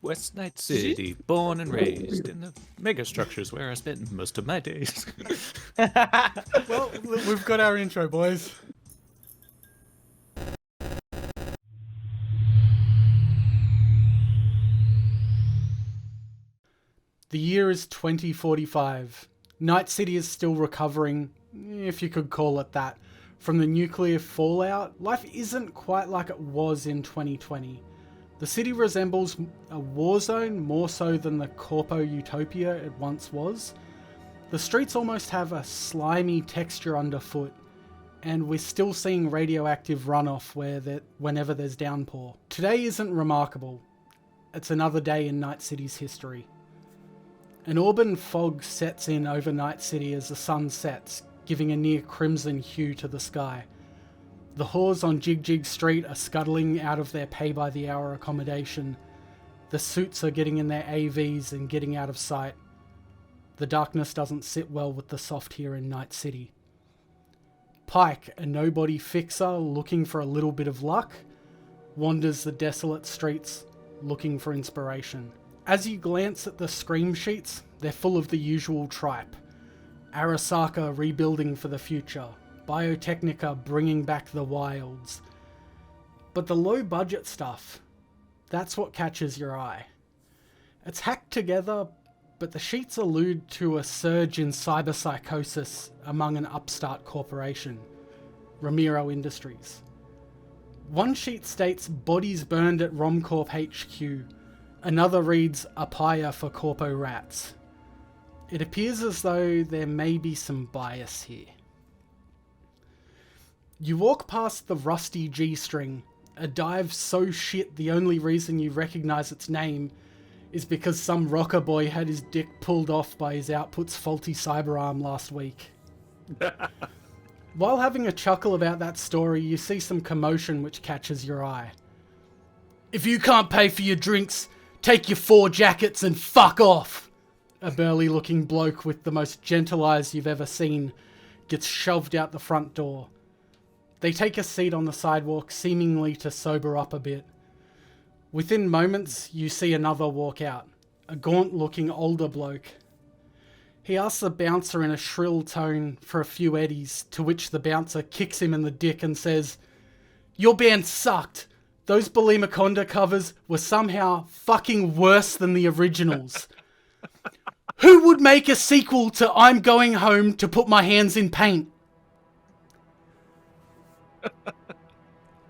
West Night City, born and raised in the megastructures where I spent most of my days. Well, we've got our intro, boys. The year is 2045. Night City is still recovering, if you could call it that, from the nuclear fallout. Life isn't quite like it was in 2020. The city resembles a war zone more so than the corpo utopia it once was. The streets almost have a slimy texture underfoot, and we're still seeing radioactive runoff whenever there's downpour. Today isn't remarkable. It's another day in Night City's history. An auburn fog sets in over Night City as the sun sets, giving a near crimson hue to the sky. The whores on Jig Jig Street are scuttling out of their pay-by-the-hour accommodation. The suits are getting in their AVs and getting out of sight. The darkness doesn't sit well with the soft here in Night City. Pyke, a nobody fixer looking for a little bit of luck, wanders the desolate streets looking for inspiration. As you glance at the scream sheets, they're full of the usual tripe. Arasaka rebuilding for the future. Biotechnica bringing back the wilds. But the low budget stuff, that's what catches your eye. It's hacked together, but the sheets allude to a surge in cyberpsychosis among an upstart corporation, Romero Industries. One sheet states bodies burned at RomCorp HQ. Another reads a pyre for corpo rats. It appears as though there may be some bias here. You walk past the rusty G-string, a dive so shit the only reason you recognise its name is because some Rockerboy had his dick pulled off by his output's faulty cyberarm last week. While having a chuckle about that story, you see some commotion which catches your eye. "If you can't pay for your drinks, take your 4 jackets and fuck off!" A burly-looking bloke with the most gentle eyes you've ever seen gets shoved out the front door. They take a seat on the sidewalk, seemingly to sober up a bit. Within moments, you see another walk out, a gaunt-looking older bloke. He asks the bouncer in a shrill tone for a few eddies, to which the bouncer kicks him in the dick and says, "Your band sucked. Those Balimaconda covers were somehow fucking worse than the originals. Who would make a sequel to I'm Going Home to Put My Hands in Paint?"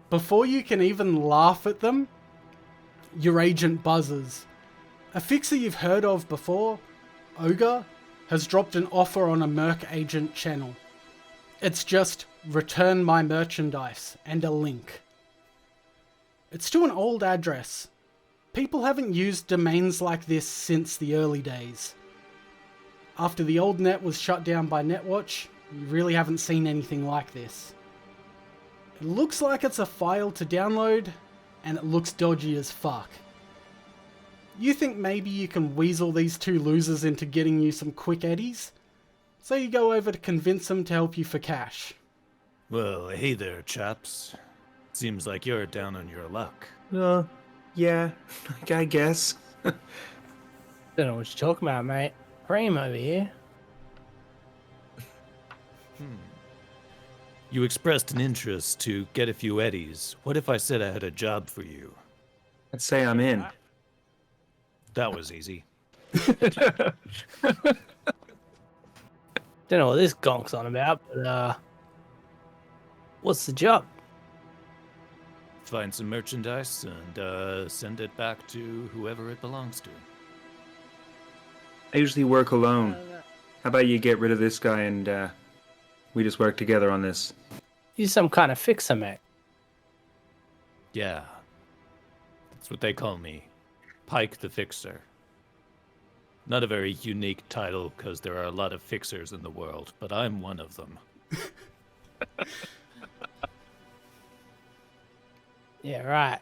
Before you can even laugh at them, your agent buzzes. A fixer you've heard of before, Ogre, has dropped an offer on a Merc agent channel. It's just return my merchandise and a link. It's to an old address. People haven't used domains like this since the early days. After the old net was shut down by Netwatch, you really haven't seen anything like this. It looks like it's a file to download, and it looks dodgy as fuck. You think maybe you can weasel these two losers into getting you some quick eddies? So you go over to convince them to help you for cash. Well, hey there, chaps. Seems like you're down on your luck. Yeah, I guess. Don't know what you're talking about, mate. Cream over here. You expressed an interest to get a few eddies. What if I said I had a job for you? I'd say I'm in. That was easy. Don't know what this gonk's on about, but what's the job? Find some merchandise and send it back to whoever it belongs to. I usually work alone. How about you get rid of this guy and we just work together on this? You some kind of fixer, mate. Yeah. That's what they call me. Pyke the Fixer. Not a very unique title, because there are a lot of fixers in the world, but I'm one of them. Yeah, right.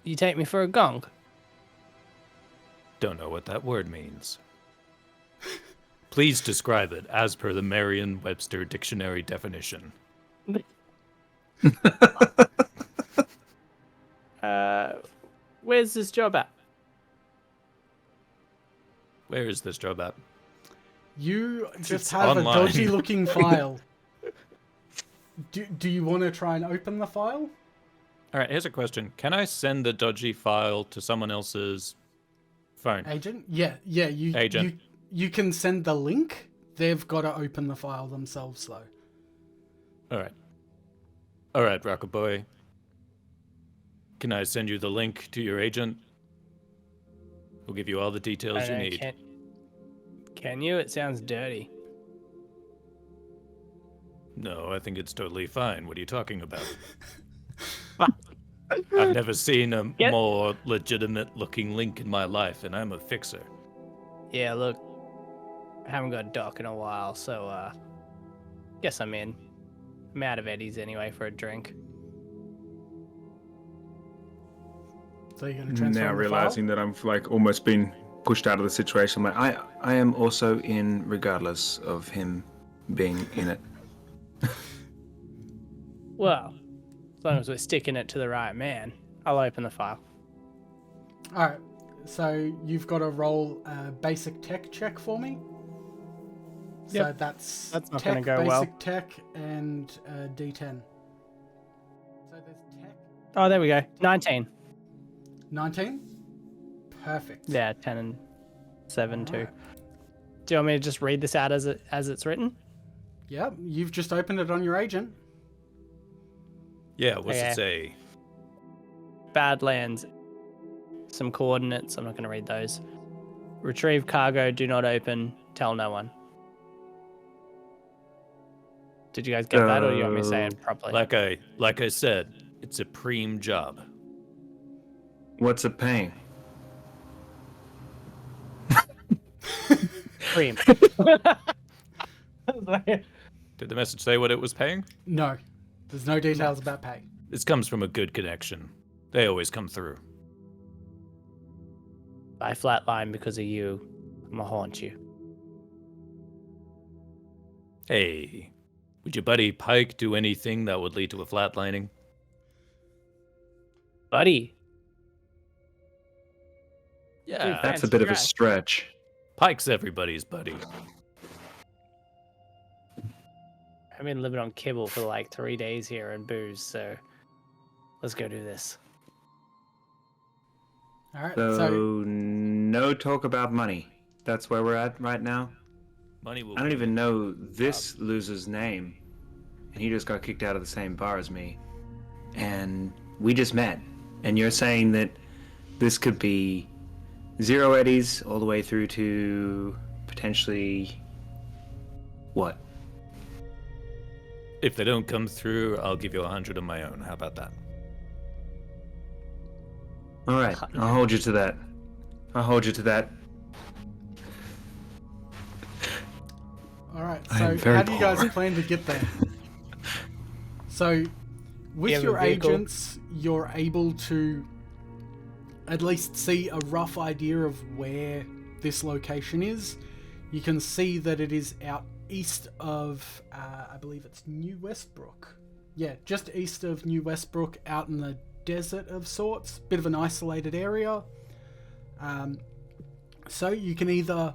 You take me for a gong? Don't know what that word means. Please describe it as per the Merriam-Webster dictionary definition. Where's this job at? Where is this job at? You just It's have online. a dodgy looking file. Do you want to try and open the file? All right, here's a question. Can I send the dodgy file to someone else's phone? Agent? Yeah. Agent. You can send the link. They've got to open the file themselves, though. All right, Rockerboy. Can I send you the link to your agent? We'll give you all the details you need. Can you? It sounds dirty. No, I think it's totally fine. What are you talking about? I've never seen a more legitimate-looking link in my life, and I'm a fixer. Yeah, look, I haven't got a dock in a while, so guess I'm in. I'm out of Eddie's anyway for a drink. So you're going to transfer Now the realizing file? that I've like almost been pushed out of the situation, I'm like, I am also in, regardless of him being in it. Well, as long as we're sticking it to the right man, I'll open the file. All right. So you've got to roll a basic tech check for me. So Yep. that's That's not tech, gonna go basic well. tech, and D10. So there's tech. Oh, there we go. 19. 19? Perfect. Yeah, 10 and 7 too. Alright. Do you want me to just read this out as it's written? Yep, you've just opened it on your agent. Yeah, what's Okay. it say? Badlands. Some coordinates. I'm not going to read those. Retrieve cargo. Do not open. Tell no one. Did you guys get that, or do you want me to say it properly? Like I said, it's a preem job. What's it paying? Cream. Did the message say what it was paying? No, there's no details about pay. This comes from a good connection. They always come through. I flatline because of you. I'm gonna haunt you. Hey, would your buddy Pyke do anything that would lead to a flatlining? Buddy. Yeah, That's a bit of a Fancy stretch. Pyke's everybody's buddy. I've been living on kibble for like 3 days here and booze, so let's go do this. All right, So, so no talk about money. That's where we're at right now. Money will. I don't even know this loser's name, and he just got kicked out of the same bar as me. And we just met, and you're saying that this could be 0 eddies all the way through to potentially what? If they don't come through, I'll give you 100 of my own. How about that? All right, I'll hold you to that. I'll hold you to that. all right. I So am very how do you guys poor. plan to get there? So with have a your vehicle? agents, you're able to at least see a rough idea of where this location is. You can see that it is out east of, I believe it's New Westbrook. Yeah, just east of New Westbrook, out in the desert of sorts. Bit of an isolated area. So you can either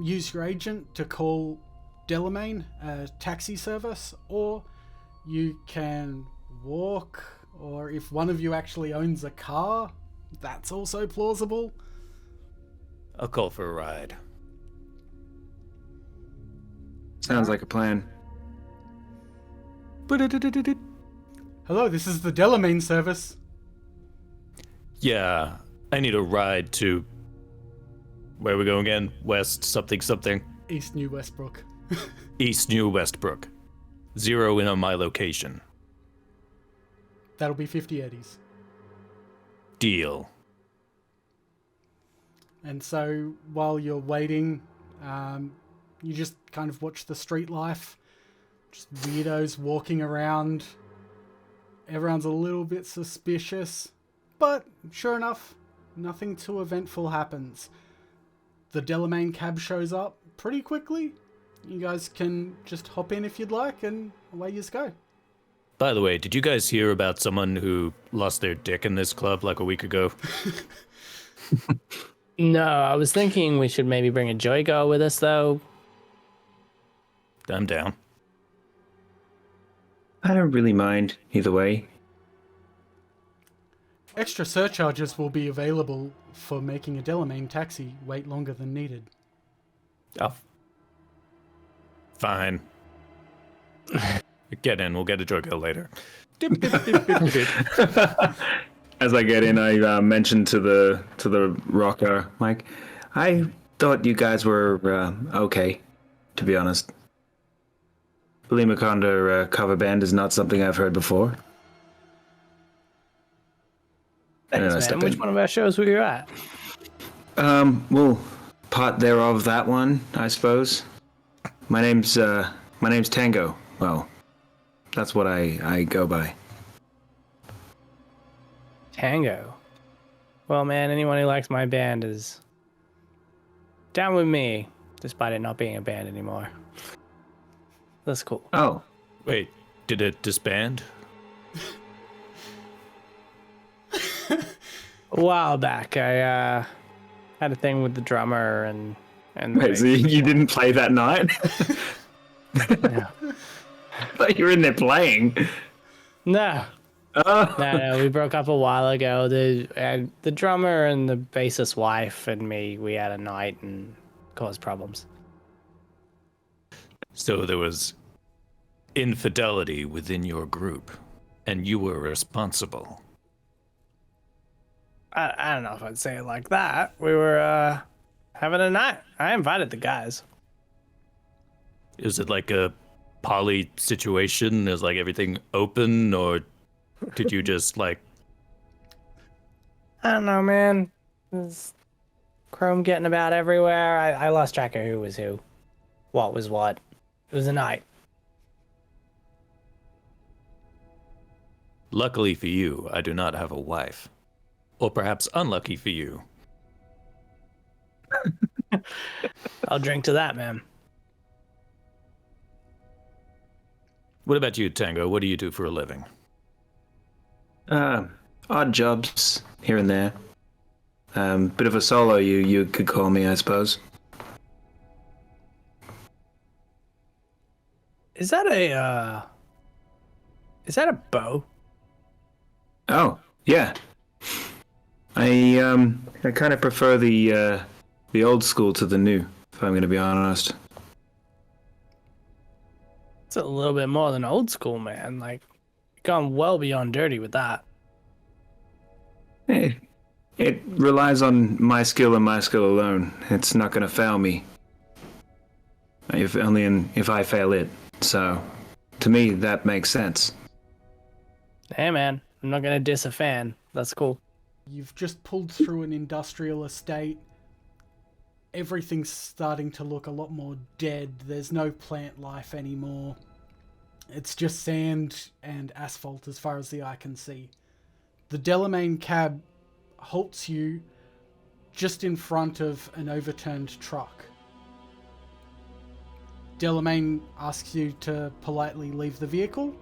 use your agent to call Delamain, a taxi service, or you can walk, or if one of you actually owns a car, that's also plausible. I'll call for a ride. Sounds like a plan. Hello, this is the Delamain service. Yeah, I need a ride to. Where we go again? West something something. East New Westbrook. East New Westbrook. 0 in on my location. That'll be 50 eddies. Deal. And so while you're waiting, you just kind of watch the street life. Just weirdos walking around. Everyone's a little bit suspicious. But sure enough, nothing too eventful happens. The Delamain cab shows up pretty quickly. You guys can just hop in if you'd like, and away you go. By the way, did you guys hear about someone who lost their dick in this club like a week ago? No, I was thinking we should maybe bring a joy girl with us, though. I'm down. I don't really mind either way. Extra surcharges will be available for making a Delamain taxi wait longer than needed. Oh. Fine. Get in. We'll get a joke later. As I get in, I mention to the rocker, like, I thought you guys were okay, to be honest. The Limaconda cover band is not something I've heard before. Thanks, man. Which one of our shows were you at? Well, part thereof that one, I suppose. My name's Tango. Well, that's what I go by. Tango. Well, man, anyone who likes my band is down with me, despite it not being a band anymore. That's cool. Oh, Wait, did it disband? A while back, I had a thing with the drummer and wait, so you didn't play that night? yeah. I thought you were in there playing. No. Oh. No, we broke up a while ago. The drummer and the bassist wife and me, we had a night and caused problems. So there was infidelity within your group, and you were responsible. I don't know if I'd say it like that. We were having a night. I invited the guys. Is it like a poly situation? Is like everything open, or did you just like... I don't know, man. There's Chrome getting about everywhere. I lost track of who was who. What was what. It was a night. Luckily for you, I do not have a wife. Or perhaps unlucky for you. I'll drink to that, man. What about you, Tango? What do you do for a living? Odd jobs here and there. Bit of a solo, you could call me, I suppose. Is that a bow? Oh, yeah. I kind of prefer the old school to the new, if I'm going to be honest. It's a little bit more than old school, man. Like, gone well beyond dirty with that. It relies on my skill and my skill alone. It's not going to fail me. If I fail it. So, to me, that makes sense. Hey, man. I'm not gonna diss a fan. That's cool. You've just pulled through an industrial estate. Everything's starting to look a lot more dead. There's no plant life anymore. It's just sand and asphalt as far as the eye can see. The Delamain cab halts you just in front of an overturned truck. Delamain asks you to politely leave the vehicle,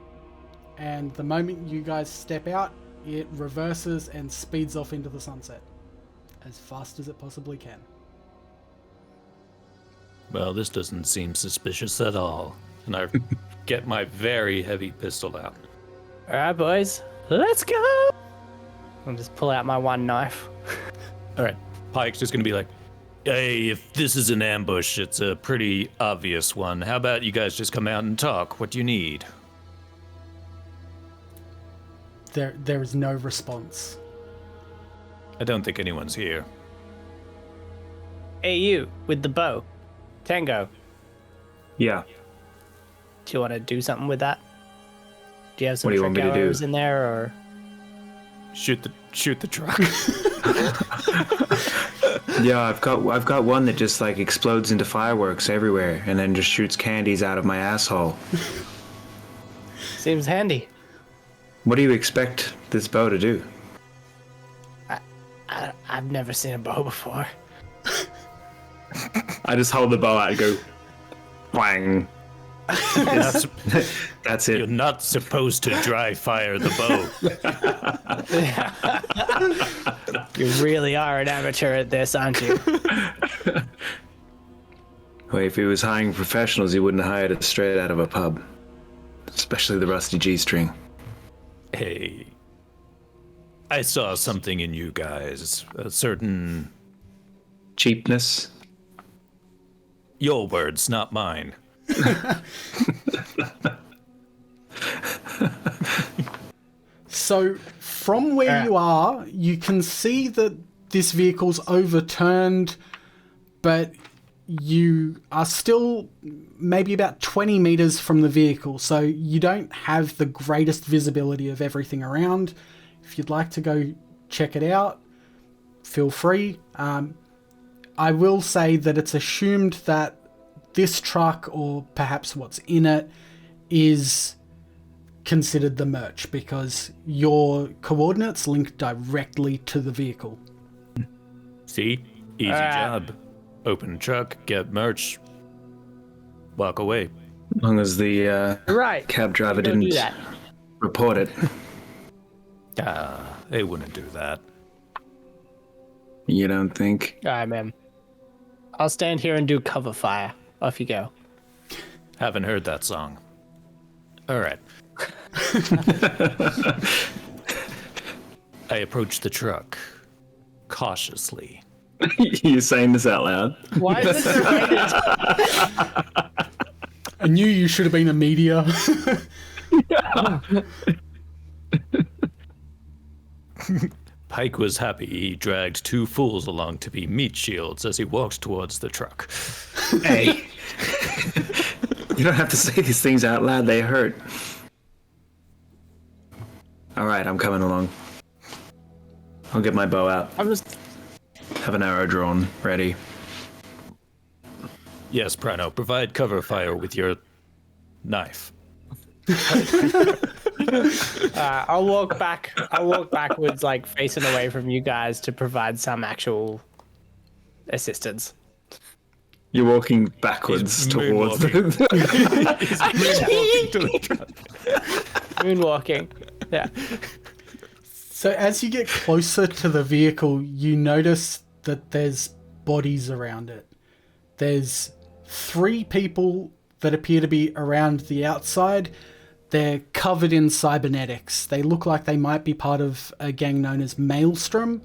and the moment you guys step out, it reverses and speeds off into the sunset as fast as it possibly can. Well, this doesn't seem suspicious at all. And I get my very heavy pistol out. All right, boys. Let's go. I'll just pull out my one knife. All right, Pyke's just gonna be like, hey, if this is an ambush, it's a pretty obvious one. How about you guys just come out and talk? What do you need? There is no response. I don't think anyone's here. Hey, you with the bow. Tango, Yeah. do you want to do something with that? Do you have some What do you want trick me to do? arrows in there, or? Shoot the truck. Yeah, I've got one that just like explodes into fireworks everywhere and then just shoots candies out of my asshole. Seems handy. What do you expect this bow to do? I've never seen a bow before. I just hold the bow out and go, whang. That's, That's you're it. not supposed to dry fire the bow. You really are an amateur at this, aren't you? Well, if he was hiring professionals, he wouldn't have hired us straight out of a pub. Especially the rusty G-string. Hey, I saw something in you guys. A certain... Cheapness. Your words, not mine. So, from where you are, you can see that this vehicle's overturned, but you are still maybe about 20 meters from the vehicle, so you don't have the greatest visibility of everything around. If you'd like to go check it out, feel free. I will say that it's assumed that this truck, or perhaps what's in it, is considered the merch because your coordinates link directly to the vehicle. See? Easy job. Open truck, get merch, walk away. As long as the Right. cab driver Don't do didn't that. report it. They wouldn't do that. You don't think? All right, man. I'll stand here and do cover fire. Off you go. Haven't heard that song. All right. I approach the truck cautiously. You're saying this out loud? Why is this rated? I knew you should have been a media. Pyke was happy he dragged two fools along to be meat shields as he walked towards the truck. Hey. You don't have to say these things out loud, they hurt. Alright, I'm coming along. I'll get my bow out. I'm just. Have an arrow drawn, ready. Yes, Prano, provide cover fire with your knife. I'll walk back. I'll walk backwards, like facing away from you guys, to provide some actual assistance. You're walking backwards He's towards moonwalking. Moonwalking. Yeah. So as you get closer to the vehicle, you notice that there's bodies around it. There's 3 people that appear to be around the outside. They're covered in cybernetics. They look like they might be part of a gang known as Maelstrom.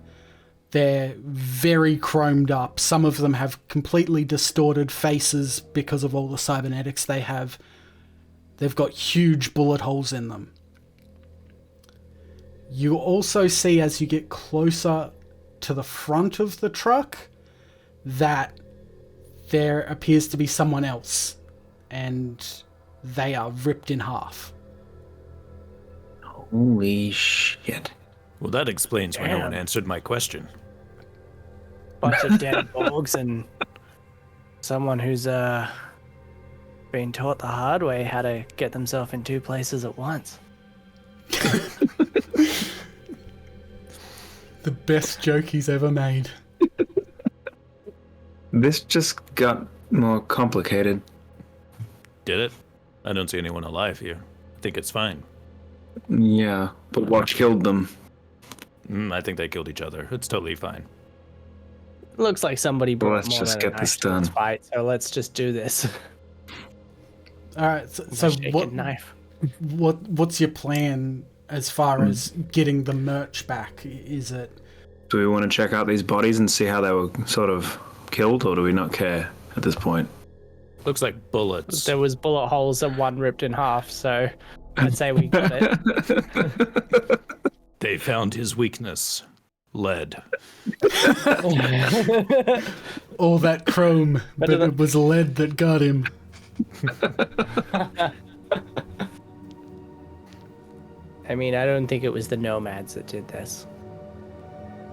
They're very chromed up. Some of them have completely distorted faces because of all the cybernetics they have. They've got huge bullet holes in them. You also see, as you get closer to the front of the truck, that there appears to be someone else, and they are ripped in half. Holy shit. Well, that explains why no one Damn. answered my question. Bunch of dead dogs and someone who's been taught the hard way how to get themselves in 2 places at once. The best joke he's ever made. This just got more complicated. Did it? I don't see anyone alive here. I think it's fine. Yeah, but what killed them? I think they killed each other. It's totally fine. Looks like somebody brought let's more just than a get this knife to this done. fight, so let's just do this. All right. So Shaking knife. what's your plan as far as getting the merch back? Is it? Do we want to check out these bodies and see how they were sort of killed, or do we not care at this point? Looks like bullets. There was bullet holes and one ripped in half, so I'd say we got it. They found his weakness. Lead. All that chrome, but than- it was lead that got him. I mean, I don't think it was the nomads that did this.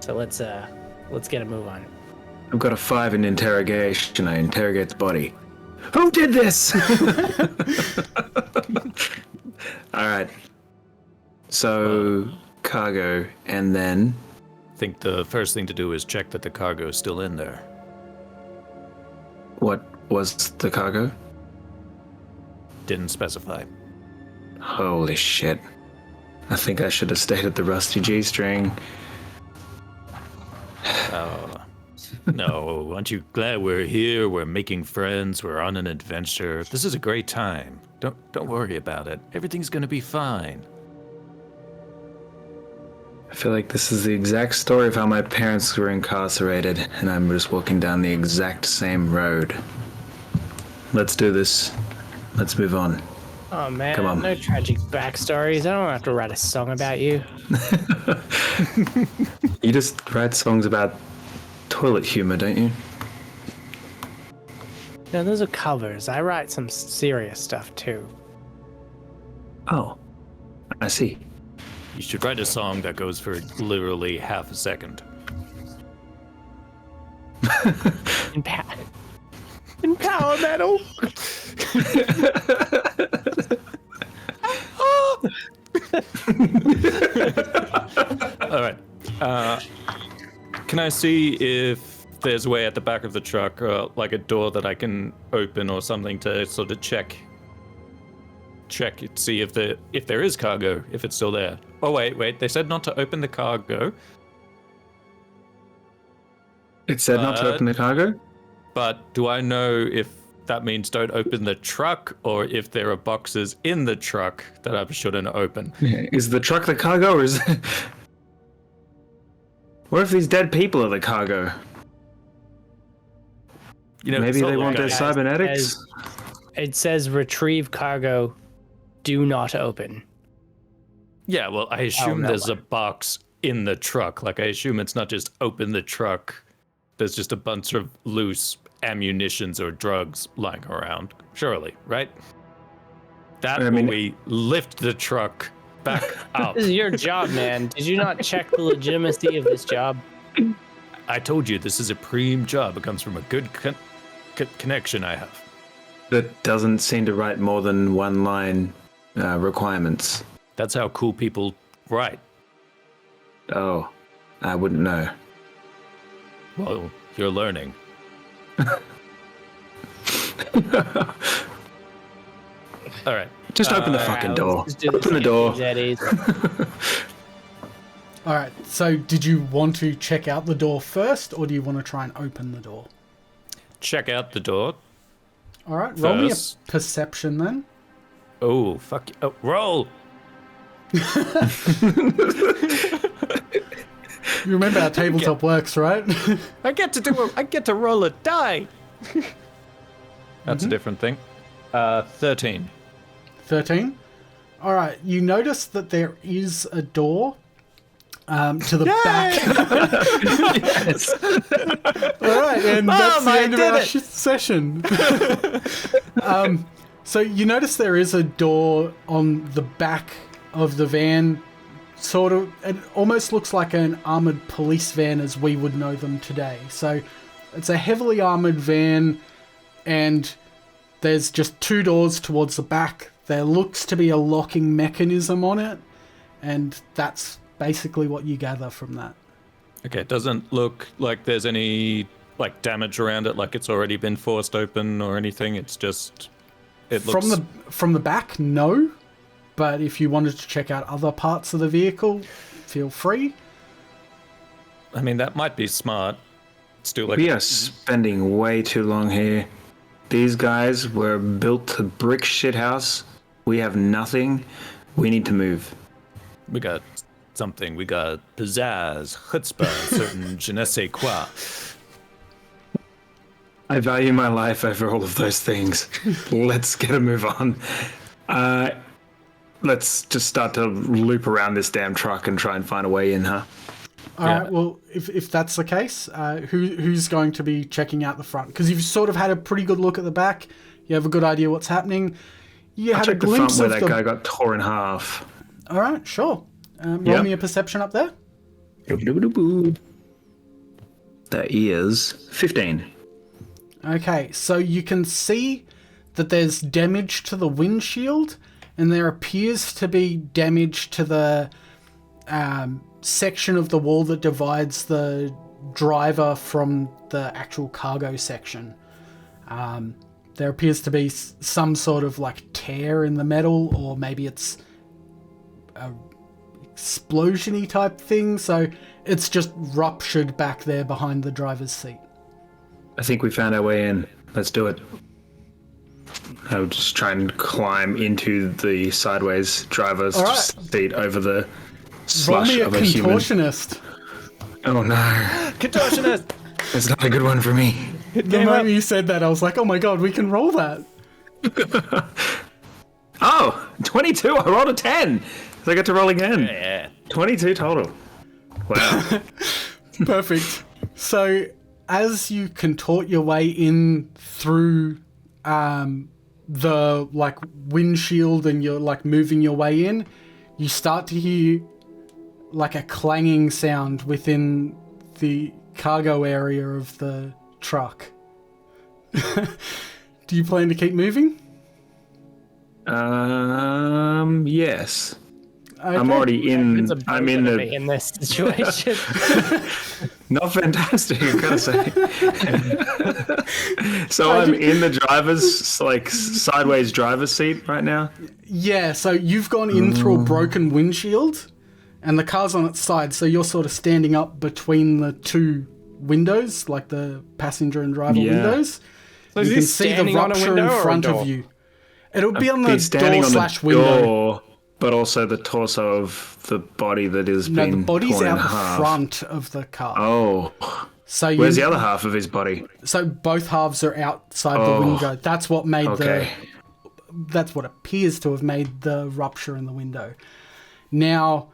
So let's get a move on it. I've got a 5 in interrogation. I interrogate the body. Who did this? Alright. So, cargo, and then... I think the first thing to do is check that the cargo is still in there. What was the cargo? didn't specify. Holy shit. I think I should have stayed at the Rusty G-string. Oh, no, aren't you glad we're here? We're making friends. We're on an adventure. This is a great time. Don't worry about it. Everything's gonna be fine. I feel like this is the exact story of how my parents were incarcerated, and I'm just walking down the exact same road. Let's do this. Let's move on. Oh man, Come on. no tragic backstories. I don't have to write a song about you. You just write songs about toilet humor, don't you? No, those are covers. I write some serious stuff too. Oh, I see. You should write a song that goes for literally half a second. Power metal. All right. Can I see if there's a way at the back of the truck, like a door that I can open or something to sort of check it, see if there is cargo, if it's still there. Oh wait, they said not to open the cargo. It said not to open the cargo? But do I know if that means don't open the truck, or if there are boxes in the truck that I shouldn't open? Yeah. Is the truck the cargo, or is what if these dead people are the cargo? You know, Maybe it's not they like want their I- cybernetics? It says retrieve cargo, do not open. Yeah, well, I assume no there's way. a box in the truck. Like, I assume it's not just open the truck. There's just a bunch of loose ammunitions or drugs lying around. Surely, right? That I mean- when we lift the truck back up. This is your job, man. Did you not check the legitimacy of this job? I told you, this is a preem job. It comes from a good connection I have. That doesn't seem to write more than one line requirements. That's how cool people write. Oh, I wouldn't know. Well, you're learning. All right. Just open the Alright, fucking let's door. just do this Open the door. Zeddies. All right. So, did you want to check out the door first, or do you want to try and open the door? Check out the door. All right. Roll me a First. perception then. Oh, fuck. Oh, roll! You remember how tabletop works, right? I get to roll a die. That's a different thing. 13. 13. All right. You notice that there is a door to the back. Yes. All right, and that's the I end of did our it. session. So you notice there is a door on the back of the van. Sort of, it almost looks like an armored police van as we would know them today. So it's a heavily armored van, and there's just two doors towards the back. There looks to be a locking mechanism on it, and that's basically what you gather from that. Okay, it doesn't look like there's any like damage around it, like it's already been forced open or anything. It's just it looks From the back, no. But if you wanted to check out other parts of the vehicle, feel free. I mean, that might be smart. Still, like We are spending way too long here. These guys were built to brick shithouse. We have nothing. We need to move. we got something. We got pizzazz, chutzpah, certain je ne sais quoi. I value my life over all of those things. Let's get a move on. Let's just start to loop around this damn truck and try and find a way in, huh? All Yeah. right. Well, if that's the case, who's going to be checking out the front? Because you've sort of had a pretty good look at the back. You have a good idea what's happening. You I'll had a check the front glimpse where of that the. guy got torn in half. All right. Sure. Roll Yep. me a perception up there. That is 15. Okay. So you can see that there's damage to the windshield, and there appears to be damage to the section of the wall that divides the driver from the actual cargo section. There appears to be some sort of like tear in the metal, or maybe it's a explosion-y type thing. So it's just ruptured back there behind the driver's seat. I think we found our way in. Let's do it. I'll just try and climb into the sideways driver's seat over the Roll slush me a of a human. contortionist. Oh no. Contortionist! That's not a good one for me. The moment you said that, I was like, oh my god, we can roll that. Oh, 22. I rolled a 10. So I get to roll again. Yeah. 22 total. Wow. Perfect. So as you contort your way in through the like windshield and you're like moving your way in, you start to hear like a clanging sound within the cargo area of the truck. Do you plan to keep moving? Yes. Okay. I'm already in. It's a I'm in gonna the. be in this situation. Not fantastic, I gotta say. So I'm in the driver's, like, sideways driver's seat right now. Yeah, so you've gone in through a broken windshield and the car's on its side, so you're sort of standing up between the two windows, like the passenger and driver windows. So is You can this see the standing on a rupture window in or a front door? of you. It'll be on the He's standing door on slash the window. door, but also the torso of the body that is No, being the body's torn in out the half. front of the car. Oh, So you, where's the other half of his body? So both halves are outside the window. That's what made Okay. that's what appears to have made the rupture in the window. Now,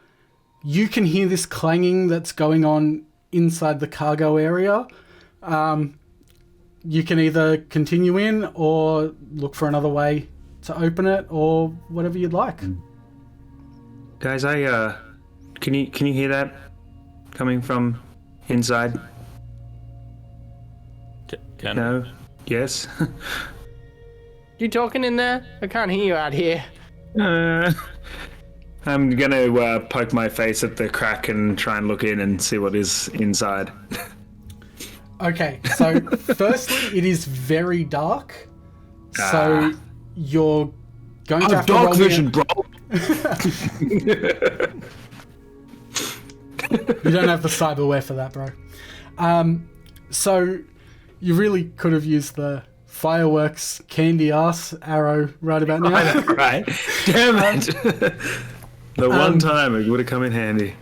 you can hear this clanging that's going on inside the cargo area. You can either continue in or look for another way to open it, or whatever you'd like. Guys, can you hear that coming from inside? Can No? Yes? You talking in there? I can't hear you out here. I'm gonna poke my face at the crack and try and look in and see what is inside. Okay, so firstly, it is very dark. So you're going to have to roll me bro. You don't have the cyberware for that, bro. So you really could have used the fireworks candy ass arrow right about now. I know, right? Damn it! The one time it would have come in handy.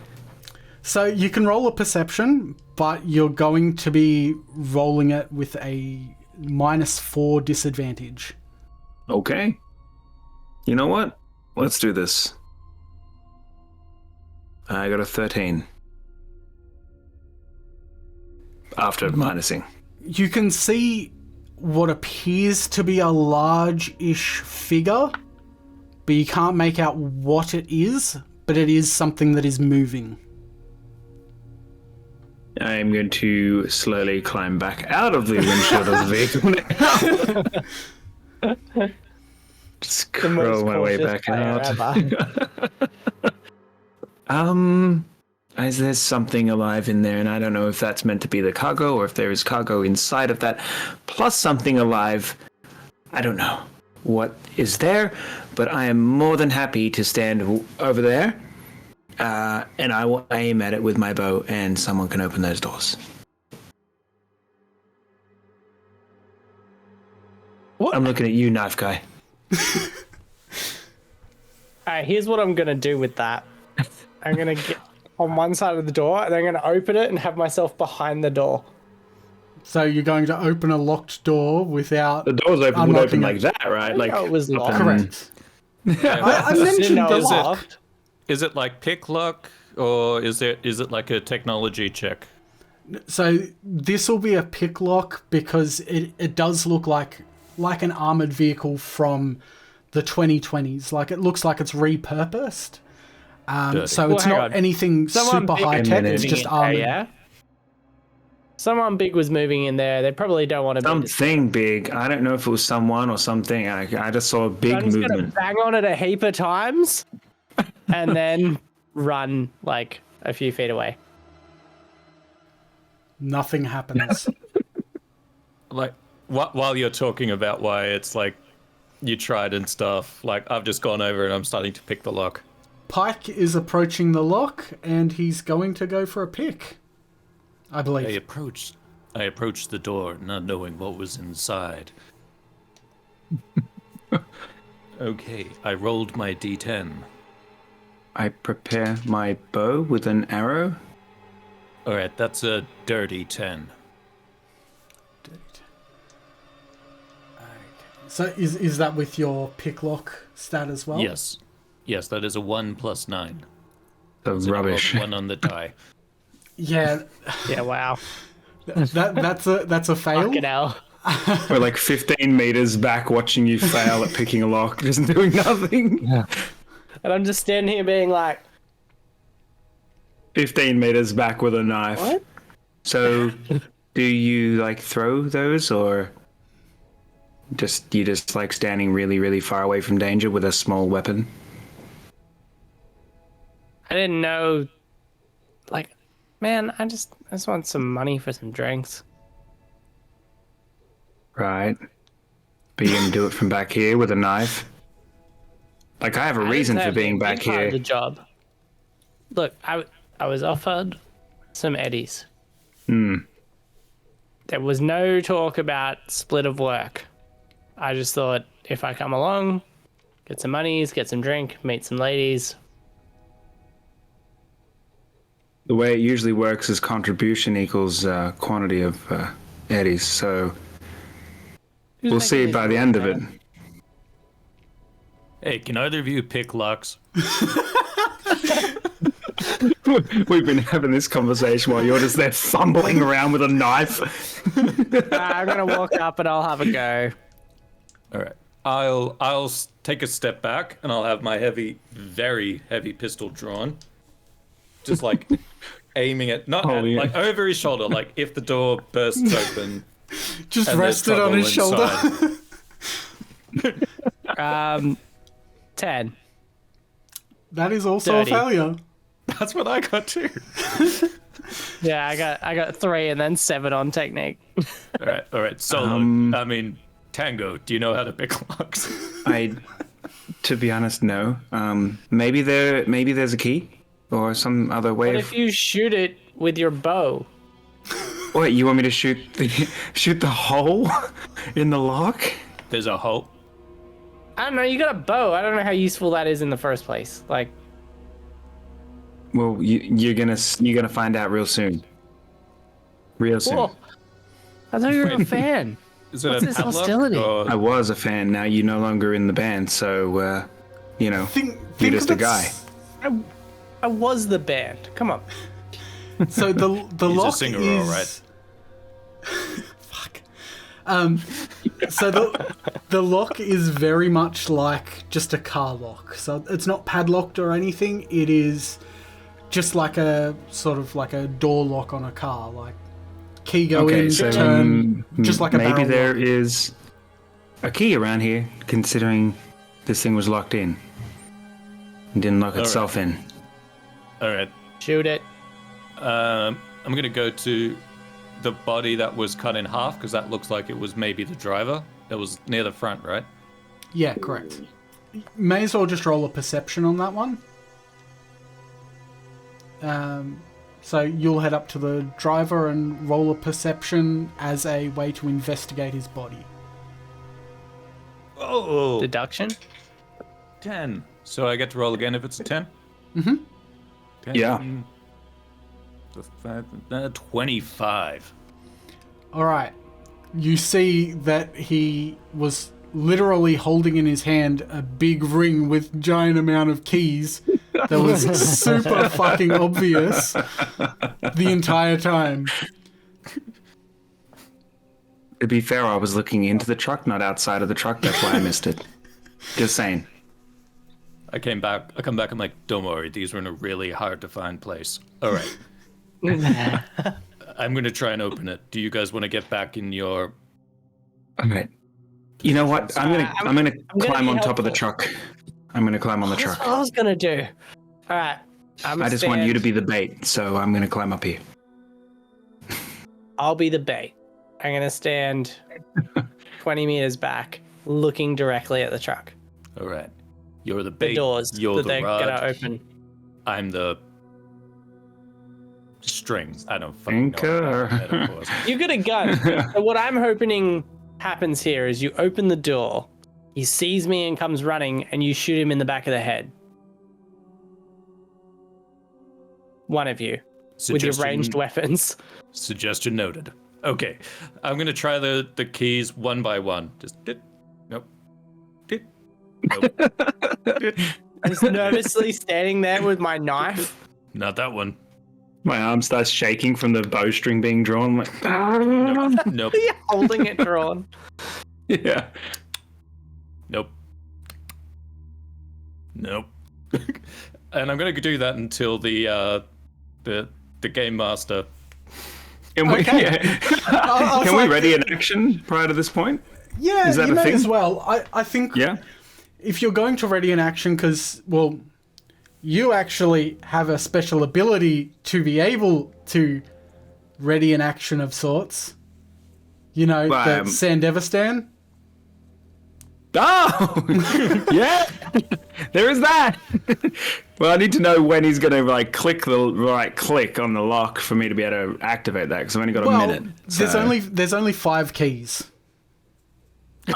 So you can roll a perception, but you're going to be rolling it with a -4 disadvantage. Okay. You know what? Let's do this. I got a 13. After minusing. You can see what appears to be a large-ish figure, but you can't make out what it is, but it is something that is moving. I am going to slowly climb back out of the windshield of the vehicle now. Just The most curl my way cautious back player out. ever. Is there something alive in there? And I don't know if that's meant to be the cargo or if there is cargo inside of that, plus something alive. I don't know what is there, but I am more than happy to stand over there, and I will aim at it with my bow, and someone can open those doors. What? I'm looking at you, knife guy. Alright, here's what I'm gonna do with that. I'm gonna get on one side of the door, and I'm gonna open it and have myself behind the door. So you're going to open a locked door without The door's open, would open unlocking like it. that, right? Like it was up locked. and- Correct. I mentioned know the it was lock. locked. Is it like pick lock, or is it like a technology check? So this will be a pick lock because it does look like an armored vehicle from the 2020s. Like, it looks like it's repurposed. So Well, it's hang not on. anything Someone super big high and tech. then It's it's just Moving in armored. there, yeah? Someone big was moving in there. They probably don't want to be. something big. I don't know if it was someone or something. I just saw a big I'm just gonna movement. bang on it a heap of times, and then run like a few feet away. Nothing happens. Like, while you're talking about why it's like you tried and stuff, like I've just gone over and I'm starting to pick the lock. Pyke is approaching the lock, and he's going to go for a pick, I believe. I approached the door, not knowing what was inside. Okay, I rolled my d10. I prepare my bow with an arrow. Alright, that's a dirty 10. So is that with your pick lock stat as well? Yes. Yes, that is a 1 plus 9. The So I rolled rubbish. a 1 on the die. Yeah, Yeah, wow. that's a fail. Fucking hell. We're like 15 meters back watching you fail at picking a lock, just doing nothing. Yeah. And I'm just standing here being like, 15 meters back with a knife. what? So, do you like throw those, or you just like standing really, really far away from danger with a small weapon? I didn't know. Like, man, I just want some money for some drinks. Right. But you're gonna do it from back here with a knife? Like, I have a reason for being back Part of here. the job. Look, I was offered some eddies. There was no talk about split of work. I just thought if I come along, get some monies, get some drink, meet some ladies. The way it usually works is contribution equals quantity of eddies, so Who's we'll making see these by the rules, end of man? it. Hey, can either of you pick locks? We've been having this conversation while you're just there fumbling around with a knife. I'm gonna walk up and I'll have a go. Alright. I'll take a step back and I'll have my very heavy pistol drawn. Just like aiming at, not at, like over his shoulder, like if the door bursts open. Just and there's rested on his trouble shoulder. inside. 10. That is also 30. a failure. That's what I got too. Yeah, I got 3 and then 7 on technique. Alright. Solo. I mean, Tango, do you know how to pick locks? To be honest, no. Maybe there's a key or some other way What of. if you shoot it with your bow? Wait, you want me to shoot the hole in the lock? There's a hole. I don't know, you got a bow. I don't know how useful that is in the first place. Like, Well, you're gonna find out real soon. Real soon. whoa. I thought you were a fan. Is it What's a this padlock, hostility? I or- was a fan. Now you're no longer in the band, so you're Think just a guy. that's- I was the band. Come on. So the He's lock a singer, is. alright. Fuck. So the lock is very much like just a car lock. So it's not padlocked or anything. It is just like a sort of like a door lock on a car. Like key go in, turn, just like a maybe barrel there lock. is a key around here, considering this thing was locked in and didn't lock itself in. Alright. Shoot it. I'm gonna go to the body that was cut in half, because that looks like it was maybe the driver. It was near the front, right? Yeah, correct. May as well just roll a perception on that one. So you'll head up to the driver and roll a perception as a way to investigate his body. Oh, Deduction? 10. So I get to roll again if it's a 10? Mm-hmm. 10, Yeah. 25. All right. You see that he was literally holding in his hand a big ring with giant amount of keys that was super fucking obvious the entire time. To be fair, I was looking into the truck, not outside of the truck. That's why I missed it. Just saying. I come back, I'm like, don't worry, these were in a really hard to find place. All right. I'm going to try and open it. Do you guys want to get back in your... All right. You know what? I'm gonna climb be on top of the helpful. truck. I'm gonna climb on the That's truck. what I was gonna do. All right. I just want you to be the bait, so I'm gonna climb up here. I'll be the bait. I'm going to stand 20 meters back, looking directly at the truck. All right. You're the bait. The doors You're that the they're rod. going to open. I'm the string. I don't fucking know. Anchor. about metaphors. You get a gun. So what I'm hoping happens here is you open the door, he sees me and comes running, and you shoot him in the back of the head. One of you. With your ranged weapons. Suggestion noted. Okay, I'm gonna try the keys one by one. Just nope. Nope. I'm just nervously standing there with my knife. Not that one. My arm starts shaking from the bowstring being drawn. Like, Nope. Holding it drawn. yeah. Nope. Nope. And I'm gonna do that until the game master. Can we, Okay. yeah. I was Can we like- ready an action prior to this point? Yeah, Is that you a may thing? as well. I think Yeah. if you're going to ready an action, because, well, you actually have a special ability to be able to ready an action of sorts. You know, the Sandevistan. Oh! Yeah! There is that! Well, I need to know when he's going to, like, click the right click on the lock for me to be able to activate that, because I've only got a minute. there's so- there's only 5 keys.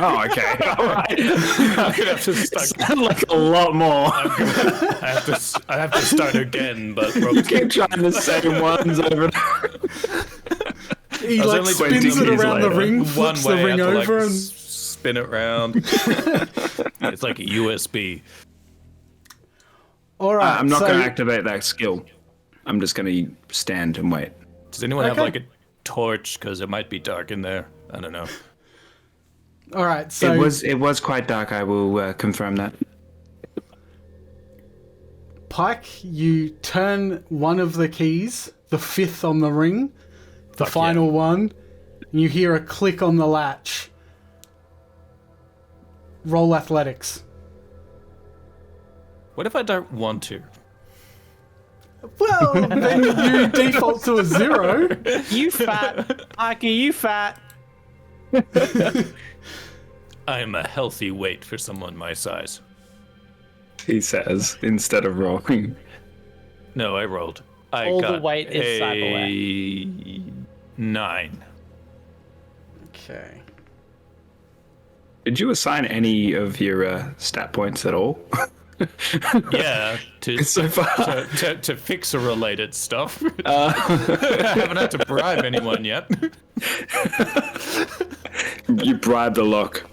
Oh, okay. All right. I'm gonna have to start. Sound like a lot more. I have to start again, but You keep trying the same ones over and over. He I was like only spins 20 it keys around the later. ring, one flips way the ring I have to, over, like, and spin it round. It's like a USB. all right. I'm not so, going to activate that skill. I'm just going to stand and wait. Does anyone have Okay. like a torch? Because it might be dark in there. I don't know. All right. So It was quite dark. I will confirm that. Pyke, you turn one of the keys, the 5th on the ring, the Fuck final one, and you hear a click on the latch. Roll athletics. What if I don't want to? Well, then you default to a 0. You fat. Aki, you fat. I am a healthy weight for someone my size. He says, instead of rolling. No, I rolled. I All the got weight is a 9. Okay. Did you assign any of your stat points at all? Yeah, to So far. to fixer-related stuff. I haven't had to bribe anyone yet. You bribed the lock.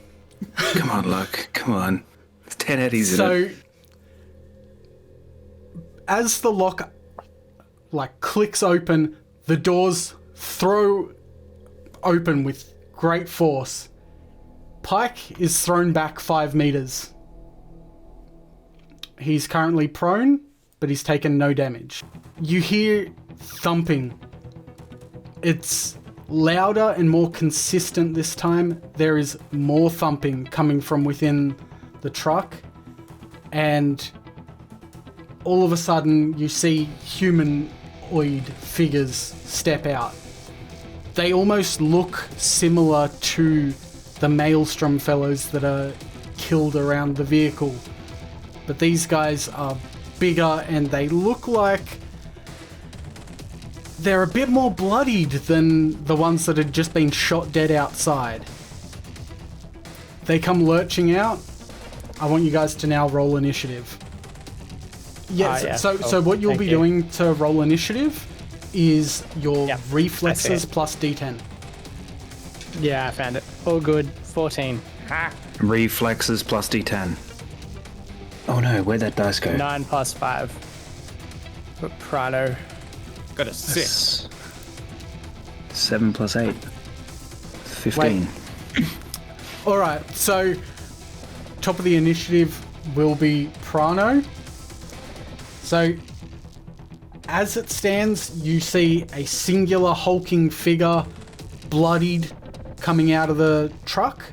Come on, Luck. Come on. There's 10 eddies in So, it. as the lock, like, clicks open, the doors throw open with great force. Pyke is thrown back 5 meters. He's currently prone, but he's taken no damage. You hear thumping. It's louder and more consistent this time. There is more thumping coming from within the truck, and all of a sudden you see humanoid figures step out. They almost look similar to the Maelstrom fellows that are killed around the vehicle. But these guys are bigger and they look like they're a bit more bloodied than the ones that had just been shot dead outside. They come lurching out. I want you guys to now roll initiative. Yes, yeah. so what you'll Thank be you. doing to roll initiative is your Yep, I reflexes see it. plus d10. Yeah, I found it. All good. 14. Reflexes plus D10. Oh no, where'd that dice go? 9 plus 5. But Prano. Got a 6. 7 plus 8. 15. All right, so top of the initiative will be Prano. So as it stands, you see a singular hulking figure, bloodied, coming out of the truck.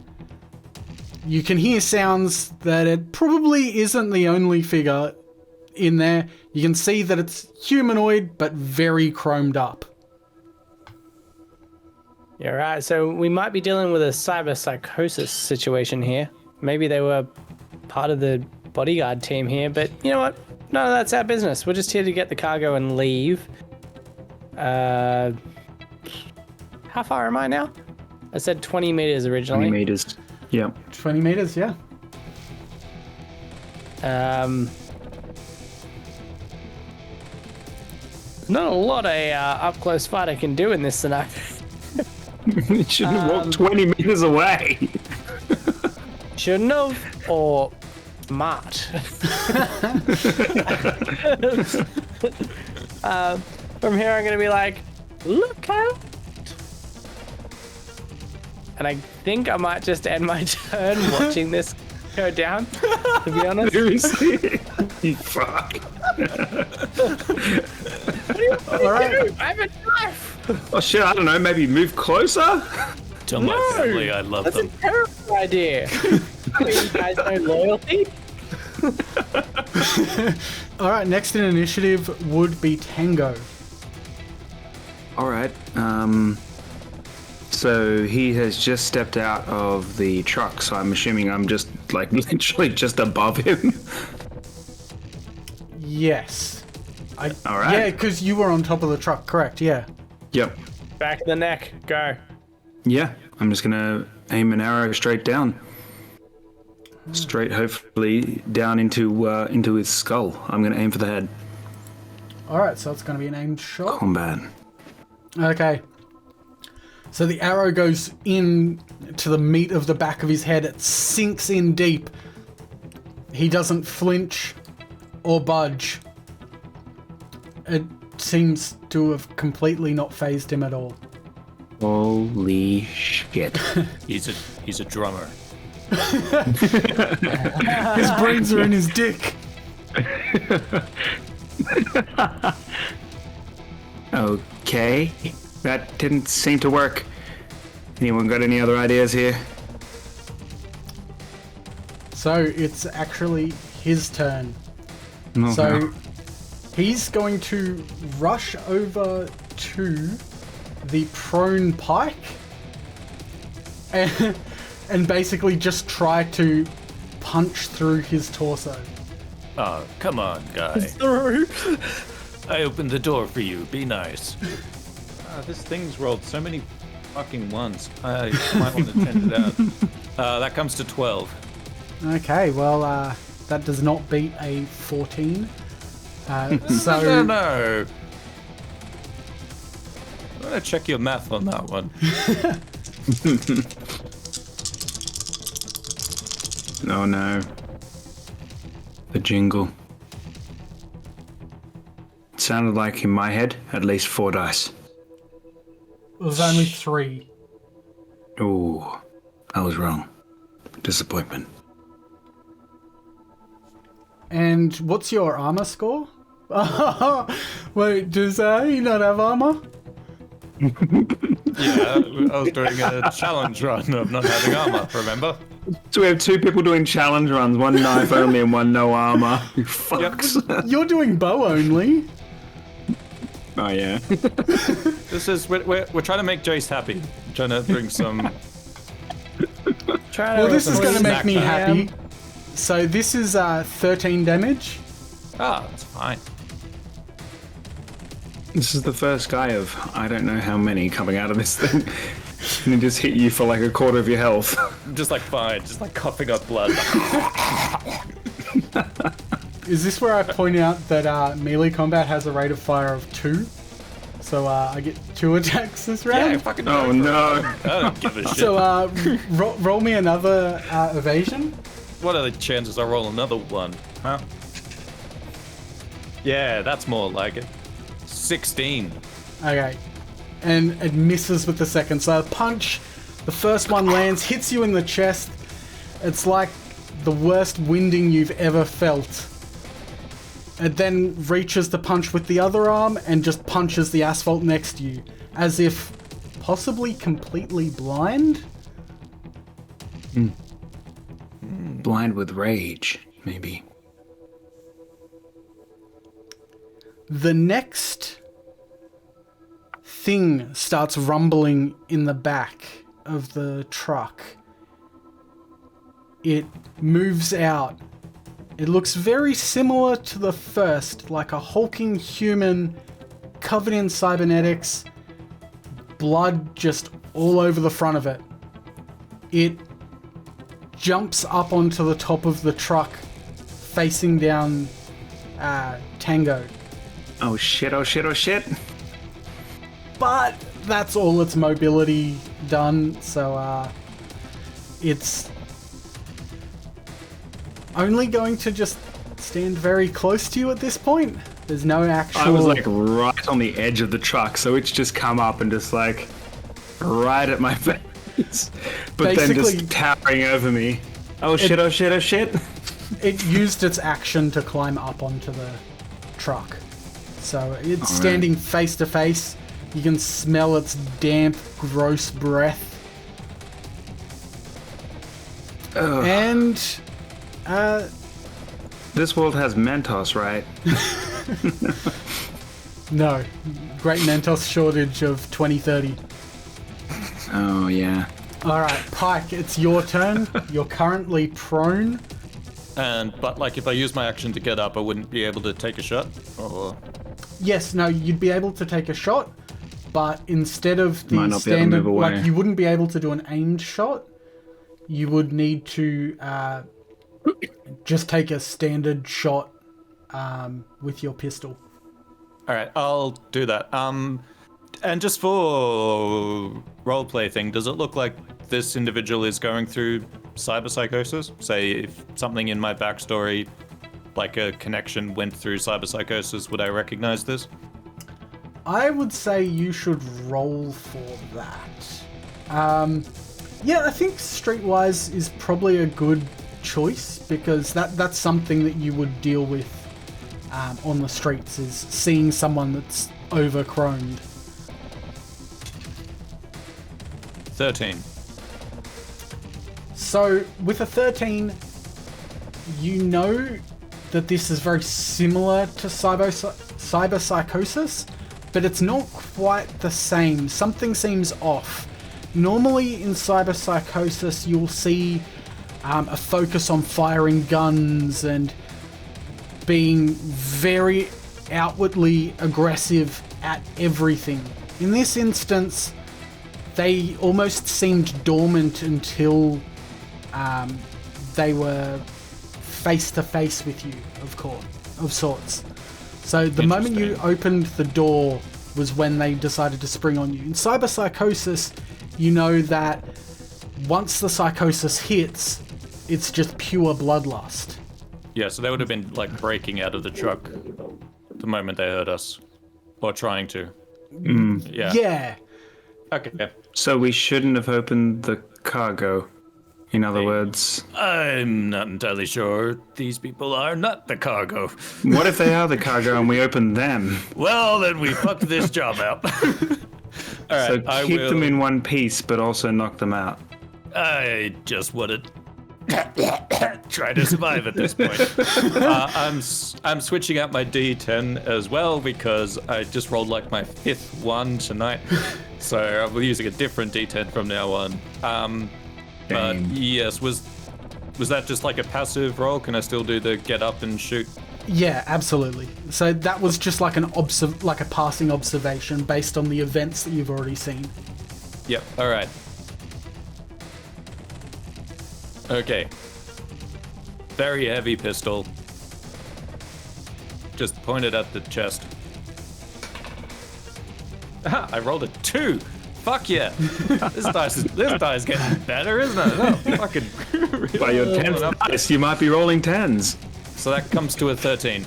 You can hear sounds that it probably isn't the only figure in there. You can see that it's humanoid, but very chromed up. You're right. So we might be dealing with a cyber psychosis situation here. Maybe they were part of the bodyguard team here, but you know what? None of that's our business. We're just here to get the cargo and leave. How far am I now? I said 20 meters originally. 20 meters. Yeah. 20 meters, yeah. Not a lot of up close fight I can do in this scenario. You shouldn't walk 20 meters away. Shouldn't have, or smart. From here, I'm gonna be like, look out! And I think I might just end my turn watching this go down. To be honest, Seriously? You fuck. All right. I have a knife. Oh shit, I don't know, maybe move closer? Tell my family I love That's them. a terrible idea. You guys know loyalty. All right, next in initiative would be Tango. Alright, so he has just stepped out of the truck, so I'm assuming I'm just, like, literally just above him. Yes. All right. Yeah, because you were on top of the truck, correct, yeah. Yep. Back of the neck. Go. Yeah, I'm just gonna aim an arrow straight down. Straight, hopefully, down into his skull. I'm gonna aim for the head. All right, so it's going to be an aimed shot. Combat. Okay. So the arrow goes in to the meat of the back of his head. It sinks in deep. He doesn't flinch or budge. It seems to have completely not phased him at all. Holy shit. He's a drummer. His brains are in his dick. Okay. That didn't seem to work. Anyone got any other ideas here? So it's actually his turn. No, So no. he's going to rush over to the prone Pyke and basically just try to punch through his torso. Oh, come on, guy. Through. I opened the door for you. Be nice. This thing's rolled so many fucking ones. I might want to tend it out. That comes to 12. Okay, well, that does not beat a 14. So No. I'm gonna check your math on that one. Oh no. The jingle. It sounded like in my head, at least 4 dice. it was only 3. Ooh, I was wrong. Disappointment. And what's your armor score? Wait, does he not have armor? Yeah, I was doing a challenge run of not having armor, remember? So we have 2 people doing challenge runs, 1 knife only and 1 no armor. You fucks. You're doing bow only. Oh yeah. We're trying to make Jace happy. Trying to bring some. Well, this is going to make me snack happy. So this is 13 damage. That's fine. This is the first guy of I don't know how many coming out of this thing. And he just hit you for like a quarter of your health. Just like fine, just like coughing up blood. Is this where I point out that melee combat has a rate of fire of 2? So I get 2 attacks this round? Yeah, fucking. Oh no. I don't give a shit. So roll me another evasion. What are the chances I roll another one? Huh? Yeah, that's more like it. 16. Okay. And it misses with the second. So a punch, the first one lands, hits you in the chest. It's like the worst winding you've ever felt. It then reaches to punch with the other arm and just punches the asphalt next to you, as if possibly completely blind. Blind with rage, maybe. The next thing starts rumbling in the back of the truck. It moves out. It looks very similar to the first, like a hulking human covered in cybernetics, blood just all over the front of it. It jumps up onto the top of the truck, facing down Tango. Oh shit, oh shit, oh shit. But that's all its mobility done, so it's only going to just stand very close to you at this point. There's no actual... I was like right on the edge of the truck, so it's just come up and just like right at my face. But then just towering over me. Oh shit, oh shit, oh shit. It used its action to climb up onto the truck. So it's standing face to face. You can smell its damp, gross breath. Ugh. And this world has Mentos, right? no. Great Mentos shortage of 2030. Oh yeah. Alright, Pyke, it's your turn. You're currently prone. But like if I use my action to get up, I wouldn't be able to take a shot? Or... Yes, no, you'd be able to take a shot, but instead of the Might not be able to standard, move away. like you wouldn't be able to do an aimed shot. You would need to just take a standard shot with your pistol. Alright, I'll do that. And just for roleplay thing, does it look like this individual is going through cyberpsychosis? Say if something in my backstory, like a connection went through cyberpsychosis, would I recognize this? I would say you should roll for that. Yeah, I think Streetwise is probably a good choice because that's something that you would deal with on the streets, is seeing someone that's overchroned. 13. So with a 13, you know that this is very similar to cyberpsychosis, but it's not quite the same. Something seems off. Normally in cyberpsychosis, you'll see a focus on firing guns and being very outwardly aggressive at everything. In this instance, they almost seemed dormant until they were face to face with you, of sorts. So the moment you opened the door was when they decided to spring on you. In cyberpsychosis, you know that once the psychosis hits, it's just pure bloodlust. Yeah, so they would have been like breaking out of the truck the moment they heard us, or trying to. Yeah. Yeah. Okay. Yeah. So we shouldn't have opened the cargo. In other words, I'm not entirely sure these people are not the cargo. what if they are the cargo and we open them? Well, then we fucked this job up. All right, So keep them in one piece, but also knock them out. I just want to try to survive at this point. I'm switching out my D10 as well because I just rolled like my 5th one tonight, so I'll be using a different D10 from now on. But yes, was that just like a passive roll? Can I still do the get up and shoot? Yeah, absolutely. So that was just like like a passing observation based on the events that you've already seen. Yep. All right. Okay. Very heavy pistol. Just pointed at the chest. Ah, I rolled a 2. Fuck yeah. This dice getting better, isn't it? Oh, fucking. By your 10th dice, you might be rolling 10s. So that comes to a 13.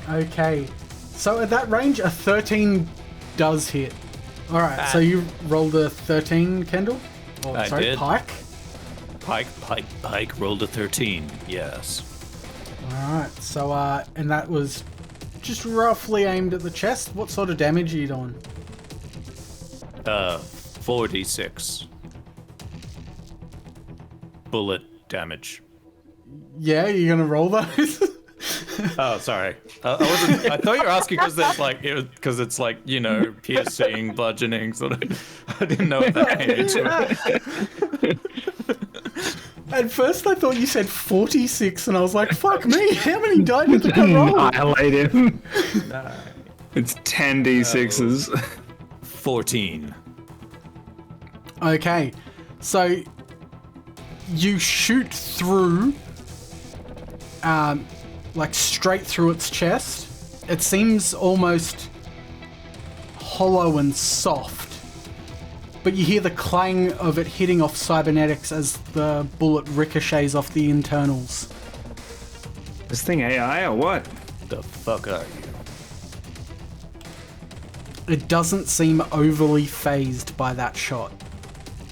Okay. So at that range, a 13 does hit. Alright, so you rolled a 13, Kendall? Oh, I sorry, did. Pyke? Pyke rolled a 13, yes. Alright, so, and that was just roughly aimed at the chest. What sort of damage are you doing? 46. Bullet damage. Yeah, you're gonna roll those? Oh, sorry. I wasn't. I thought you were asking because there's like because it's like piercing, bludgeoning sort of. I didn't know if that came into it. At first, I thought you said 46, and I was like, "Fuck me! How many died with the roll?" Annihilate him. It's 10d6s. 14. Okay, so you shoot through, like straight through its chest. It seems almost hollow and soft, but you hear the clang of it hitting off cybernetics as the bullet ricochets off the internals. This thing AI or what? The fuck are you? It doesn't seem overly phased by that shot.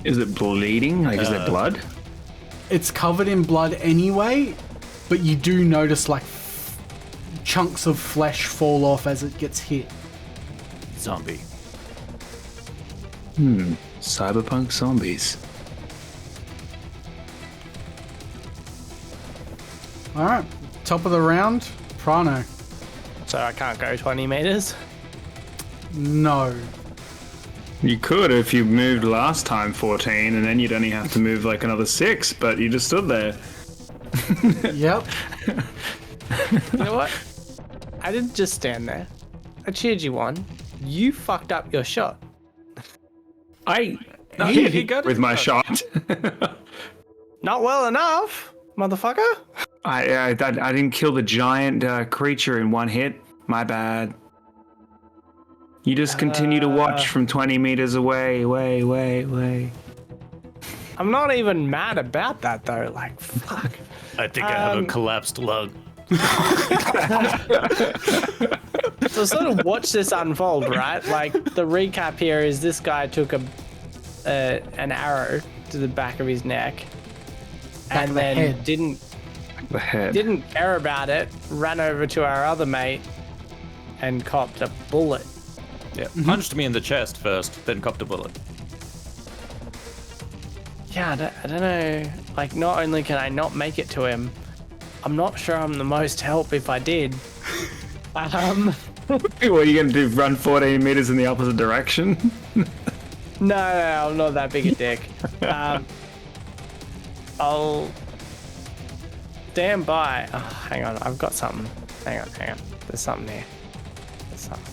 Is it bleeding? Like, is there blood? It's covered in blood anyway, but you do notice like chunks of flesh fall off as it gets hit. Zombie. Cyberpunk zombies. Alright, top of the round, Prano. So I can't go 20 meters. No. You could if you moved last time 14, and then you'd only have to move like another 6, but you just stood there. Yep. You know what? I didn't just stand there. I cheered you on. You fucked up your shot. I he got with it. my shot. Not well enough, motherfucker. I didn't kill the giant creature in one hit. My bad. You just continue to watch from 20 meters away, way. I'm not even mad about that though. Like, fuck. I think I have a collapsed lung. So sort of watch this unfold, right? Like the recap here is this guy took an arrow to the back of his neck, Back of and the then head. The head. didn't care about it. Ran over to our other mate and copped a bullet. Yeah, punched me in the chest first, then copped a bullet. Yeah, I don't know. Like, not only can I not make it to him, I'm not sure I'm the most help if I did. What are you gonna do? Run 14 meters in the opposite direction? No, I'm not that big a dick. I'll stand by. Oh, hang on, I've got something. Hang on. There's something here. There's something.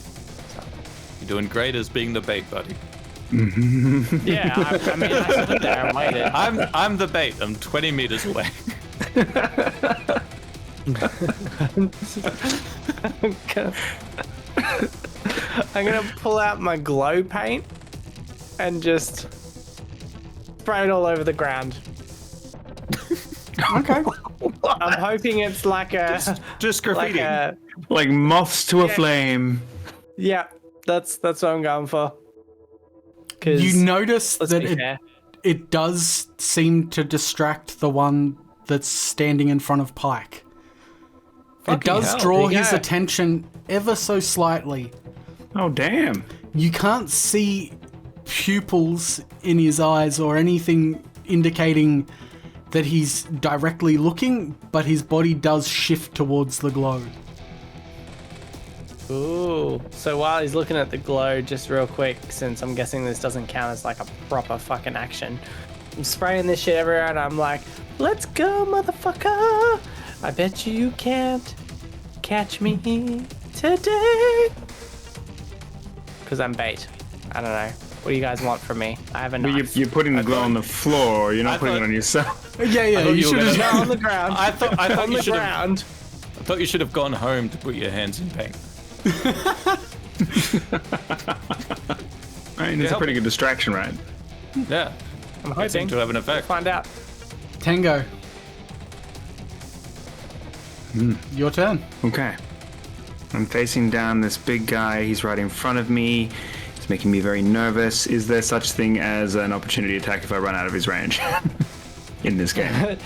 You're doing great as being the bait, buddy. Yeah, I mean, I stood there and waited. I'm the bait. I'm 20 meters away. I'm gonna pull out my glow paint and just spray it all over the ground. Okay. I'm hoping it's like a Just graffiti. Like moths to a flame. Yeah, that's what I'm going for. 'Cause You notice let's that be fair. it does seem to distract the one that's standing in front of Pyke. It does hell, draw there you his go. attention ever so slightly. Oh damn. You can't see pupils in his eyes or anything indicating that he's directly looking, but his body does shift towards the glow. Ooh. So while he's looking at the glow, just real quick, since I'm guessing this doesn't count as like a proper fucking action, I'm spraying this shit everywhere and I'm like, let's go, motherfucker. I bet you can't catch me today. Because I'm bait. I don't know. What do you guys want from me? I have a But knife. you're putting the glow on the floor. You're not I putting it thought- on yourself. Yeah, thought you you were should gonna- have. No, on the ground. I thought On you the should have. ground. I thought you should have gone home to put your hands in paint. I mean, it's a pretty good distraction, right? Yeah, I'm it seemed hoping to have an effect. find out. Tango. Your turn. Okay. I'm facing down this big guy. He's right in front of me. It's making me very nervous. Is there such thing as an opportunity attack if I run out of his range in this game?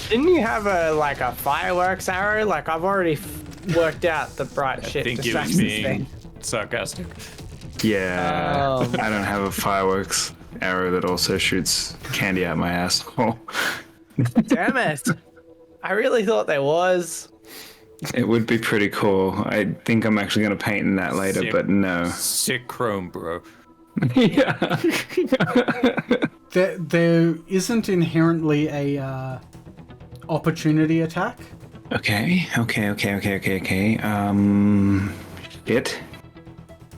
Didn't you have a fireworks arrow? Like I've already worked out the bright I shit think he was distractions being thing. sarcastic. Yeah. Oh. I don't have a fireworks arrow that also shoots candy out my asshole. Damn it! I really thought there was. It would be pretty cool. I think I'm actually going to paint in that later, Sick. but no. Sick chrome, bro. Yeah. There isn't inherently a opportunity attack. Okay. Shit.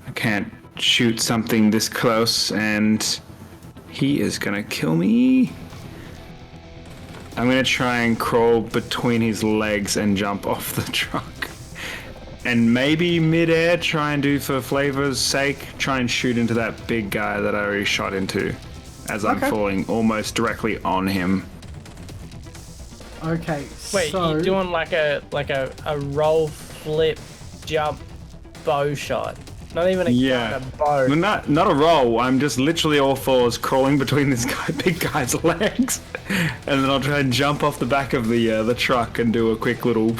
I can't shoot something this close, and he is gonna kill me. I'm gonna try and crawl between his legs and jump off the truck. And maybe mid-air, try and do for flavor's sake, try and shoot into that big guy that I already shot into as I'm falling almost directly on him. Okay, Wait, so... you're doing like a roll, flip, jump, bow shot. Not even a kind of bow. Well, not a roll. I'm just literally all fours crawling between this big guy's legs, and then I'll try and jump off the back of the truck and do a quick little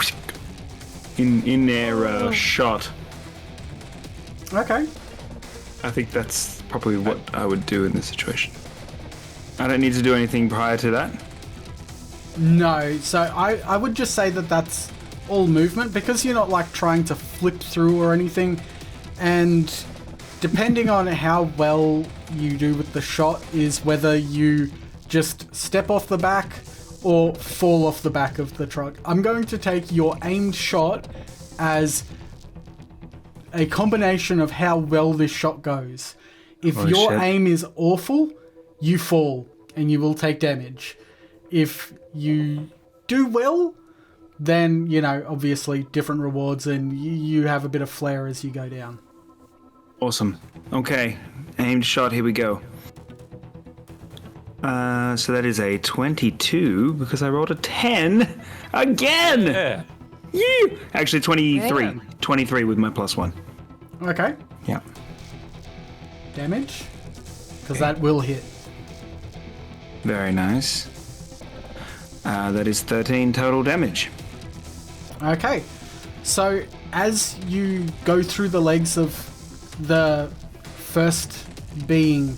in air shot. Okay. I think that's probably what I would do in this situation. I don't need to do anything prior to that. No, so I would just say that that's all movement, because you're not like trying to flip through or anything, and depending on how well you do with the shot is whether you just step off the back or fall off the back of the truck. I'm going to take your aimed shot as a combination of how well this shot goes. If your aim is awful, you fall and you will take damage. If you do well, then, you know, obviously different rewards and you have a bit of flair as you go down. Awesome. Okay, aimed shot, here we go. So that is a 22 because I rolled a 10 again. Yeah. Yeah. Actually 23. Damn. 23 with my +1. Okay, Yeah. damage, because that will hit. Very nice. That is 13 total damage. Okay, so as you go through the legs of the first being,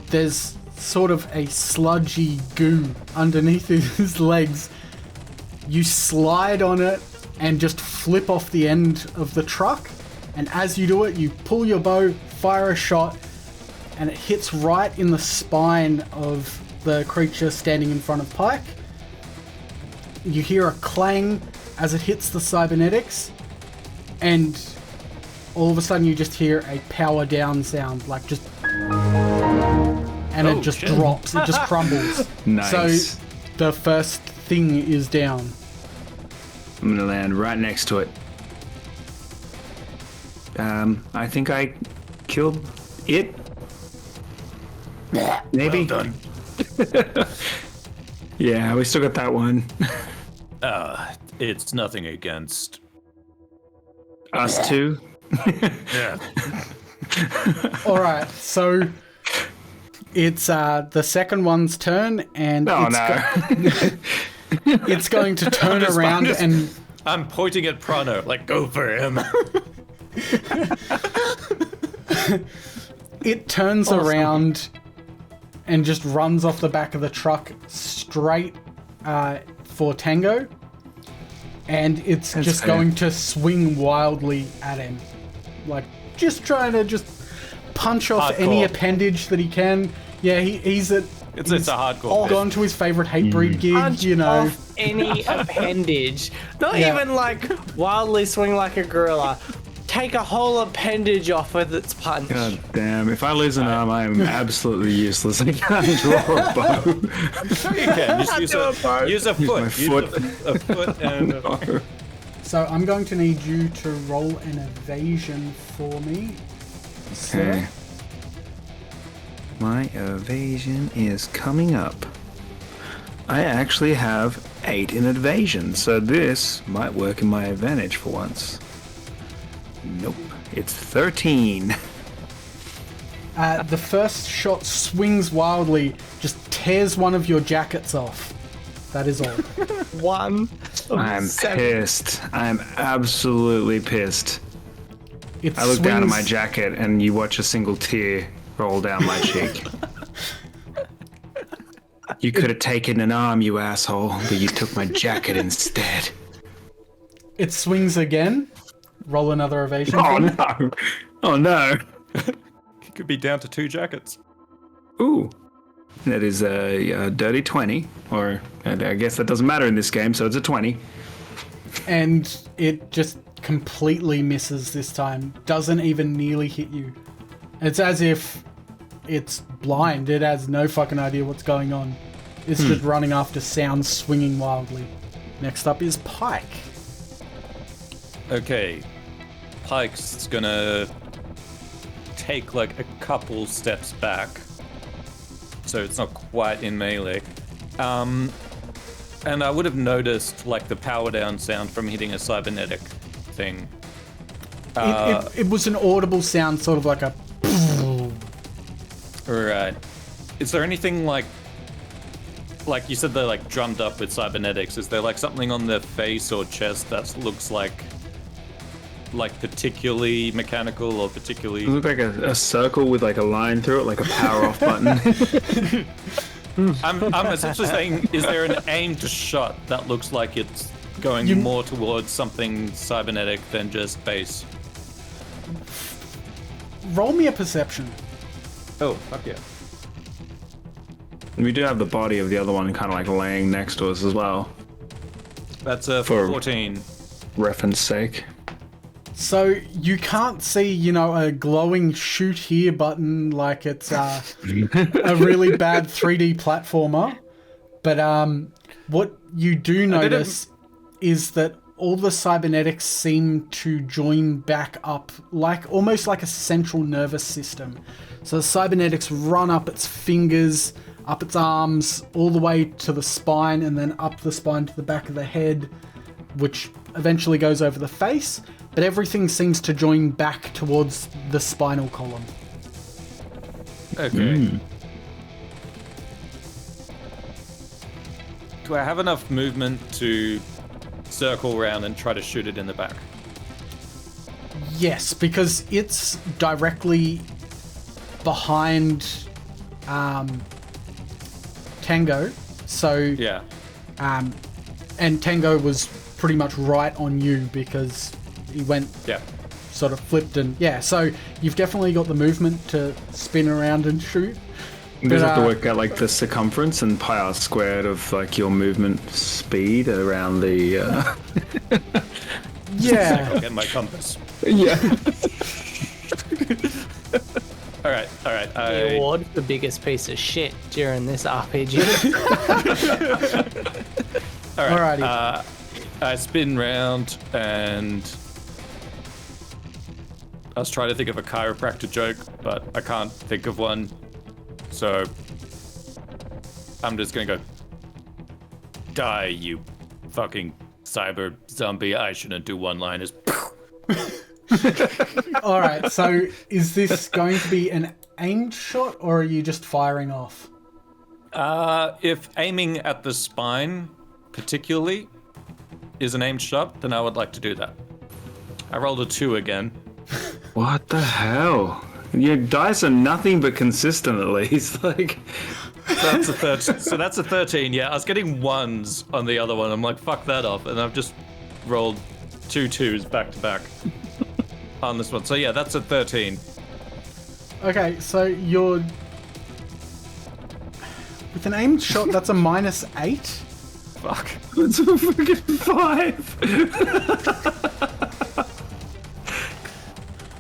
there's sort of a sludgy goo underneath his legs. You slide on it and just flip off the end of the truck, and as you do it, you pull your bow, fire a shot, and it hits right in the spine of the creature standing in front of Pyke. You hear a clang as it hits the cybernetics, and all of a sudden you just hear a power down sound, like just... And it just drops, it just crumbles. Nice. So the first thing is down. I'm gonna land right next to it. I think I killed it. Maybe. Well done. Yeah, we still got that one. It's nothing against. Us two. Yeah. Alright, so it's the second one's turn, and Oh it's no. it's going to turn around and... I'm pointing at Prano, like, go for him. It turns around and just runs off the back of the truck straight for Tango. And it's That's just fair. going to swing wildly at him. Like, just trying to just punch off any Hardcore. appendage that he can. Yeah, he's a It's a hardcore. gone to his favorite hate breed gig, Punch you know. off any appendage. Not Yeah. even like wildly swing like a gorilla. Take a whole appendage off with its punch. God damn, if I lose an arm, I am absolutely useless. I can't draw a bow. Sure you can. Just use a foot. my Use foot. a foot and No. So I'm going to need you to roll an evasion for me. Okay. My evasion is coming up. I actually have 8 in evasion, so this might work in my advantage for once. Nope, it's 13. The first shot swings wildly, just tears one of your jackets off. That is all. One. of I'm 7. pissed. I'm absolutely pissed. It I look down at my swings- jacket and you watch a single tear roll down my cheek. You could have taken an arm, you asshole, but you took my jacket instead. It swings again. Roll another evasion. Oh for me. no! Oh no! It could be down to 2 jackets. Ooh, that is a dirty 20, or I guess that doesn't matter in this game, so it's a 20. And it just completely misses this time. Doesn't even nearly hit you. It's as if it's blind. It has no fucking idea what's going on. It's just running after sounds, swinging wildly. Next up is Pyke. Okay. Pyke's gonna take like a couple steps back. So it's not quite in melee. And I would have noticed like the power down sound from hitting a cybernetic thing. It was an audible sound, sort of like a... Right. Is there anything like you said they're like drummed up with cybernetics? Is there like something on their face or chest that looks like particularly mechanical or particularly? It looked like a circle with like a line through it, like a power off button. I'm essentially saying, is there an aimed shot that looks like it's going more towards something cybernetic than just base? Roll me a perception. Oh, fuck yeah. We do have the body of the other one kind of like laying next to us as well, That's a For- 14. reference sake. So you can't see, a glowing shoot here button like it's a really bad 3D platformer. But what you do notice is that all the cybernetics seem to join back up, almost like a central nervous system. So the cybernetics run up its fingers, up its arms, all the way to the spine, and then up the spine to the back of the head, which eventually goes over the face. But everything seems to join back towards the spinal column. Okay. Do I have enough movement to circle around and try to shoot it in the back? Yes, because it's directly behind Tango. So, Yeah. and Tango was pretty much right on you because he went Yeah. sort of flipped and so you've definitely got the movement to spin around and shoot. You just But, have to work out like the circumference and pi r squared of like your movement speed around the. I'll get my compass. Yeah. All right. The award for biggest piece of shit during this RPG. All right. Alrighty. I spin round and I was trying to think of a chiropractor joke, but I can't think of one. So I'm just gonna go, die, you fucking cyber zombie. I shouldn't do one-liners. All right, so is this going to be an aimed shot or are you just firing off? If aiming at the spine, particularly, is an aimed shot, then I would like to do that. I rolled a 2 again. What the hell? Your dice are nothing but consistent at least. Like, That's a 13. So that's a 13. Yeah, I was getting 1s on the other one. I'm like, fuck that off, and I've just rolled 2 2s back to back on this one. So yeah, that's a 13. Okay, so you're... With an aimed shot, that's a -8? Fuck. it's a freaking 5.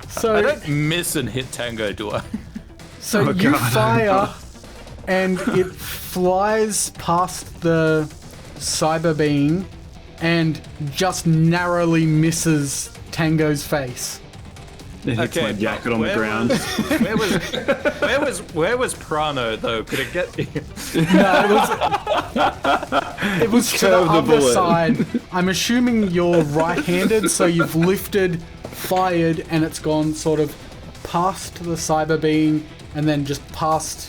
So, I don't miss and hit Tango, do I? so Oh, you God. fire, and it flies past the cyber being and just narrowly misses Tango's face. It hits my jacket on the where ground. Where was Prano though? Could it get? No, it was to the Curve the other bullet. side. I'm assuming you're right-handed, so you've lifted, fired, and it's gone sort of past the cyber being and then just past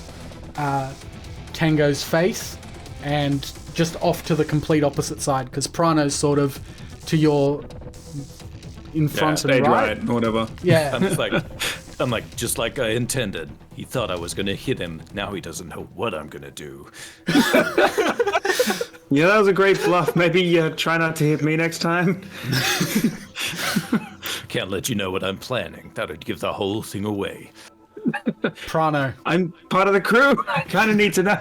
Tango's face and just off to the complete opposite side because Prano's sort of to your in front Yeah, and right. Right, whatever. Yeah. I'm like, just like I intended. He thought I was gonna hit him. Now he doesn't know what I'm gonna do. Yeah, that was a great bluff. Maybe try not to hit me next time. Can't let you know what I'm planning. That would give the whole thing away. Prano. I'm part of the crew. I kind of need to know.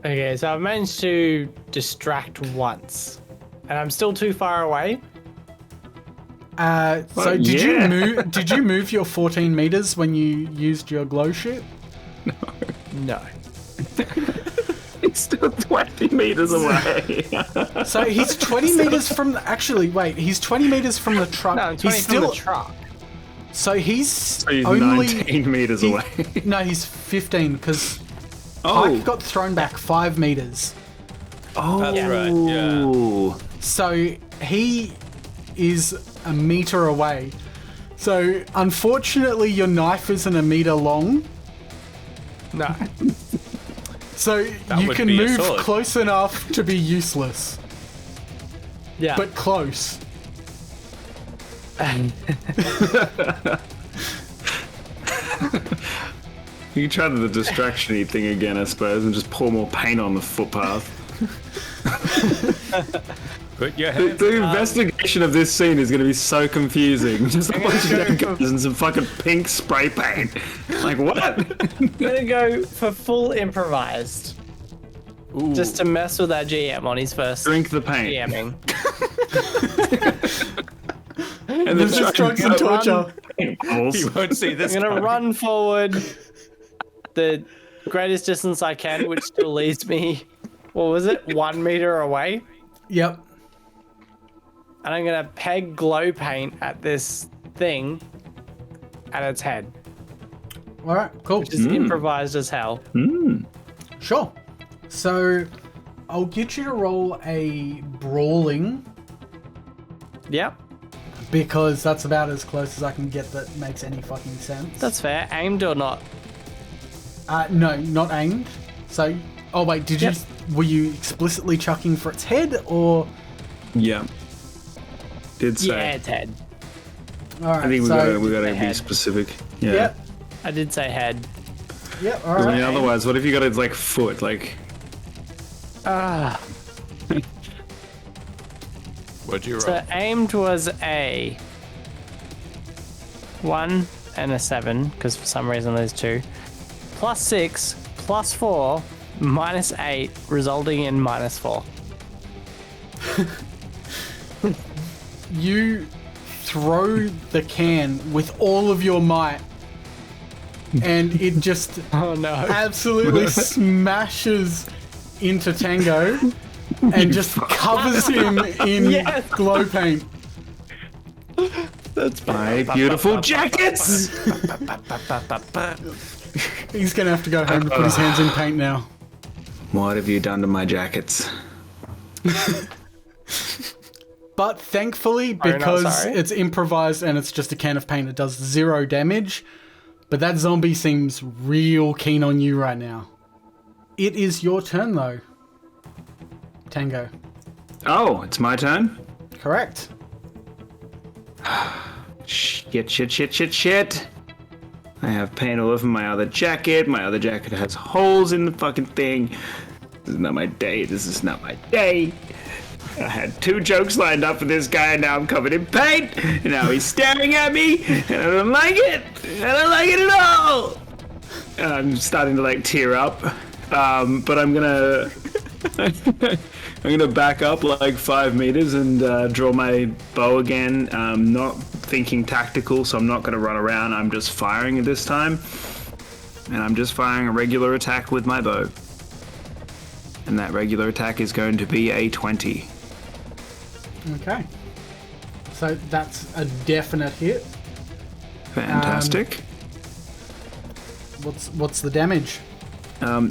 Okay, so I've managed to distract once, and I'm still too far away. So did you move? Did you move your 14 meters when you used your glow shit? No. He's still 20 meters away. So he's 20 meters from. Actually, wait. He's 20 meters from the truck. No, I'm 20 he's from still. the truck. So he's He's only 19 meters away. No, he's 15 because Oh. Pyke got thrown back 5 meters. Oh. That's right, yeah. So he is a meter away. So unfortunately, your knife isn't a meter long. No. So you would can be a move sword. close enough to be useless, Yeah. but close. You can try the distraction-y thing again, I suppose, and just pour more paint on the footpath. Put your The, hands the investigation of this scene is going to be so confusing. Just a bunch of dead guys and some fucking pink spray paint. Like, what? I'm gonna go for full improvised. Ooh. Just to mess with that GM on his first Drink the paint. GMing. And There's just drugs and torture. You won't see this I'm gonna coming. run forward the greatest distance I can, which still leaves me, what was it, 1 meter away? Yep. And I'm gonna peg glow paint at this thing at its head, All right. Cool. which is improvised as hell. Sure. So I'll get you to roll a brawling Yep, because that's about as close as I can get that makes any fucking sense. that's fair. Aimed or not? No, not aimed. So, oh wait, were you explicitly chucking for its head or? Yeah. Did say. Yeah, it's head. All right. I think we so, gotta be head. specific. Yeah. Yep. I did say head. Yep. All 'Cause I right. mean, otherwise, what if you got it like foot? Like, Ah. What'd you roll? So aimed was a 1 and a 7, because for some reason there's 2. +6, +4, -8, resulting in -4. You throw the can with all of your might, and it just Oh no. absolutely smashes into Tango and just covers him in Yes. glow paint. That's my beautiful jackets! He's gonna have to go home to put his hands in paint now. What have you done to my jackets? But thankfully, Are you not because sorry? it's improvised and it's just a can of paint, it does 0 damage. But that zombie seems real keen on you right now. It is your turn, though. Tango. Oh, it's my turn? Correct. Shit. I have paint all over my other jacket. My other jacket has holes in the fucking thing. This is not my day. This is not my day. I had 2 jokes lined up for this guy, and now I'm covered in paint. And now he's staring at me, and I don't like it. I don't like it at all. And I'm starting to like tear up. But I'm gonna back up like 5 meters and draw my bow again. Not thinking tactical, so I'm not gonna run around. I'm just firing this time, and I'm just firing a regular attack with my bow. And that regular attack is going to be a 20. Okay. So that's a definite hit. Fantastic. What's the damage?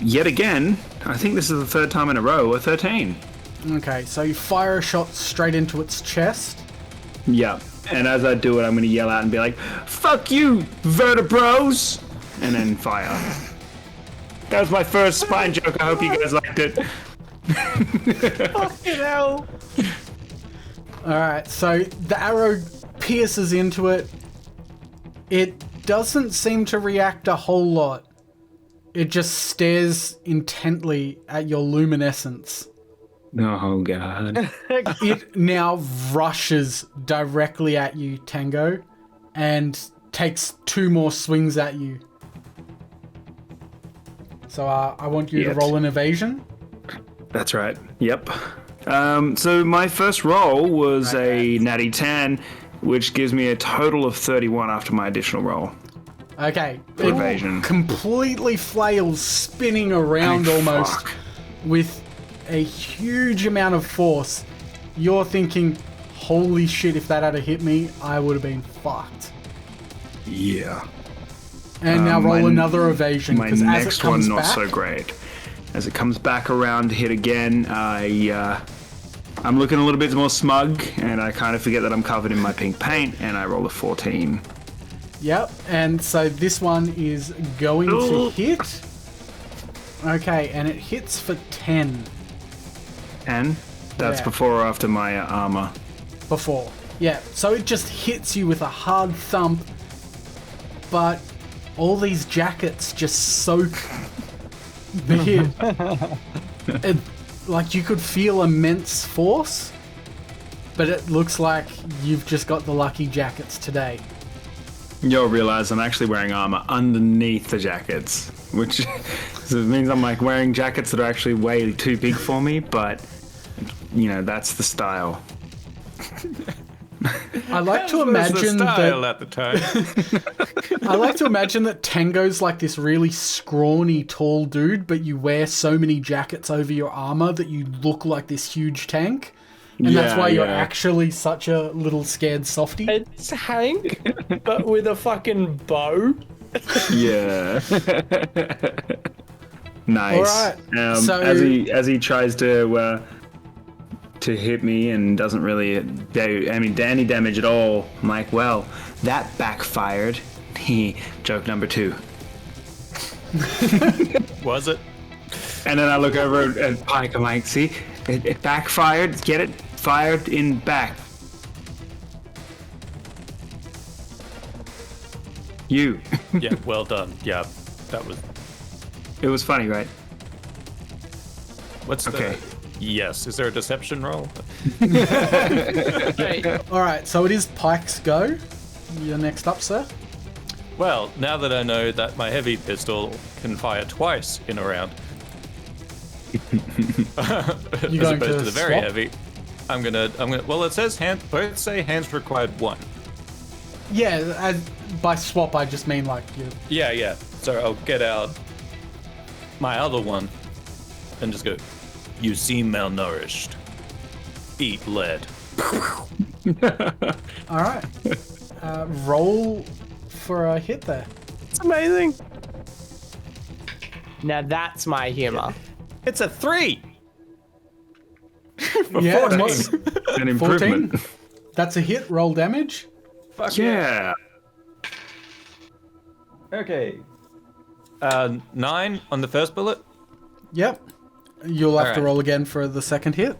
Yet again, I think this is the 3rd time in a row, a 13. Okay, so you fire a shot straight into its chest. Yeah, and as I do it, I'm going to yell out and be like, "Fuck you, vertebros!" And then fire. That was my first spine joke. I hope you guys liked it. Fucking hell. Alright, so the arrow pierces into it. It doesn't seem to react a whole lot. it just stares intently at your luminescence. Oh god. It now rushes directly at you, Tango, and takes 2 more swings at you. So I want you to roll an evasion. That's right. Yep. So my first roll was a natty 10, which gives me a total of 31 after my additional roll. Okay. For evasion. Completely flails, spinning around almost with a huge amount of force. You're thinking, holy shit, if that had hit me, I would have been fucked. Yeah. And now roll another evasion. My next one not so great. As it comes back around to hit again, I'm looking a little bit more smug, and I kind of forget that I'm covered in my pink paint, and I roll a 14. Yep, and so this one is going to hit. Okay, and it hits for 10. 10? That's before or after my armor? Before. Yeah, so it just hits you with a hard thump, but all these jackets just soak the hit. Like, you could feel immense force, but it looks like you've just got the lucky jackets today. You'll realize I'm actually wearing armor underneath the jackets, which so it means I'm like wearing jackets that are actually way too big for me, but you know, that's the style. I like to imagine that at the time. I like to imagine that Tango's like this really scrawny, tall dude, but you wear so many jackets over your armor that you look like this huge tank. And that's why you're actually such a little scared softie. It's Hank, but with a fucking bow. Yeah. Nice. All right. So as he tries to hit me and doesn't really do any damage at all, I'm like, well, that backfired. Joke number 2. Was it? And then I look over at Pyke. I'm like, see, it backfired. Get it? Fired in back. You. Yeah, well done. Yeah, that was... It was funny, right? What's okay? Yes. Is there a deception roll? All right, so it is Pyke's go. You're next up, sir. Well, now that I know that my heavy pistol can fire twice in a round, as going opposed to the very swap? heavy, I'm gonna. Well, it says both say hands required 1. Yeah, by swap I just mean like you. Yeah. So I'll get out my other one and just go. You seem malnourished. Eat lead. All right. Roll for a hit there. It's amazing. Now that's my humor. It's a 3. Yeah, 14. what's- An improvement. 14. That's a hit. Roll damage. Fuck Yeah. Okay. 9 on the first bullet. Yep. You'll have to Alright. roll again for the second hit.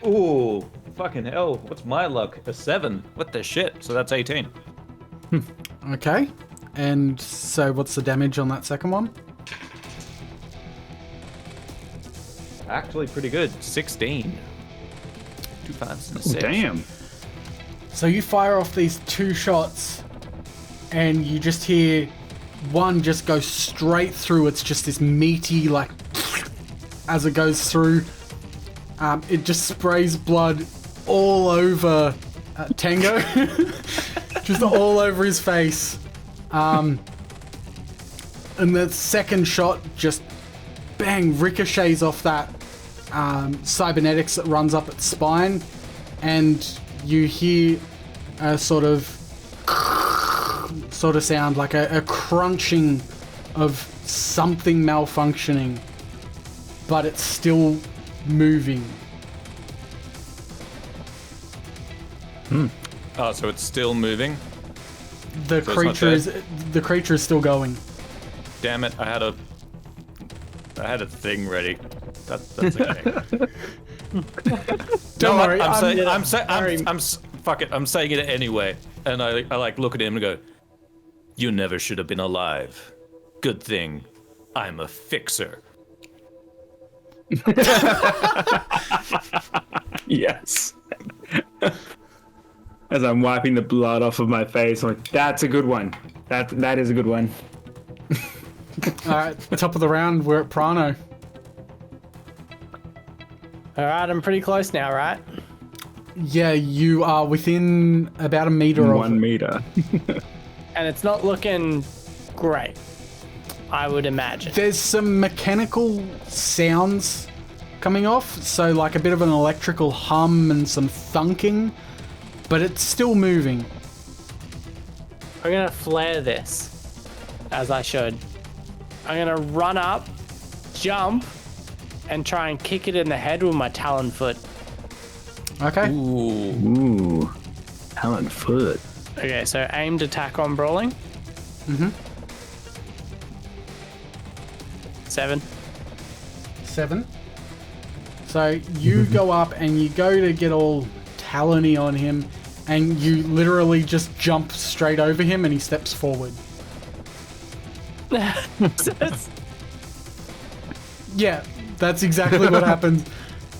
Ooh, fucking hell. What's my luck? A 7. What the shit? So that's 18. Okay. And so what's the damage on that second one? Actually pretty good. 16. 2 5s and a 6. Damn. So you fire off these 2 shots and you just hear one just go straight through. It's just this meaty, like, as it goes through. It just sprays blood all over Tango. Just all over his face. And the second shot just bang ricochets off that cybernetics that runs up its spine, and you hear a sort of sound like a crunching of something malfunctioning, but it's still moving. Oh, so it's still moving? The So it's not creature is still going. Damn it, I had a thing ready. That's okay. Don't worry, Fuck it, I'm saying it anyway. And I like look at him and go, You never should have been alive. Good thing I'm a fixer. Yes. As I'm wiping the blood off of my face, I'm like, that's a good one. That is a good one. Alright, top of the round, we're at Prano. All right, I'm pretty close now, right? Yeah, you are within about a meter of 1 it. meter. And it's not looking great, I would imagine. There's some mechanical sounds coming off, so like a bit of an electrical hum and some thunking, but it's still moving. I'm gonna flare this, as I should. I'm gonna run up, jump, and try and kick it in the head with my talon foot. Okay. Ooh. Talon foot. Okay, so aimed attack on brawling. Mm-hmm. 7. 7. So you go up and you go to get all talony on him, and you literally just jump straight over him and he steps forward. Yeah, that's exactly what happens.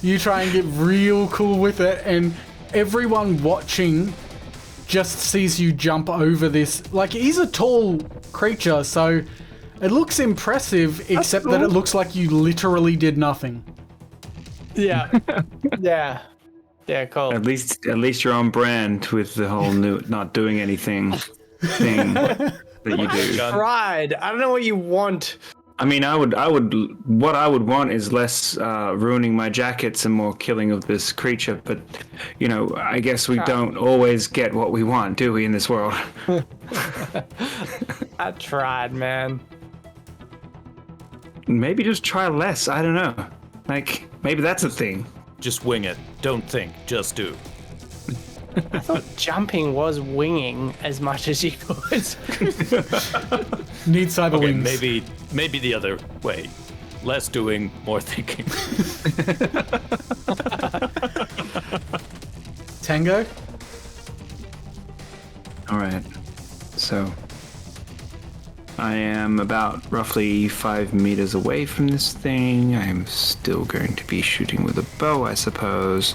You try and get real cool with it, and everyone watching just sees you jump over this. Like, he's a tall creature, so it looks impressive, except that it looks like you literally did nothing. Yeah. Yeah. Yeah, cool. At least you're on brand with the whole new not doing anything thing that you do. Tried. I don't know what you want. I mean, what I would want is less ruining my jackets and more killing of this creature. But, you know, I guess we don't always get what we want, do we, in this world? I tried, man. Maybe just try less. I don't know. Like, maybe that's a thing. Just wing it. Don't think. Just do. I thought jumping was winging as much as you could. Need cyber Okay, wings. maybe the other way. Less doing, more thinking. Tango? All right. So I am about roughly 5 meters away from this thing. I am still going to be shooting with a bow, I suppose.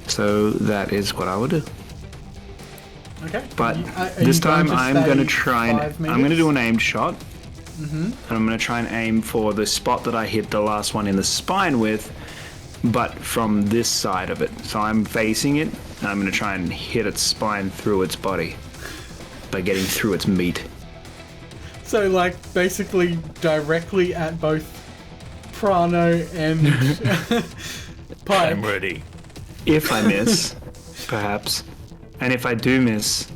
So that is what I would do. Okay. But Are this you going time I'm going to stay try and 5 I'm going to meters? do an aimed shot. And I'm going to try and aim for the spot that I hit the last one in the spine with, but from this side of it. So I'm facing it, and I'm going to try and hit its spine through its body by getting through its meat. So, like, basically directly at both Prano and Pyke. I'm ready. If I miss, perhaps. And if I do miss,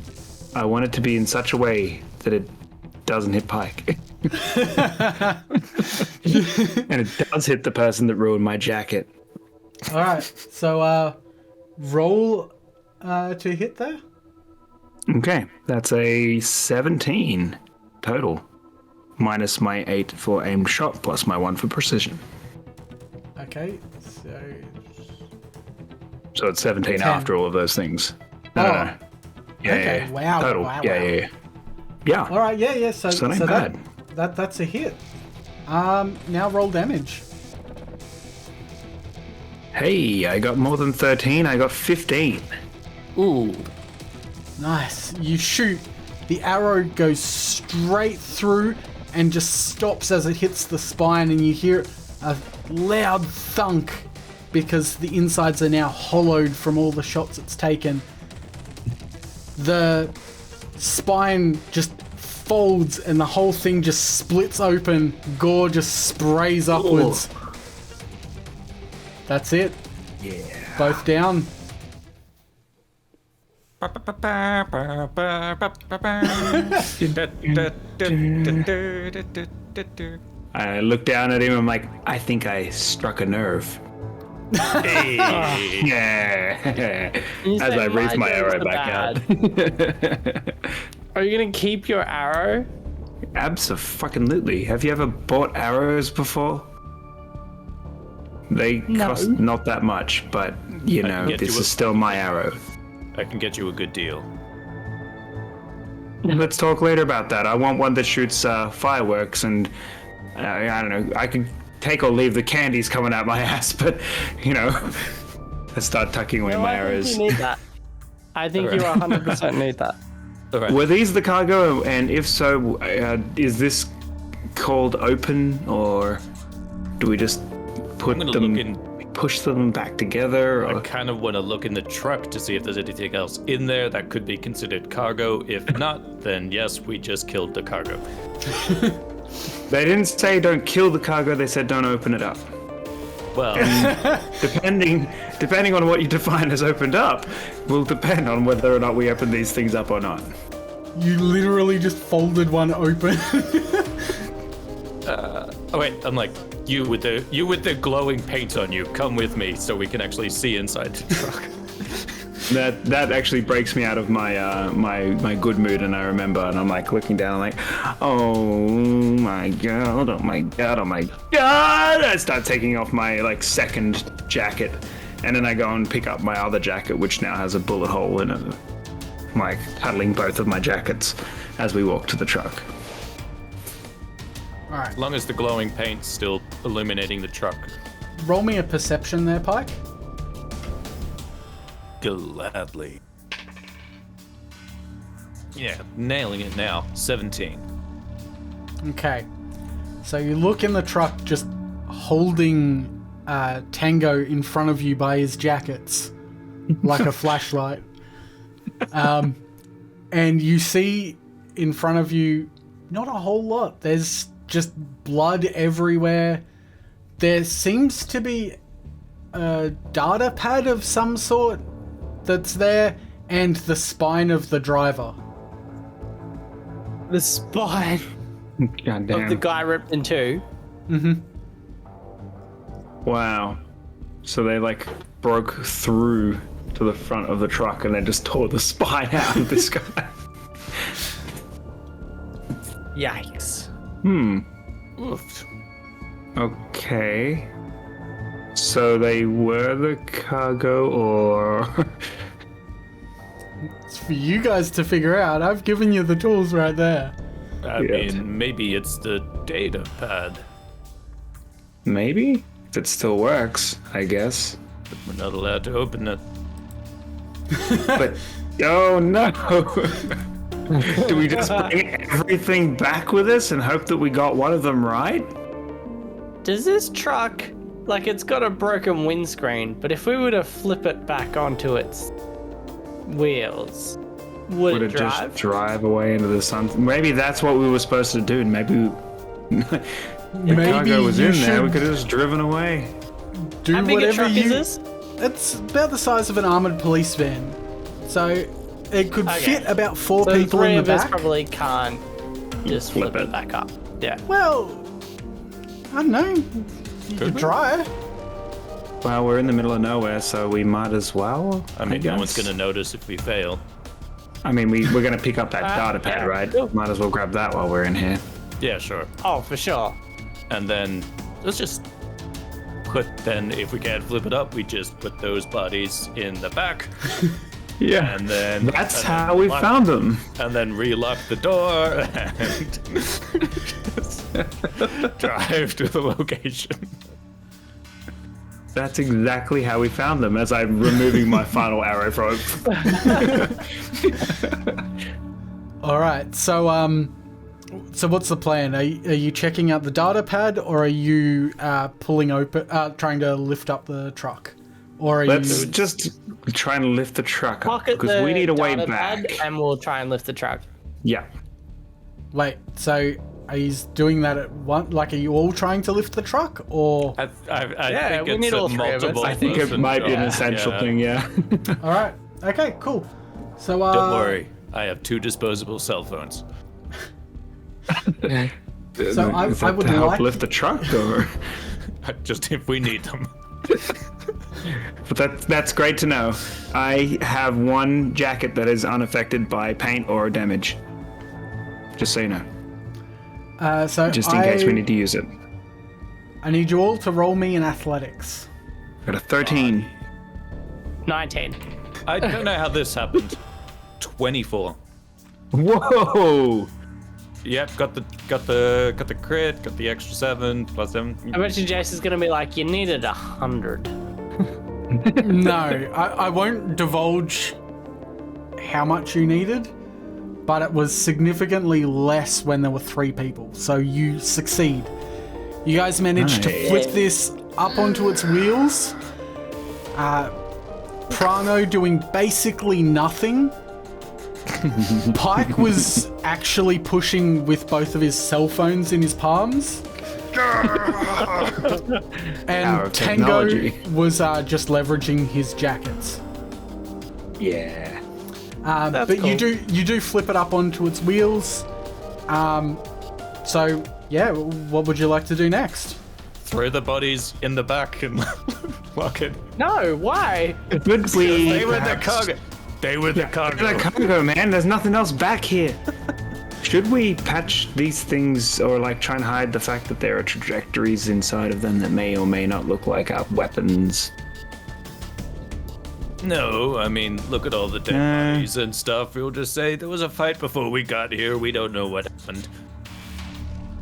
I want it to be in such a way that it doesn't hit Pyke. And it does hit the person that ruined my jacket. Alright, so, roll to hit there. Okay, that's a 17 total. Minus my 8 for aimed shot, plus my 1 for precision. Okay, So it's 17 10. after all of those things. Oh. No. Yeah, Okay, yeah. wow, Total. wow, yeah, wow. yeah, yeah. Yeah. Alright, yeah, so that ain't bad. That's a hit. Now roll damage. Hey, I got more than 13. I got 15. Ooh. Nice. You shoot. The arrow goes straight through and just stops as it hits the spine, and you hear a loud thunk because the insides are now hollowed from all the shots it's taken. The spine just folds and the whole thing just splits open. Gore just sprays upwards. That's it. Yeah. Both down. I look down at him. I'm like, I think I struck a nerve. Hey. Yeah. You As said I raise my nerves arrow are back bad. out. Are you gonna keep your arrow? Abso-fucking-lutely. Have you ever bought arrows before? They cost not that much, but, you know, get this you is still my arrow. I can get you a good deal. Let's talk later about that. I want one that shoots fireworks, and I don't know. I can take or leave the candies coming out my ass, but I start tucking away my arrows. I think you need that. I think you 100% need that. All right. Were these the cargo? And if so, is this called open, or do we just put I'm gonna them, look in. push them back together? I Or... kind of want to look in the truck to see if there's anything else in there that could be considered cargo. If not, then yes, we just killed the cargo. They didn't say don't kill the cargo. They said don't open it up. Well, Depending on what you define as opened up, will depend on whether or not we open these things up or not. You literally just folded one open. oh wait, I'm like, you with the glowing paint on you, come with me so we can actually see inside the truck. That actually breaks me out of my my good mood, and I remember, and I'm like looking down, like, oh my god, oh my god, oh my god! I start taking off my like second jacket, and then I go and pick up my other jacket, which now has a bullet hole in it. I'm like cuddling both of my jackets as we walk to the truck. All right. As long as the glowing paint's still illuminating the truck. Roll me a perception there, Pyke. Gladly. Yeah, nailing it now. 17. Okay. So you look in the truck, just holding Tango in front of you by his jackets, like a flashlight. And you see in front of you not a whole lot. There's just blood everywhere. There seems to be a data pad of some sort that's there, and the spine of the driver. The spine God damn. of the guy ripped in two. Mm-hmm. Wow. So they like broke through to the front of the truck and then just tore the spine out of this guy. Yikes. Oof. Okay. So they were the cargo, or... It's for you guys to figure out. I've given you the tools right there. I mean, maybe it's the data pad. Maybe? If it still works, I guess. But we're not allowed to open it. But, oh no! Do we just bring everything back with us and hope that we got one of them right? Does this truck, like, it's got a broken windscreen, but if we were to flip it back onto its wheels, would Would it it drive? just drive away into the sun? Maybe that's what we were supposed to do, and maybe... The cargo was you in there, we should could have just driven away. do How big a whatever truck you... is this? It's about the size of an armored police van. So it could Okay. fit about four So the people three in of the us back. probably can't just flip Flip it it. back up. Yeah. Well, I don't know. You could we? try. Well, we're in the middle of nowhere, so we might as well. I mean, no one's guess. gonna notice if we fail. I mean, we're gonna pick up that data pad, yeah, right? cool. Might as well grab that while we're in here. Yeah, sure. Oh, for sure. And then let's just if we can't flip it up, we just put those bodies in the back. Yeah, And then that's and how then we lock- found them. And then relock the door and drive to the location. That's exactly how we found them. As I'm removing my final arrow from All right. So what's the plan? Are you checking out the data pad, or are you pulling open, trying to lift up the truck, or are Let's you? just try and lift the truck up Pocket because the we need a way data back. pad and we'll try and lift the truck. Yeah. Wait. So are you doing that at one? Like, are you all trying to lift the truck, or? I Yeah, think we it's need a all three of us. multiple. I think it person might be an job. essential Yeah. thing, yeah. All right. Okay. Cool. So Don't worry, I have 2 disposable cell phones. So I Is that would to help like- lift the truck, or... Just if we need them. But that's great to know. I have one jacket that is unaffected by paint or damage. Just so you know. So Just in case we need to use it. I need you all to roll me in athletics. Got a 13. 19. I don't know how this happened. 24. Whoa! Yep, got the crit, got the extra 7 plus 7. I bet you Jace is gonna be like, you needed 100. No, I won't divulge how much you needed, but it was significantly less when there were 3 people. So you succeed. You guys managed to flip this up onto its wheels. Prano doing basically nothing. Pyke was actually pushing with both of his cell phones in his palms. And Tango was just leveraging his jackets. Yeah. But cool. you do flip it up onto its wheels. So yeah, what would you like to do next? Throw the bodies in the back and lock it. No, why? Would we? They were the cargo. They were the cargo. The cargo, man. There's nothing else back here. Should we patch these things or like try and hide the fact that there are trajectories inside of them that may or may not look like our weapons? No, I mean, look at all the dead bodies and stuff. We'll just say there was a fight before we got here. We don't know what happened.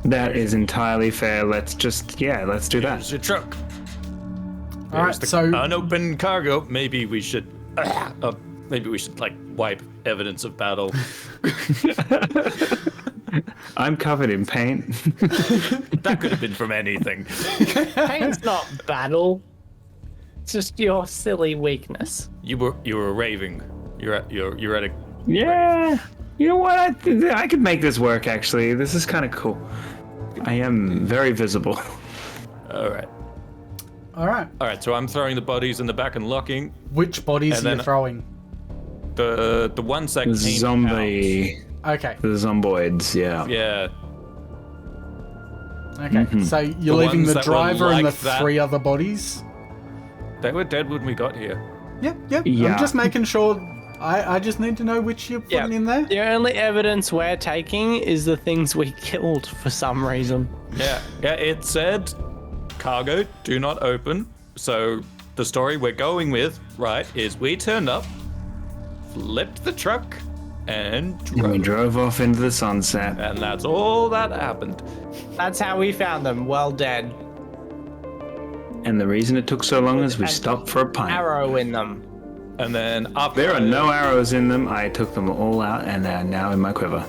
That is entirely fair. Let's just, let's do that. Here's your truck. All right, so Unopened cargo. Maybe we should like wipe evidence of battle. I'm covered in paint. That could have been from anything. Pain's not battle. It's just your silly weakness. You were raving. You're at a. Yeah. You know what? I could make this work, actually. This is kind of cool. I am very visible. All right. all right. So I'm throwing the bodies in the back and locking. Which bodies And are you then- throwing? The ones that came Zombie. Okay. The zomboids, yeah. out. Yeah. Okay. So you're The leaving ones the that were driver and the like that. 3 other bodies? They were dead when we got here. Yep. Yeah. I'm just making sure. I just need to know which you're putting in there. The only evidence we're taking is the things we killed for some reason. Yeah, it said cargo, do not open. So the story we're going with, right, is we turned up, flipped the truck, and And we drove. drove off into the sunset. And that's all that happened. That's how we found them, well dead. And the reason it took so long is we stopped for a pint. Arrow in them. And then after There are no arrows in them. I took them all out and they're now in my quiver.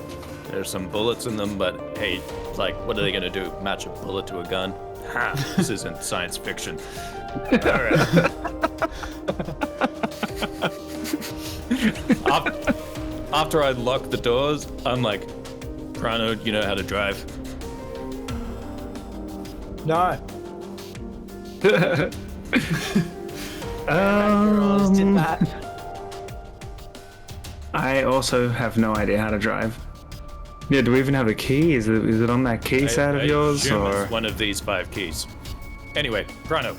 there's some bullets in them, but hey, like, what are they gonna do? Match a bullet to a gun? Ha! This isn't science fiction. All right. After I lock the doors, I'm like, Prano, you know how to drive? No. Um, Did that. I also have no idea how to drive. Yeah, do we even have a key? Is it on that key side of yours? assume Or it's one of these 5 keys. Anyway, Prano.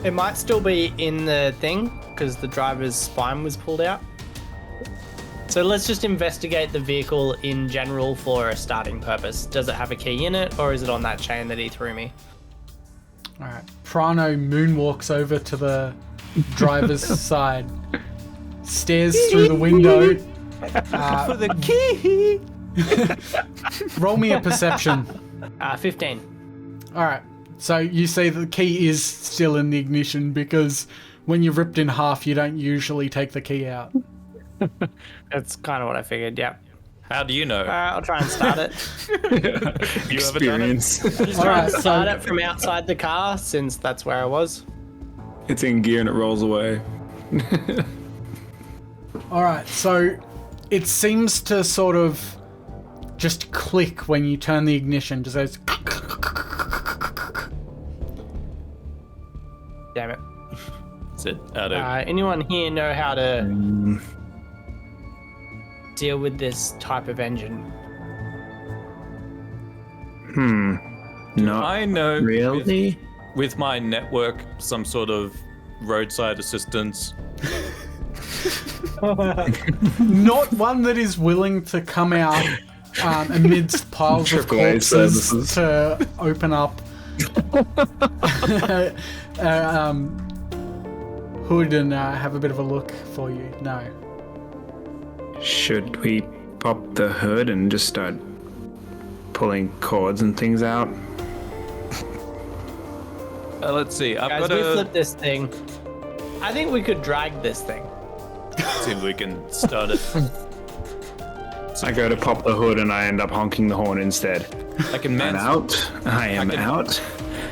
It might still be in the thing because the driver's spine was pulled out. So let's just investigate the vehicle in general for a starting purpose. Does it have a key in it, or is it on that chain that he threw me? All right. Prano moonwalks over to the driver's side, stares through the window. For the key! Roll me a perception. 15. All right. So you see the key is still in the ignition because when you're ripped in half, you don't usually take the key out. That's kind of what I figured, yeah. How do you know? I'll try and start it. You ever done it? experience. Just All try right, and start so- it from outside the car since that's where I was. It's in gear and it rolls away. All right. So it seems to sort of just click when you turn the ignition. Just goes. Damn it. Is it out of... Anyone here know how to deal with this type of engine? No. I know Really? with my network, some sort of roadside assistance. Not one that is willing to come out amidst piles of AAA corpses services. to open up hood and have a bit of a look for you. No. Should we pop the hood and just start pulling cords and things out? Let's see. I've Guys, got we to flipped this thing. I think we could drag this thing. see if we can start it. I go to pop the hood and I end up honking the horn instead. I can I'm out. I am out.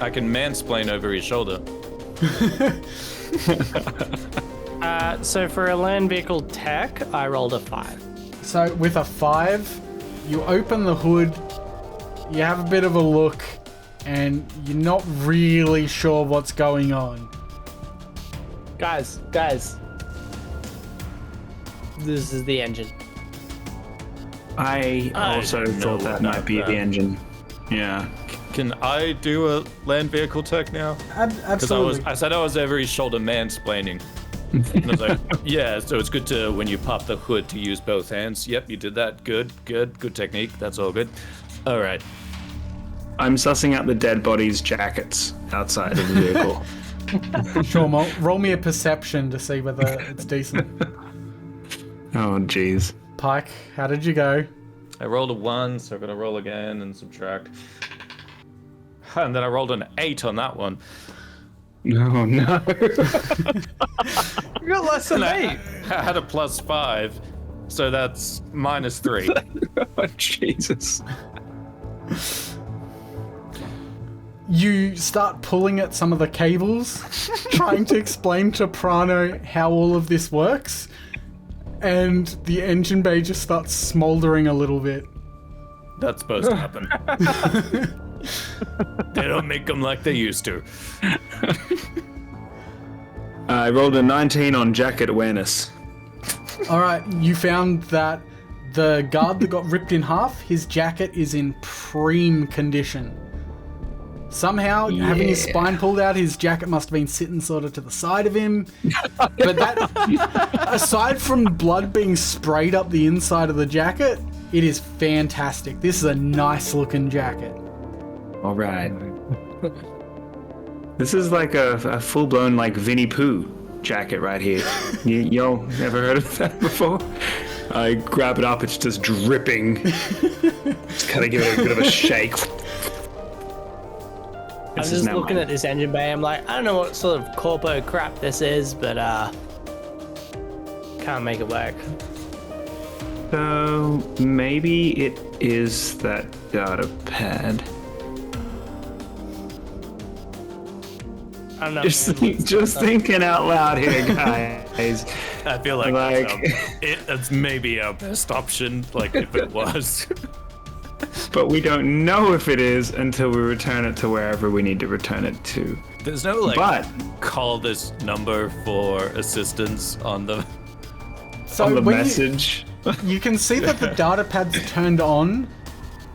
I can mansplain over his shoulder. So for a land vehicle tech, I rolled a 5. So with a 5, you open the hood, you have a bit of a look, and you're not really sure what's going on. Guys. This is the engine. I also thought that might be the engine. Yeah. Can I do a land vehicle tech now? Because Absolutely. I said I was over his shoulder mansplaining. And I was like, yeah, so it's good to, when you pop the hood, to use both hands. Yep, you did that. Good technique. That's all good. All right. I'm sussing out the dead bodies' jackets outside of the vehicle. Sure, roll me a perception to see whether it's decent. Oh, jeez. Pyke, how did you go? I rolled a 1, so I'm going to roll again and subtract. And then I rolled an 8 on that one. Oh, no. You got less than 8. I had a +5, so that's -3. Oh, Jesus. You start pulling at some of the cables, trying to explain to Prano how all of this works, and the engine bay just starts smoldering a little bit. That's supposed to happen. They don't make them like they used to. I rolled a 19 on jacket awareness. Alright, you found that the guard that got ripped in half, his jacket is in prime condition. Somehow, having his spine pulled out, his jacket must have been sitting sort of to the side of him. But that, aside from blood being sprayed up the inside of the jacket, it is fantastic. This is a nice looking jacket. All right. This is like a full-blown like Winnie Pooh jacket right here. Y'all never heard of that before? I grab it up, it's just dripping. Just kind of give it a bit of a shake. I'm just looking at this engine bay. I'm like, I don't know what sort of corpo crap this is, but can't make it work. So maybe it is that data pad. I don't know. Just thinking out loud here, guys. I feel like that's maybe our best option, like if it was. But we don't know if it is until we return it to wherever we need to return it to. There's no call this number for assistance on the So on the when message. You can see that the data pad's turned on,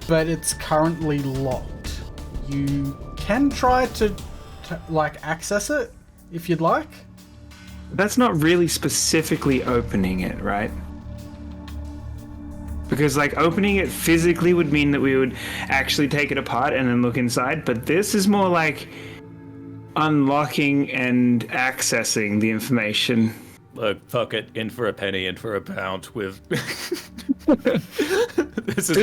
but it's currently locked. You can try to access it if you'd like. That's not really specifically opening it, right? Because opening it physically would mean that we would actually take it apart and then look inside, but this is more like unlocking and accessing the information. Look, fuck it, in for a penny, in for a pound with... Do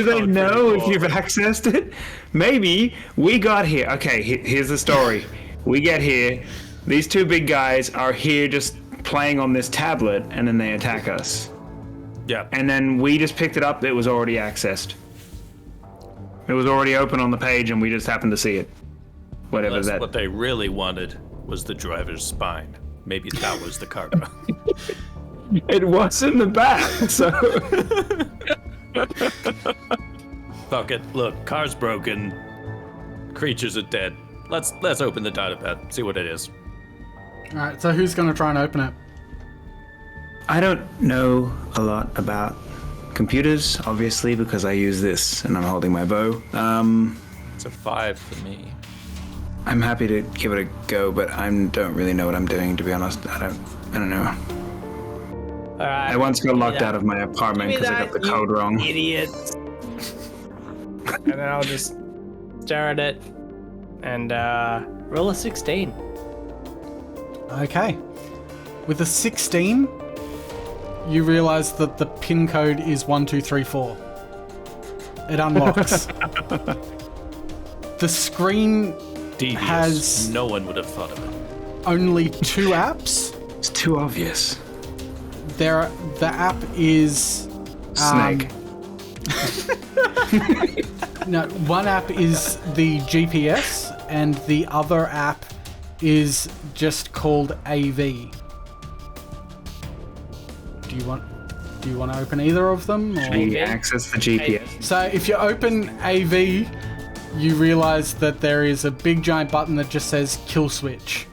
they know if you've accessed it? Maybe we got here. Okay, here's the story. We get here, these two big guys are here just playing on this tablet, and then they attack us. Yeah. And then we just picked it up, it was already accessed. It was already open on the page, and we just happened to see it. Whatever Unless that... what they really wanted was the driver's spine. Maybe that was the cargo. It was in the back, so... Fuck it. Look, car's broken. Creatures are dead. Let's open the data pad, see what it is. Alright, so who's going to try and open it? I don't know a lot about computers, obviously, because I use this and I'm holding my bow. It's a 5 for me. I'm happy to give it a go, but I don't really know what I'm doing, to be honest. I don't know. All right. I once got locked out of my apartment because I got the code wrong. Idiots. And then I'll just stare at it and roll a 16. Okay. With a 16, you realize that the pin code is 1234. It unlocks. The screen Devious. has No one would have thought of it. only 2 apps. It's too obvious. The app is Snake. No, one app is the GPS, and the other app is just called AV. Do you want to open either of them? Or? You access the GPS. So if you open AV, you realize that there is a big giant button that just says kill switch.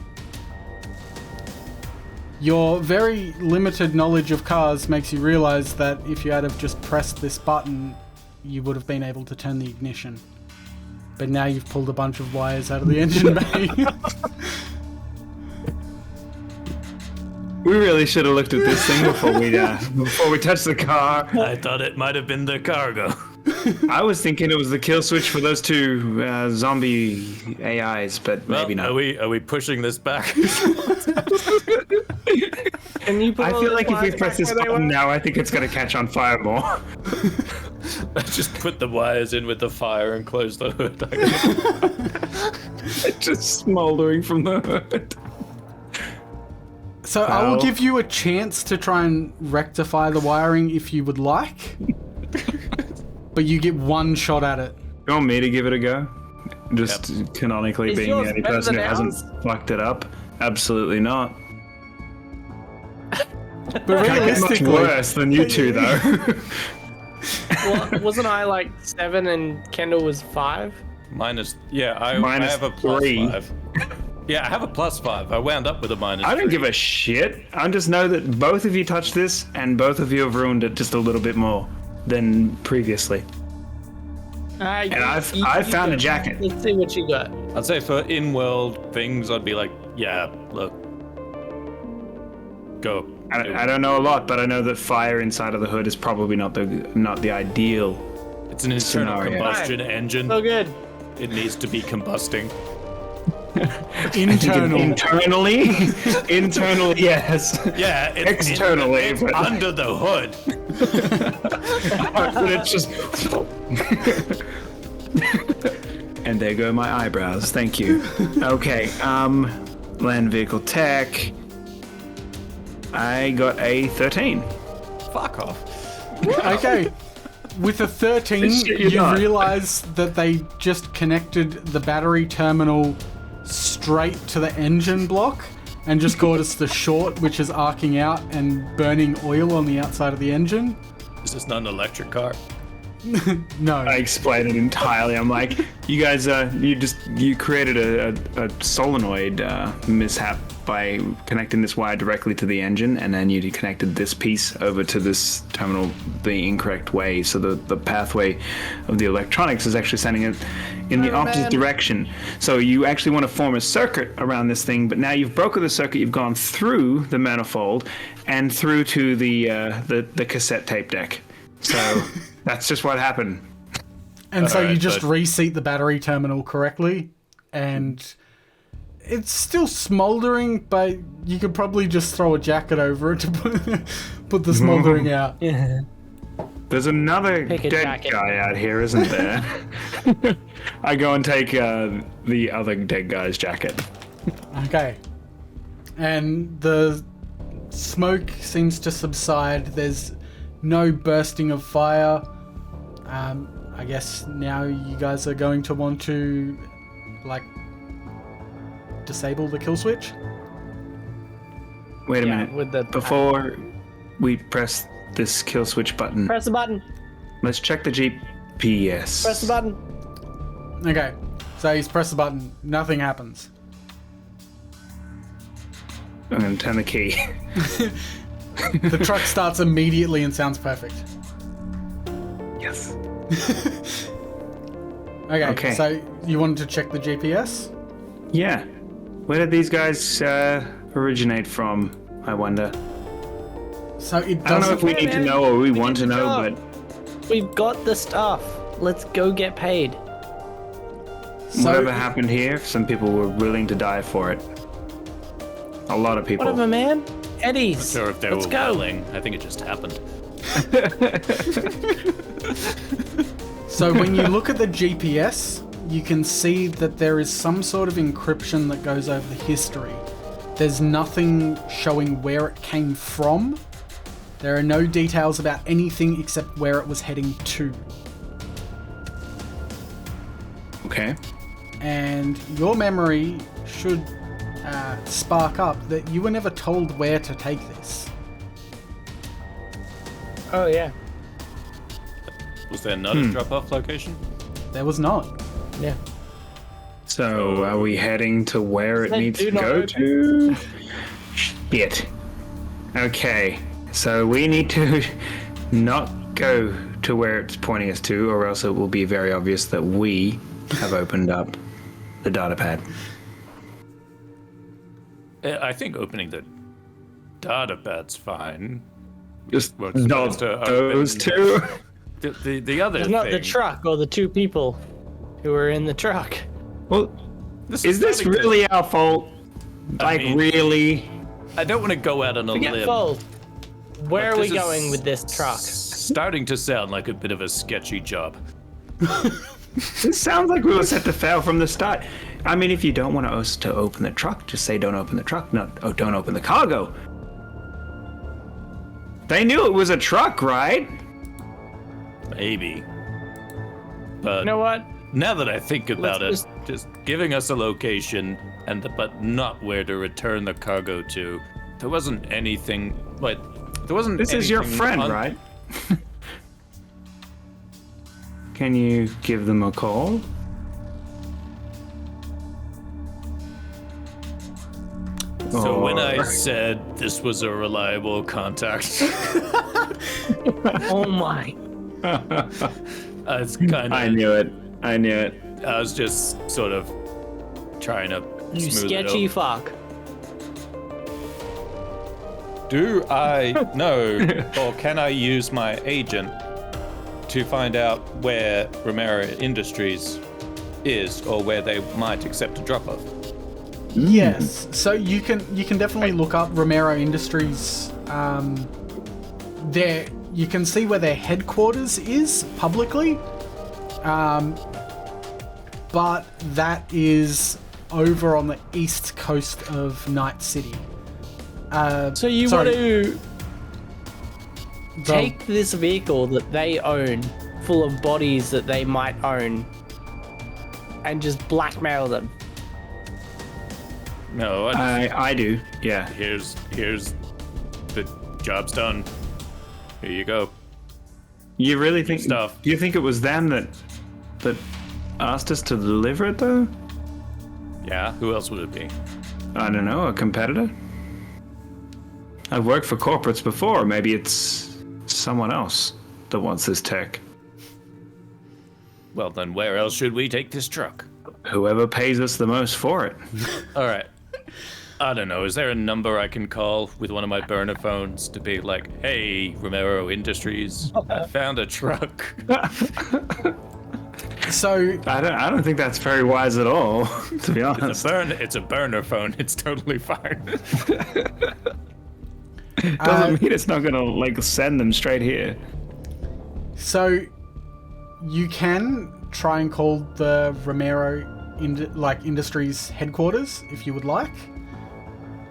Your very limited knowledge of cars makes you realize that if you had have just pressed this button, you would have been able to turn the ignition. But now you've pulled a bunch of wires out of the engine bay. We really should have looked at this thing before we touched the car. I thought it might have been the cargo. I was thinking it was the kill switch for those 2 zombie AIs, but Well, maybe not. Are we pushing this back? Can you put I all feel the like if we wires press back this where they button were? now, I think it's going to catch on fire more. Just put the wires in with the fire and close the hood. It's just smoldering from the hood. So I will Wow. give you a chance to try and rectify the wiring if you would like. But you get 1 shot at it. You want me to give it a go? Just canonically Is being yours the only better person who than hasn't ours? fucked it up? Absolutely not. But Can't get much realistically, worse than you 2, though. Well, wasn't I like 7 and Kendall was 5? Minus Minus I have a plus 3. 5. Yeah, I have a plus 5. I wound up with a minus. I don't 3. give a shit. I just know that both of you touched this, and both of you have ruined it just a little bit more than previously. And I've found a jacket. Let's see what you got. I'd say for in-world things, I'd be like, yeah, look, go. I don't know a lot, but I know that fire inside of the hood is probably not the ideal. It's an internal scenario. combustion engine. So good. It needs to be combusting. internal. Internally, yes. Yeah, it's Externally, it's but- under the hood. But it's just. And there go my eyebrows. Thank you. Okay. Land vehicle tech. I got a 13. Fuck off. Okay. With a 13, Shit, you're you not. realize that they just connected the battery terminal straight to the engine block and just got us the short, which is arcing out and burning oil on the outside of the engine. Is this not an electric car? No. I explained it entirely. I'm like, you guys, you created a solenoid mishap by connecting this wire directly to the engine, and then you connected this piece over to this terminal the incorrect way. So the pathway of the electronics is actually sending it in the opposite direction. So you actually want to form a circuit around this thing, but now you've broken the circuit. You've gone through the manifold and through to the cassette tape deck. So that's just what happened. And so you Alright, just but- reseat the battery terminal correctly, and it's still smoldering, but you could probably just throw a jacket over it to put the smoldering out. Yeah. There's another Pick a dead jacket. guy out here, isn't there? I go and take the other dead guy's jacket. Okay. And the smoke seems to subside. There's no bursting of fire. I guess now you guys are going to want to, like, disable the kill switch? Wait a Yeah, minute. with the Before we press this kill switch button, press the button. let's check the GPS. Press the button. Okay. So he's pressed the button. Nothing happens. I'm going to turn the key. The truck starts immediately and sounds perfect. Yes. Okay. So you wanted to check the GPS? Yeah. Where did these guys originate from, I wonder? So it I don't know doesn't... if we need to know or we want to did the know, job. but We've got the stuff. Let's go get paid. whatever happened here, some people were willing to die for it. A lot of people. Whatever, man. Eddies. Not sure if they Let's were go. willing. I think it just happened. So when you look at the GPS, you can see that there is some sort of encryption that goes over the history. There's nothing showing where it came from. There are no details about anything except where it was heading to. Okay. And your memory should spark up that you were never told where to take this. Oh yeah. Was there not a drop-off location? There was not. Yeah. So are we heading to where it They needs do to not go open. to? Shit. Okay. So we need to not go to where it's pointing us to, or else it will be very obvious that we have opened up the data pad. I think opening the data pad's fine. Just We're not supposed to those open- two. The other It's thing. not the truck or the two people who were in the truck. Well, This is this starting to- really our fault? Like, mean- really? I don't want to go out on a limb. Full. Where but are we this is going with this truck? Starting to sound like a bit of a sketchy job. It sounds like we were set to fail from the start. I mean, if you don't want us to open the truck, just say don't open the truck, don't open the cargo. They knew it was a truck, right? Maybe. But You know what? now that I think about Let's it, just giving us a location but not where to return the cargo to. There wasn't anything. There wasn't. This is your anything friend, on- right? Can you give them a call? So when I Or- said this was a reliable contact, Oh my. it's kind I of. knew it. I knew it. I was just sort of trying to You smooth sketchy it over. fuck. Do I know, or can I use my agent to find out where Romero Industries is, or where they might accept a drop-off? Yes. So you can definitely look up Romero Industries. There you can see where their headquarters is publicly. But that is over on the east coast of Night City. So you Sorry. want to The- take this vehicle that they own, full of bodies that they might own, and just blackmail them? No, I do. Yeah. here's the job's done. Here you go. You really think? Stuff. Do you think it was them that asked us to deliver it, though? Yeah, who else would it be? I don't know. A competitor? I've worked for corporates before. Maybe it's someone else that wants this tech. Well, then where else should we take this truck? Whoever pays us the most for it. All right. I don't know. Is there a number I can call with one of my burner phones to be like, "Hey, Romero Industries, I found a truck." So I don't think that's very wise at all, to be honest. It's a burner phone. It's totally fine. Doesn't mean it's not gonna like send them straight here. So you can try and call the Romero Industries headquarters if you would like.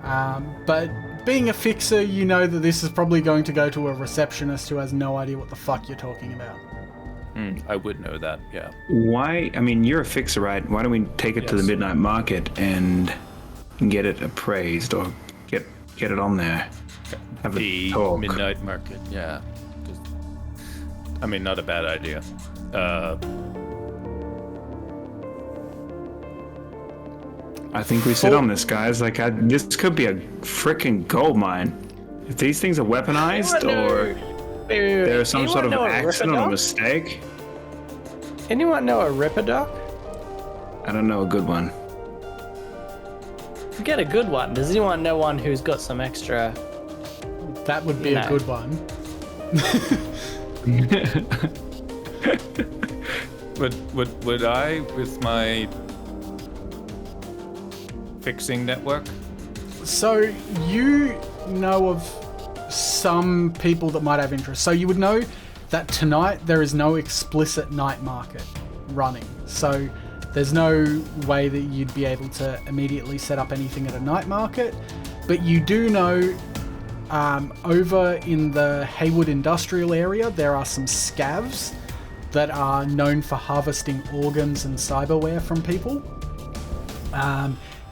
But being a fixer, you know that this is probably going to go to a receptionist who has no idea what the fuck you're talking about. I would know that. Yeah. Why? I mean, you're a fixer, right? Why don't we take it to the Yes. midnight market and get it appraised or get it on there? Have a The talk. midnight market. Yeah. I mean, not a bad idea. I think we sit on this, guys. Like, this could be a freaking gold mine. If these things are weaponized or there's some sort of accident or mistake, Anyone know a Ripper Doc? I don't know a good one. Get a good one. Does anyone know one who's got some extra? That would be a No. good one. Would I, with my fixing network? So you know of some people that might have interest. So you would know that tonight there is no explicit night market running. So there's no way that you'd be able to immediately set up anything at a night market. But you do know over in the Haywood industrial area, there are some scavs that are known for harvesting organs and cyberware from people.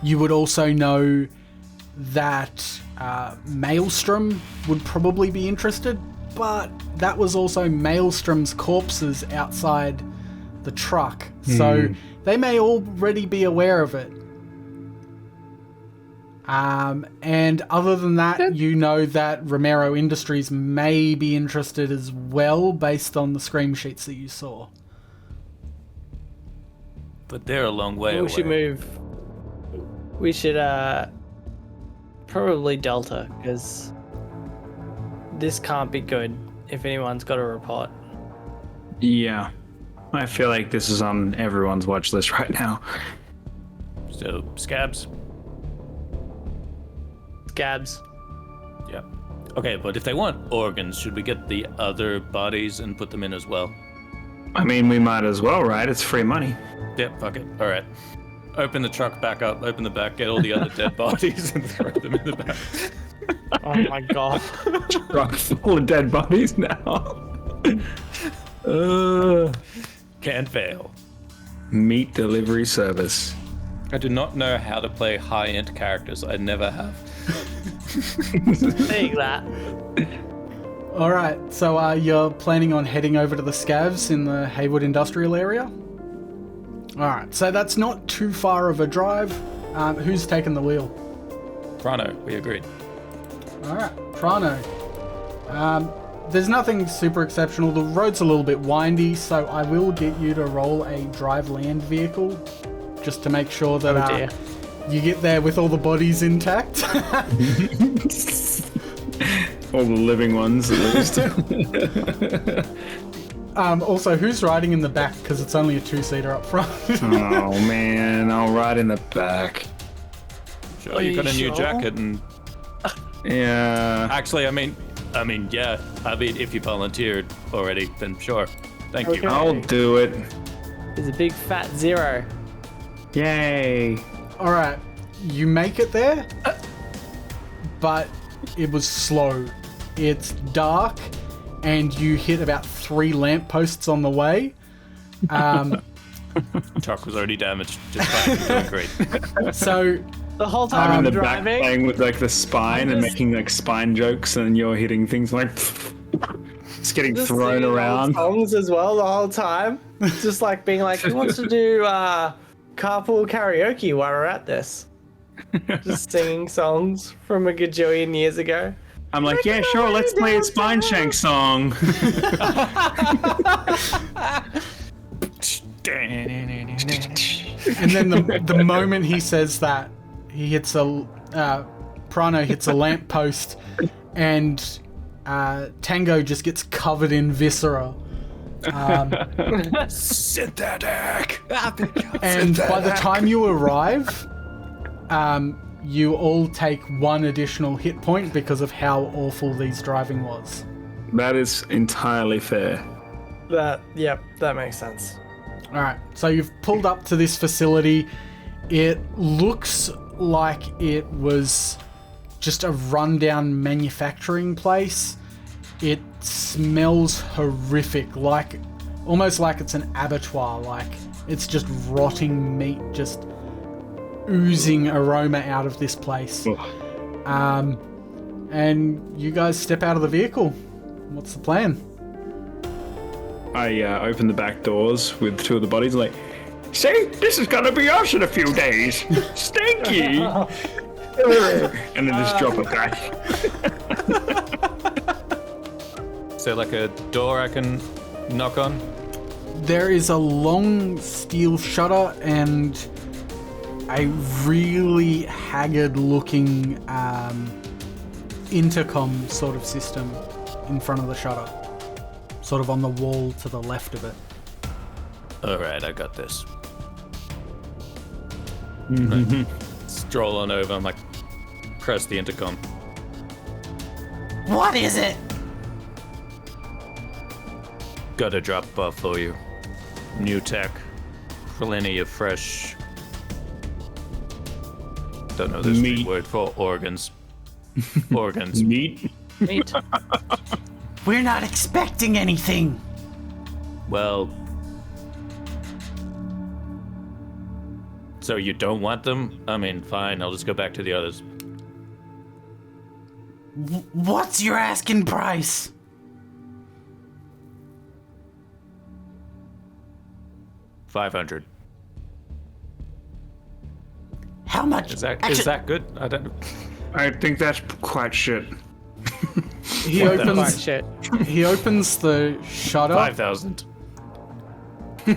You would also know that Maelstrom would probably be interested, but that was also Maelstrom's corpses outside the truck, so they may already be aware of it. And other than that, you know that Romero Industries may be interested as well, based on the scream sheets that you saw. But they're a long way away. We should move. We should probably Delta, because this can't be good if anyone's got a report. Yeah. I feel like this is on everyone's watch list right now. So, scabs? Scabs. Yeah. Okay, but if they want organs, should we get the other bodies and put them in as well? I mean, we might as well, right? It's free money. Yeah, fuck it. All right. Open the truck back up, open the back, get all the other dead bodies and throw them in the back. Oh my god. Truck full of dead bodies now. Can't fail. Meat delivery service. I do not know how to play high-end characters. I never have. Take that. All right, so you're planning on heading over to the scavs in the Haywood industrial area? All right, so that's not too far of a drive. Who's taking the wheel? Prano, we agreed. All right, Prano. There's nothing super exceptional. The road's a little bit windy, so I will get you to roll a drive land vehicle just to make sure that you get there with all the bodies intact. All the living ones, at least. Also, who's riding in the back? Because it's only a two-seater up front. Oh, man. I'll ride in the back. Sure, you got a new jacket and... Yeah. Actually, I mean, yeah. I mean, if you volunteered already, then sure. Thank you. I'll do it. There's a big fat 0. Yay. All right, you make it there, but it was slow. It's dark, and you hit about 3 lampposts on the way. Truck was already damaged. Just fine. Doing great. So The whole time I'm in I'm the back driving. playing with like the spine and making like spine jokes, and you're hitting things like it's getting Just thrown singing old around. songs as well the whole time. Just like being like, who wants to do carpool karaoke while we're at this? Just singing songs from a gajillion years ago. I'm like, yeah, sure, let's play a spine shank song. And then the moment he says that, he hits Prano hits a lamppost, and Tango just gets covered in viscera. Synthetic. And by the time you arrive, you all take 1 additional hit point because of how awful these driving was. That is entirely fair. That makes sense. All right, so you've pulled up to this facility. It looks like it was just a rundown manufacturing place. It smells horrific, like almost like it's an abattoir, like it's just rotting meat just oozing aroma out of this place. And you guys step out of the vehicle. What's the plan? I open the back doors with 2 of the bodies, like, see, this is gonna be us in a few days. Stinky. And then just drop it back. Is there like a door I can knock on? There is a long steel shutter and a really haggard looking intercom sort of system in front of the shutter. Sort of on the wall to the left of it. Alright, I got this. Right. Stroll on over, I'm like, press the intercom. What is it? Got a drop buff for you. New tech. Plenty of fresh. Don't know the street Meat. word for organs. Organs. Meat. Neat. We're not expecting anything. Well. So you don't want them? I mean, fine. I'll just go back to the others. What's your asking price? $500. How much? Is that Actually, good? I don't. I think that's quite shit. He What the Fuck opens. shit. He opens the shutter. 5,000. Do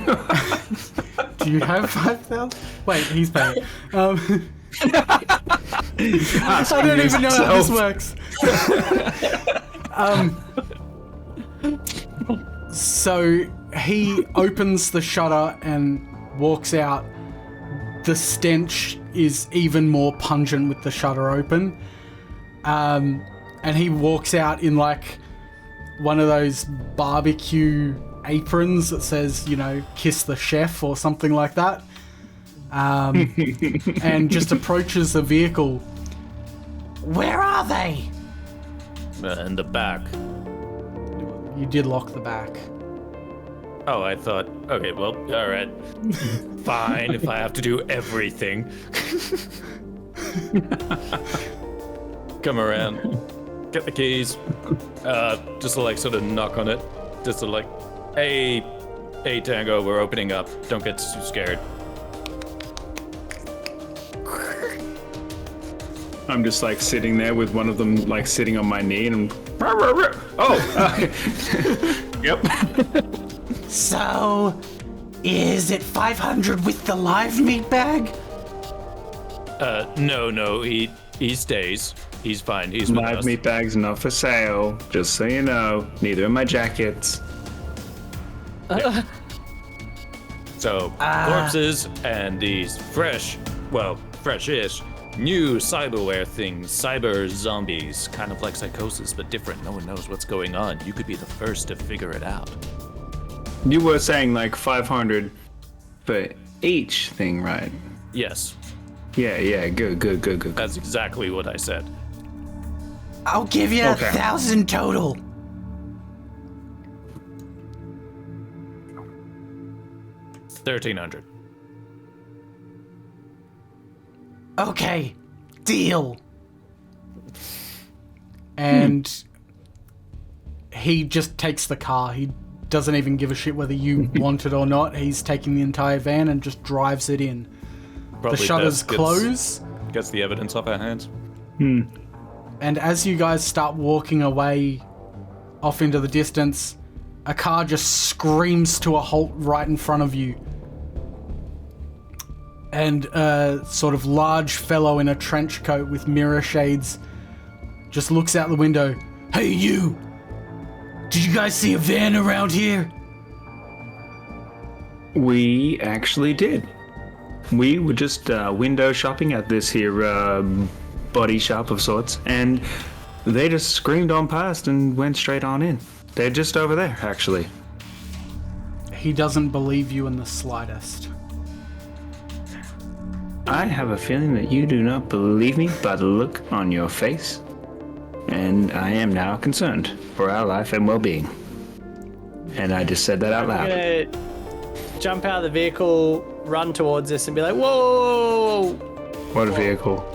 you have 5,000? Wait, he's paying. I don't even know how this works. So he opens the shutter and walks out. The stench is even more pungent with the shutter open. And he walks out in like one of those barbecue aprons that says, you know, kiss the chef or something like that. And just approaches the vehicle. where are they? In the back. You did lock the back. Oh, I thought. Okay, well, all right. Fine, if I have to do everything. Come around. Get the keys. Just to like sort of knock on it. Just to like, hey, Tango, we're opening up. Don't get too scared. I'm just like sitting there with one of them like sitting on my knee and yep. So, is it 500 with the live meat bag? No, he stays. He's fine. He's with Live us. meat bags not for sale, just so you know. Neither are my jackets. So, corpses and these fresh-ish, new cyberware things, cyber zombies, kind of like psychosis, but different. No one knows what's going on. You could be the first to figure it out. You were saying like 500 for each thing, right? Yes, Yeah, good. that's exactly what I said. I'll give you Okay. 1,000 total. $1,300. Okay, deal. And he just takes the car. He doesn't even give a shit whether you want it or not. He's taking the entire van and just drives it in. Probably The shutters best gets- close. Gets the evidence off our hands. And as you guys start walking away off into the distance, a car just screams to a halt right in front of you. And a sort of large fellow in a trench coat with mirror shades just looks out the window. Hey, you! Did you guys see a van around here? We actually did. We were just window shopping at this here body shop of sorts, and they just screamed on past and went straight on in. They're just over there, actually. He doesn't believe you in the slightest. I have a feeling that you do not believe me by the look on your face, and I am now concerned for our life and well-being. And I just said that out I'm loud. gonna jump out of the vehicle, run towards this, and be like, whoa! What a vehicle.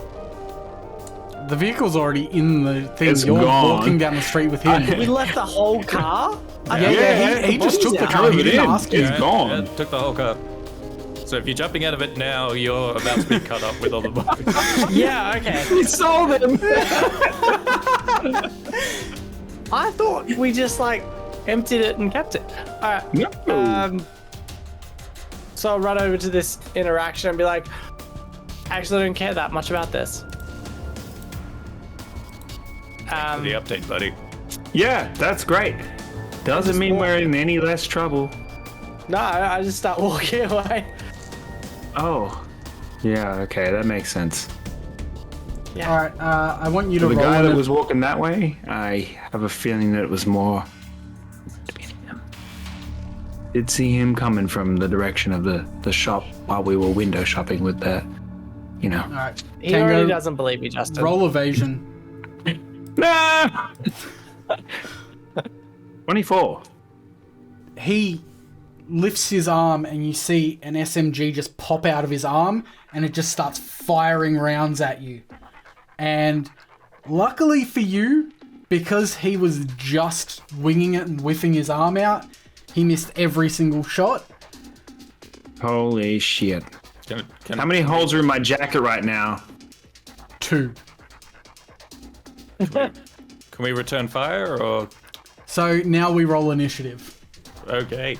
The vehicle's already in the thing. It's You're gone. walking down the street with him. We left the whole car? He just took the car. He didn't ask you. He's gone. Yeah, took the whole car. So if you're jumping out of it now, you're about to be cut up with all the bodies. Yeah, okay. He sold him. I thought we just like emptied it and kept it. Alright. No. So I'll run over to this interaction and be like, actually I don't care that much about this. The update, buddy. Yeah, that's great. Doesn't mean we're in any less trouble. No, I just start walking away. Oh. Yeah, okay, that makes sense. Yeah. All right. I want you to The roll. guy an- that was walking that way, I have a feeling that it was more. Did see him coming from the direction of the shop while we were window shopping with the, All right. He Tango, already doesn't believe you, Justin. roll evasion. Nah! 24. He lifts his arm and you see an SMG just pop out of his arm and it just starts firing rounds at you. And luckily for you, because he was just winging it and whiffing his arm out, he missed every single shot. Holy shit. Can How many holes are in my jacket right now? 2. Can we return fire or? So now we roll initiative. Okay.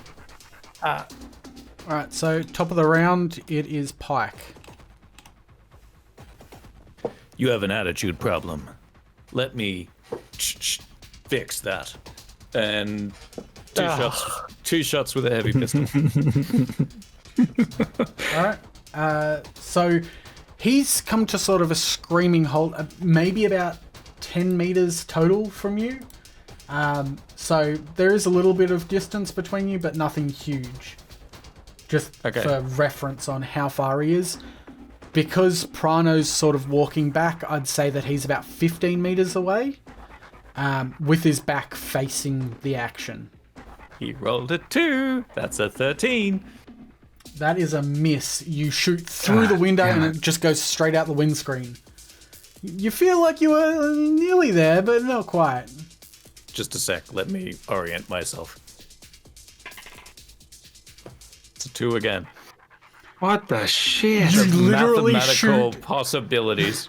Alright, so top of the round, it is Pyke. You have an attitude problem. Let me fix that. And two shots with a heavy pistol. Alright, so he's come to sort of a screaming halt, maybe about 10 meters total from you. So there is a little bit of distance between you, but nothing huge. Just Okay. for reference on how far he is. Because Prano's sort of walking back, I'd say that he's about 15 meters away, with his back facing the action. He rolled a 2. That's a 13. That is a miss. You shoot through the window and it just goes straight out the windscreen. You feel like you were nearly there, but not quite. Just a sec. Let me orient myself. It's a 2 again. What the shit? You literally Mathematical shoot. possibilities.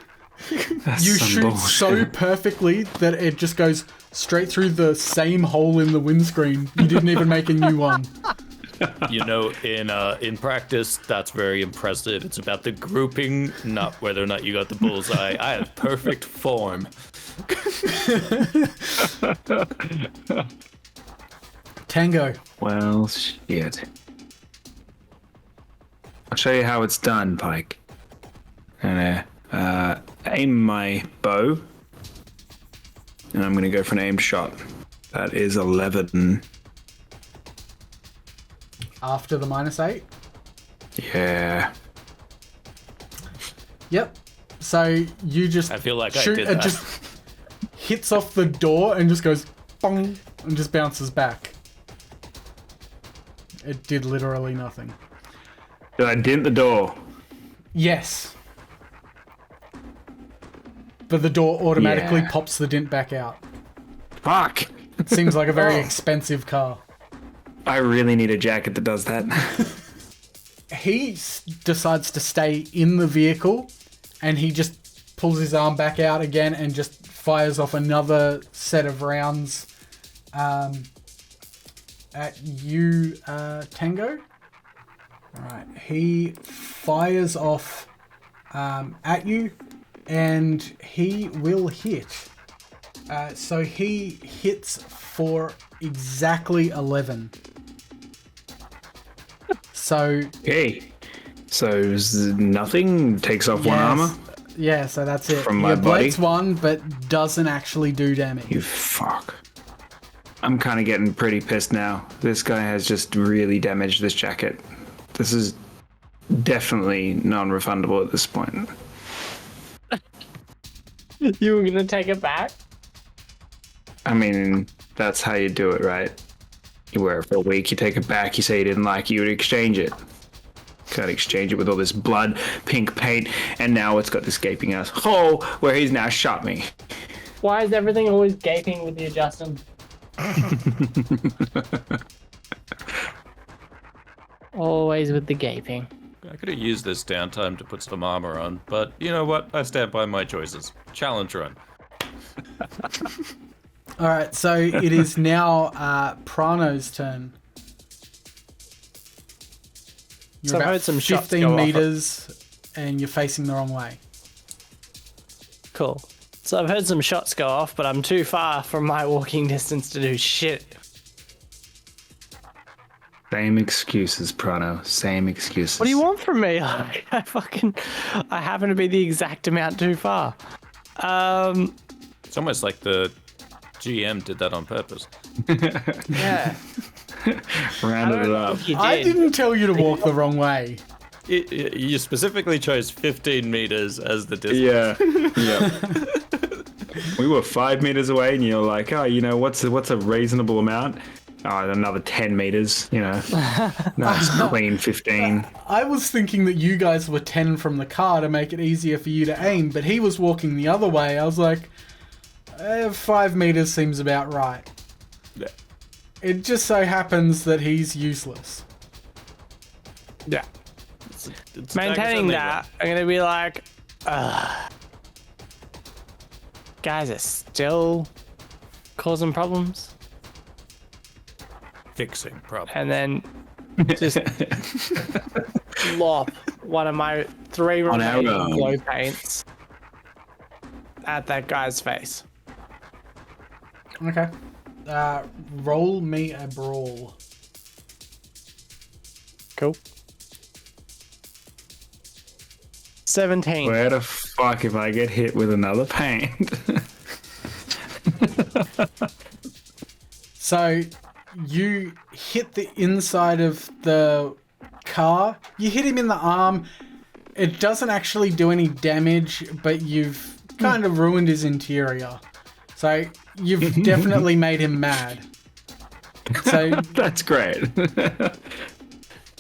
That's You some shoot bullshit. so perfectly that it just goes straight through the same hole in the windscreen. You didn't even make a new one. You know, in practice, that's very impressive. It's about the grouping, not whether or not you got the bullseye. I have perfect form. Tango. Well, shit. I'll show you how it's done, Pyke. I'm gonna aim my bow, and I'm gonna go for an aimed shot. That is 11. After the -8. Yeah. Yep. So you just I feel like I shoot. did It that. just hits off the door and just goes bong and just bounces back. It did literally nothing. Did I dent the door? Yes. But the door automatically Yeah. pops the dent back out. Fuck! It seems like a very expensive car. I really need a jacket that does that. He decides to stay in the vehicle and he just pulls his arm back out again and just fires off another set of rounds at you, Tango. Alright, he fires off at you and he will hit. So he hits for exactly 11. So Okay. So nothing takes off one armor? yeah, so that's it. From my He body? ablates one, but doesn't actually do damage. You fuck. I'm kind of getting pretty pissed now. This guy has just really damaged this jacket. This is definitely non-refundable at this point. You were gonna take it back? I mean, that's how you do it, right? You wear it for a week, you take it back, you say you didn't like it, you would exchange it. Can't exchange it with all this blood, pink paint, and now it's got this gaping ass hole where he's now shot me. Why is everything always gaping with you, Justin? Always with the gaping. I could have used this downtime to put some armor on, but you know what? I stand by my choices. Challenge run. Alright, so it is now Prano's turn. You're So I've about heard some shots 15 go off. meters and you're facing the wrong way. Cool. So I've heard some shots go off, but I'm too far from my walking distance to do shit. Same excuses, Prano. Same excuses. What do you want from me? I happen to be the exact amount too far. It's almost like the GM did that on purpose. Yeah. Rounded it up. I didn't tell you to walk the wrong way. You specifically chose 15 meters as the distance. Yeah. We were 5 meters away, and you're like, oh, you know, what's a reasonable amount? Oh, another 10 meters, you know. Nice, clean 15. I was thinking that you guys were 10 from the car to make it easier for you to aim, but he was walking the other way. I was like, 5 meters seems about right. Yeah. It just so happens that he's useless. Yeah. It's Maintaining that, I'm going to be like, guys are still causing problems. Fixing problems. And then just lop one of my 3 remaining glow paints at that guy's face. Okay. Roll me a brawl. Cool. 17. Where the fuck if I get hit with another paint? So, you hit the inside of the car. You hit him in the arm. It doesn't actually do any damage, but you've kind of ruined his interior. So, you've definitely made him mad. So, That's great.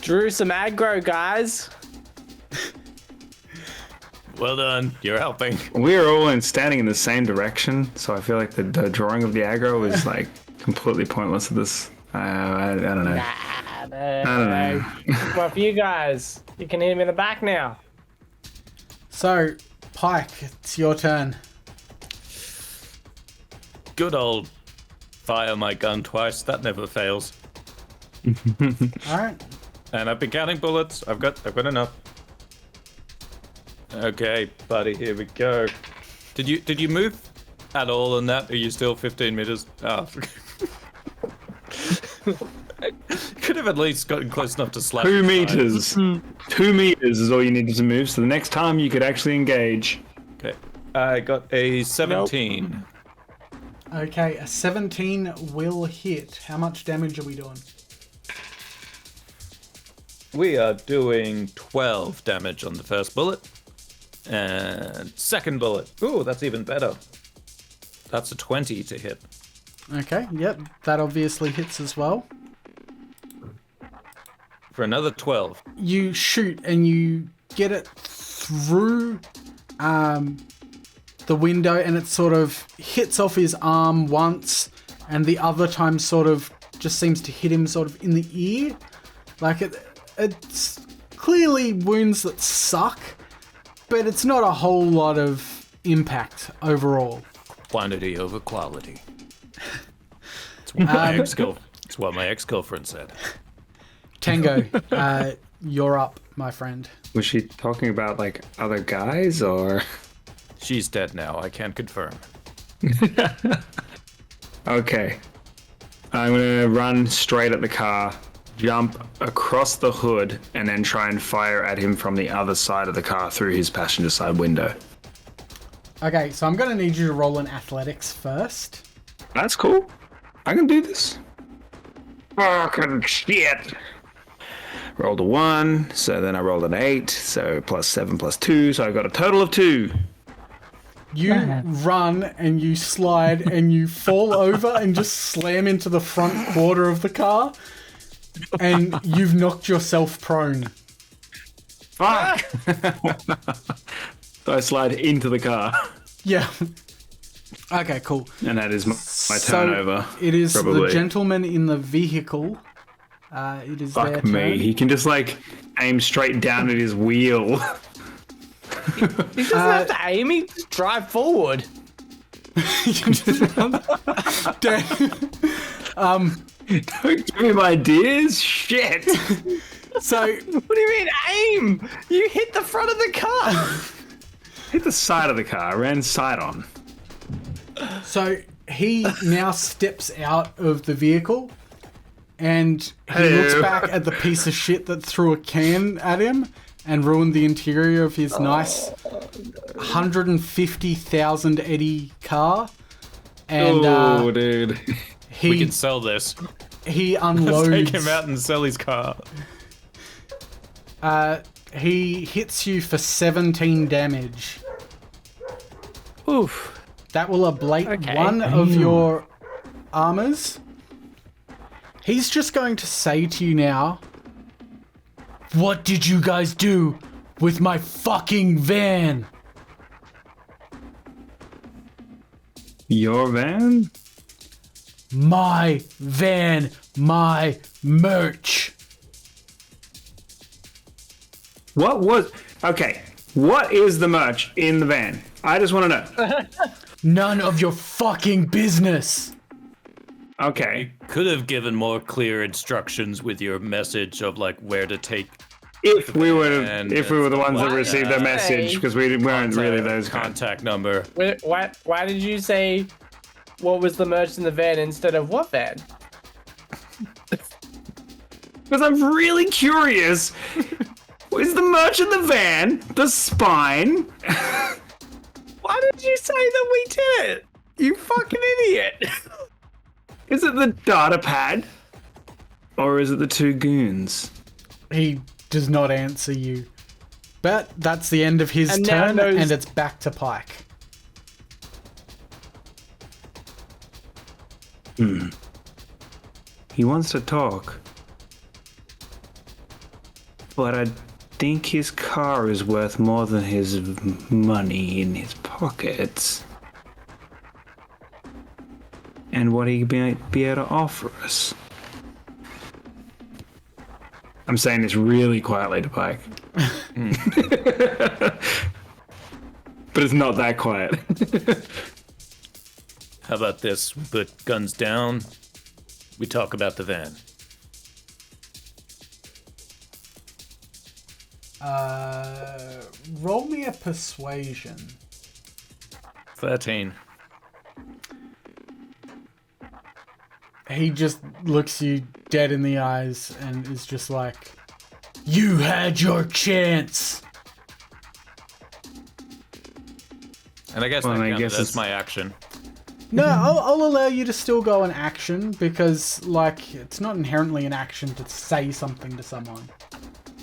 Drew some aggro, guys. Well done. You're helping. We're all standing in the same direction, so I feel like the drawing of the aggro is like completely pointless at this. I don't know. I don't know. Well, for you guys, you can hit him in the back now. so Pyke, it's your turn. Good old fire my gun twice. That never fails. All right. And I've been counting bullets. I've got enough. Okay, buddy, here we go. Did you move at all in that? Are you still 15 meters? Oh. Could have at least gotten close enough to slap. 2 meters. 2 meters is all you needed to move, so the next time you could actually engage. Okay. I got a 17. Okay, a 17 will hit. How much damage are we doing? We are doing 12 damage on the first bullet. And second bullet. Ooh, that's even better. That's a 20 to hit. Okay, yep, that obviously hits as well. For another 12. You shoot and you get it through the window, and it sort of hits off his arm once, and the other time sort of just seems to hit him sort of in the ear. Like it's clearly wounds that suck, but it's not a whole lot of impact overall. Quantity over quality. It's what my ex-girlfriend said. Tango, you're up, my friend. Was she talking about like other guys or? She's dead now. I can't confirm. Okay. I'm gonna run straight at the car, jump across the hood, and then try and fire at him from the other side of the car through his passenger side window. Okay, so I'm going to need you to roll an athletics first. That's cool. I can do this. Fucking shit. Rolled a 1, so then I rolled an 8, so +7 +2, so I got a total of 2. You run and you slide and you fall over and just slam into the front quarter of the car, and you've knocked yourself prone. Fuck! So I slide into the car. Yeah. Okay, cool. And that is my So turnover. it is probably. the gentleman in the vehicle. It is their Fuck me. turn. He can just like aim straight down at his wheel. He doesn't have to aim, he just drive forward. Don't give him ideas. Shit. So What do you mean aim? You hit the front of the car. Hit the side of the car. Ran side on. So he now steps out of the vehicle and he looks back at the piece of shit that threw a can at him and ruined the interior of his nice 150,000 Eddie car. And dude. We can sell this. He Let's unloads. take him out and sell his car. He hits you for 17 damage. Oof. That will ablate Okay. one of your armors. He's just going to say to you now, What did you guys do with my fucking van? Your van? My van, my merch. What was... Okay, what is the merch in the van? I just want to know. None of your fucking business. Okay. Could have given more clear instructions with your message of like where to take If we were And the ones that Why? received the message, because we weren't really those kind. contact number. Why did you say what was the merch in the van instead of what van? Because I'm really curious. Is the merch in the van the spine? Why did you say that we did it? You fucking idiot. Is it the data pad? Or is it the two goons? he does not answer you. But that's the end of his And now turn, knows- and it's back to Pyke. He wants to talk. But I think his car is worth more than his money in his pockets. And what he might be able to offer us. I'm saying this really quietly to Pyke. But it's not that quiet. How about this? We put guns down. We talk about the van. Roll me a persuasion. 13. He just looks you dead in the eyes and is just like, You had your chance. And I guess Well, that I counts guess as it's- my action. no, I'll allow you to still go an action because, like, it's not inherently an action to say something to someone.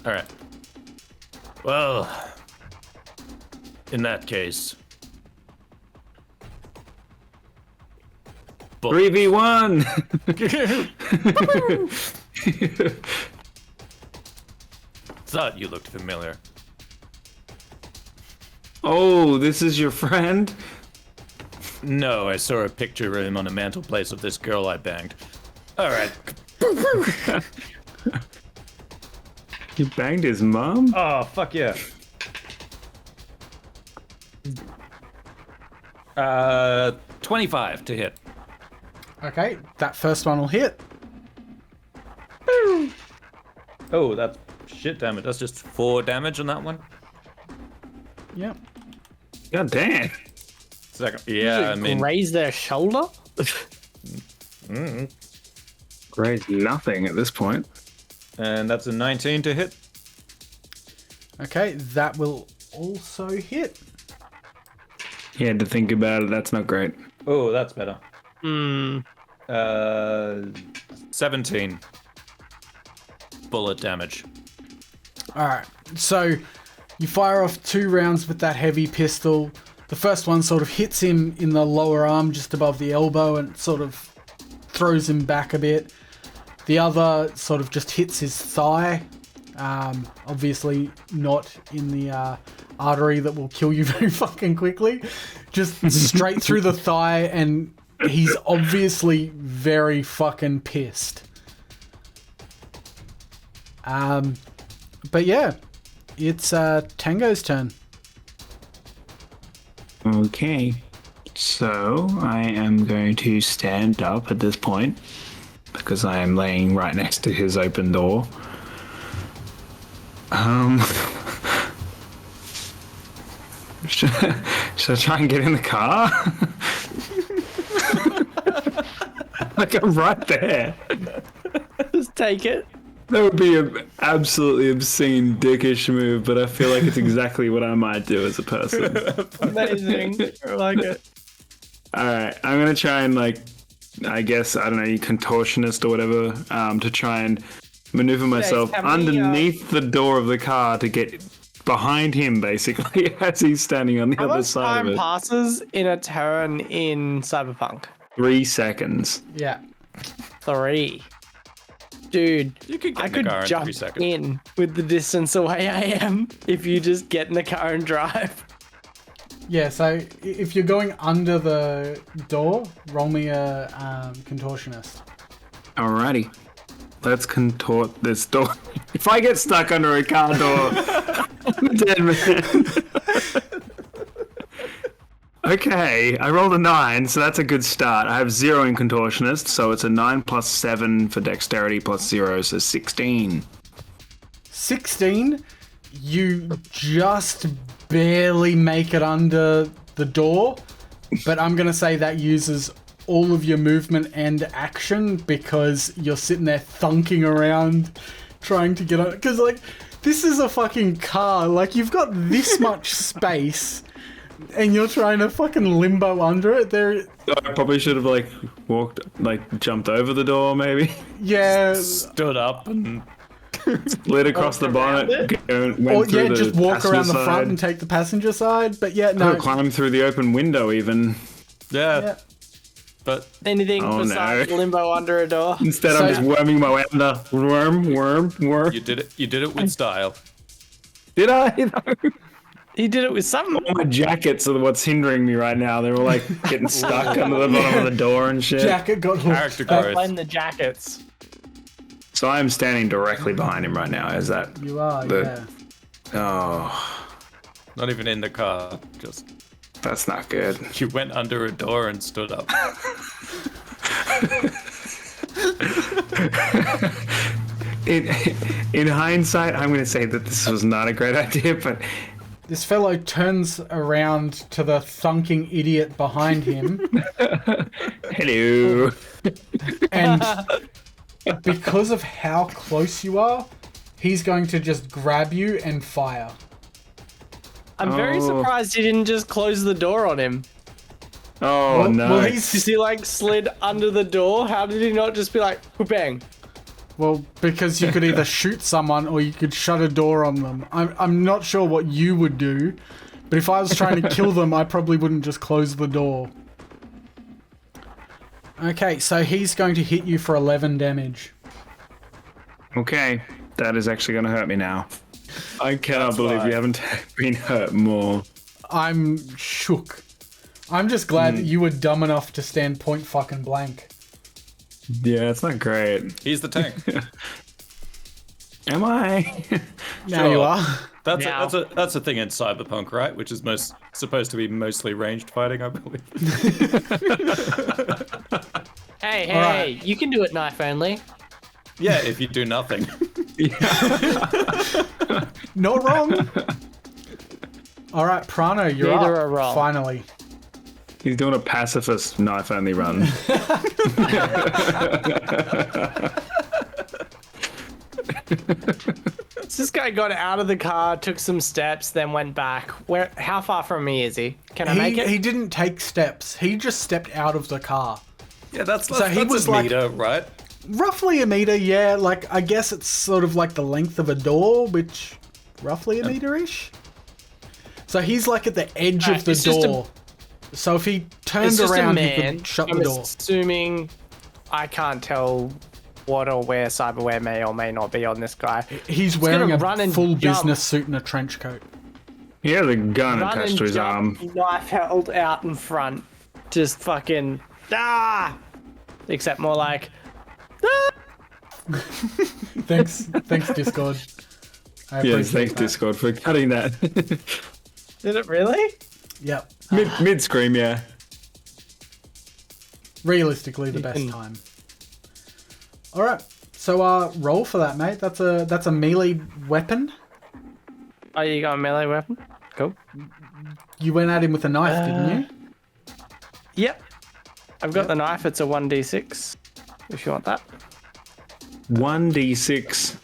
All right. Well, in that case, 3v1! thought you looked familiar. Oh, this is your friend? No, I saw a picture of him on a mantelpiece of this girl I banged. All right. You banged his mom? Oh, fuck yeah. 25 to hit. Okay, that first one will hit. Oh, that's shit damage. That's just 4 damage on that one. Yep. God damn. Second. Yeah, I mean, Raise their shoulder? Great, nothing at this point. and that's a 19 to hit. Okay, that will also hit. You had to think about it, that's not great. Oh, that's better. Hmm. 17 bullet damage. Alright, so you fire off 2 rounds with that heavy pistol. The first one sort of hits him in the lower arm just above the elbow and sort of throws him back a bit. The other sort of just hits his thigh. Obviously not in the artery that will kill you very fucking quickly. Just straight through the thigh, and he's obviously very fucking pissed. But yeah, it's Tango's turn. Okay. So, I am going to stand up at this point, because I am laying right next to his open door. Should I try and get in the car? Like, I'm right there. Take it. That would be an absolutely obscene, dickish move, but I feel like it's exactly what I might do as a person. Amazing. I like it. Alright, I'm gonna try and, like, I guess, I don't know, contortionist or whatever, to try and maneuver myself how many, underneath the door of the car to get behind him, basically, as he's standing on the How other much side time of it. passes in a turn in Cyberpunk? 3 seconds. Yeah. 3. Dude, You could get I in the could car in jump 3 seconds. in with the distance away I am if you just get in the car and drive. Yeah, so if you're going under the door, roll me a contortionist. Alrighty. Let's contort this door. If I get stuck under a car door, I'm dead, man. Okay, I rolled a 9, so that's a good start. I have 0 in contortionist, so it's a 9 plus 7 for dexterity plus 0, so 16. 16, you just barely make it under the door, but I'm going to say that uses all of your movement and action because you're sitting there thunking around trying to get on. Because, like, this is a fucking car. Like, you've got this much space and you're trying to fucking limbo under it. There, I probably should have, like, jumped over the door, maybe. yeah. Stood up and Slid across the bonnet, went Or, through yeah, the just walk around the passenger front side. and take the passenger side. But yeah, Could no. have climbed through the open window, even. Yeah. But Anything Oh, besides no. limbo under a door? Instead, So- I'm just worming my way under. Worm. you did it. You did it with style. Did I? He did it with something. All my jackets are what's hindering me right now. They're all like getting stuck under the bottom of the door and shit. Jacket got hooked. Character growth. Blame the jackets. So I am standing directly behind him right now. Is that? You are, The- yeah. Oh, Not even in the car. Just that's not good. you went under a door and stood up. In hindsight, I'm going to say that this was not a great idea, but This fellow turns around to the thunking idiot behind him, hello. and because of how close you are, he's going to just grab you and fire. I'm very Oh. surprised he didn't just close the door on him. Oh no. Well, Is he like slid under the door? How did he not just be like, bang? Well, because you could either shoot someone or you could shut a door on them. I'm not sure what you would do, but if I was trying to kill them, I probably wouldn't just close the door. Okay, so he's going to hit you for 11 damage. Okay, that is actually going to hurt me now. I cannot That's believe why. you haven't been hurt more. I'm shook. I'm just glad that you were dumb enough to stand point fucking blank. Yeah, it's not great. He's the tank. Am I? Now you are. That's Now. that's a thing in Cyberpunk, right? Which is supposed to be mostly ranged fighting, I believe. Hey, Alright. you can do it knife only. Yeah, if you do nothing. Not wrong. All right, Prano, you're Neither up. are wrong. Finally. He's doing a pacifist knife only run. So this guy got out of the car, took some steps, then went back. How far from me is he? Can I make it? He didn't take steps. He just stepped out of the car. Yeah, that's So he that's was a like- meter, right? Roughly a meter, yeah. Like, I guess it's sort of like the length of a door, which roughly a meter-ish. So he's like at the edge Alright, of the it's just a- door. So if he turned It's just around, a he man. could shut I'm the door. assuming I can't tell what or where cyberware may or may not be on this guy. He's wearing gonna run a and full jump. business suit and a trench coat. He has a gun Run attached and to his arm. jump, knife held out in front. Just fucking except more like Thanks, Discord. I Yes, appreciate thanks that. Discord for cutting that. Did it really? Yep. Mid scream, yeah. Realistically, the best can- time. All right. So, roll for that, mate. That's a melee weapon. Oh, you got a melee weapon? Cool. You went at him with a knife, didn't you? Yep. I've got the knife. It's a 1d6. If you want that. 1d6.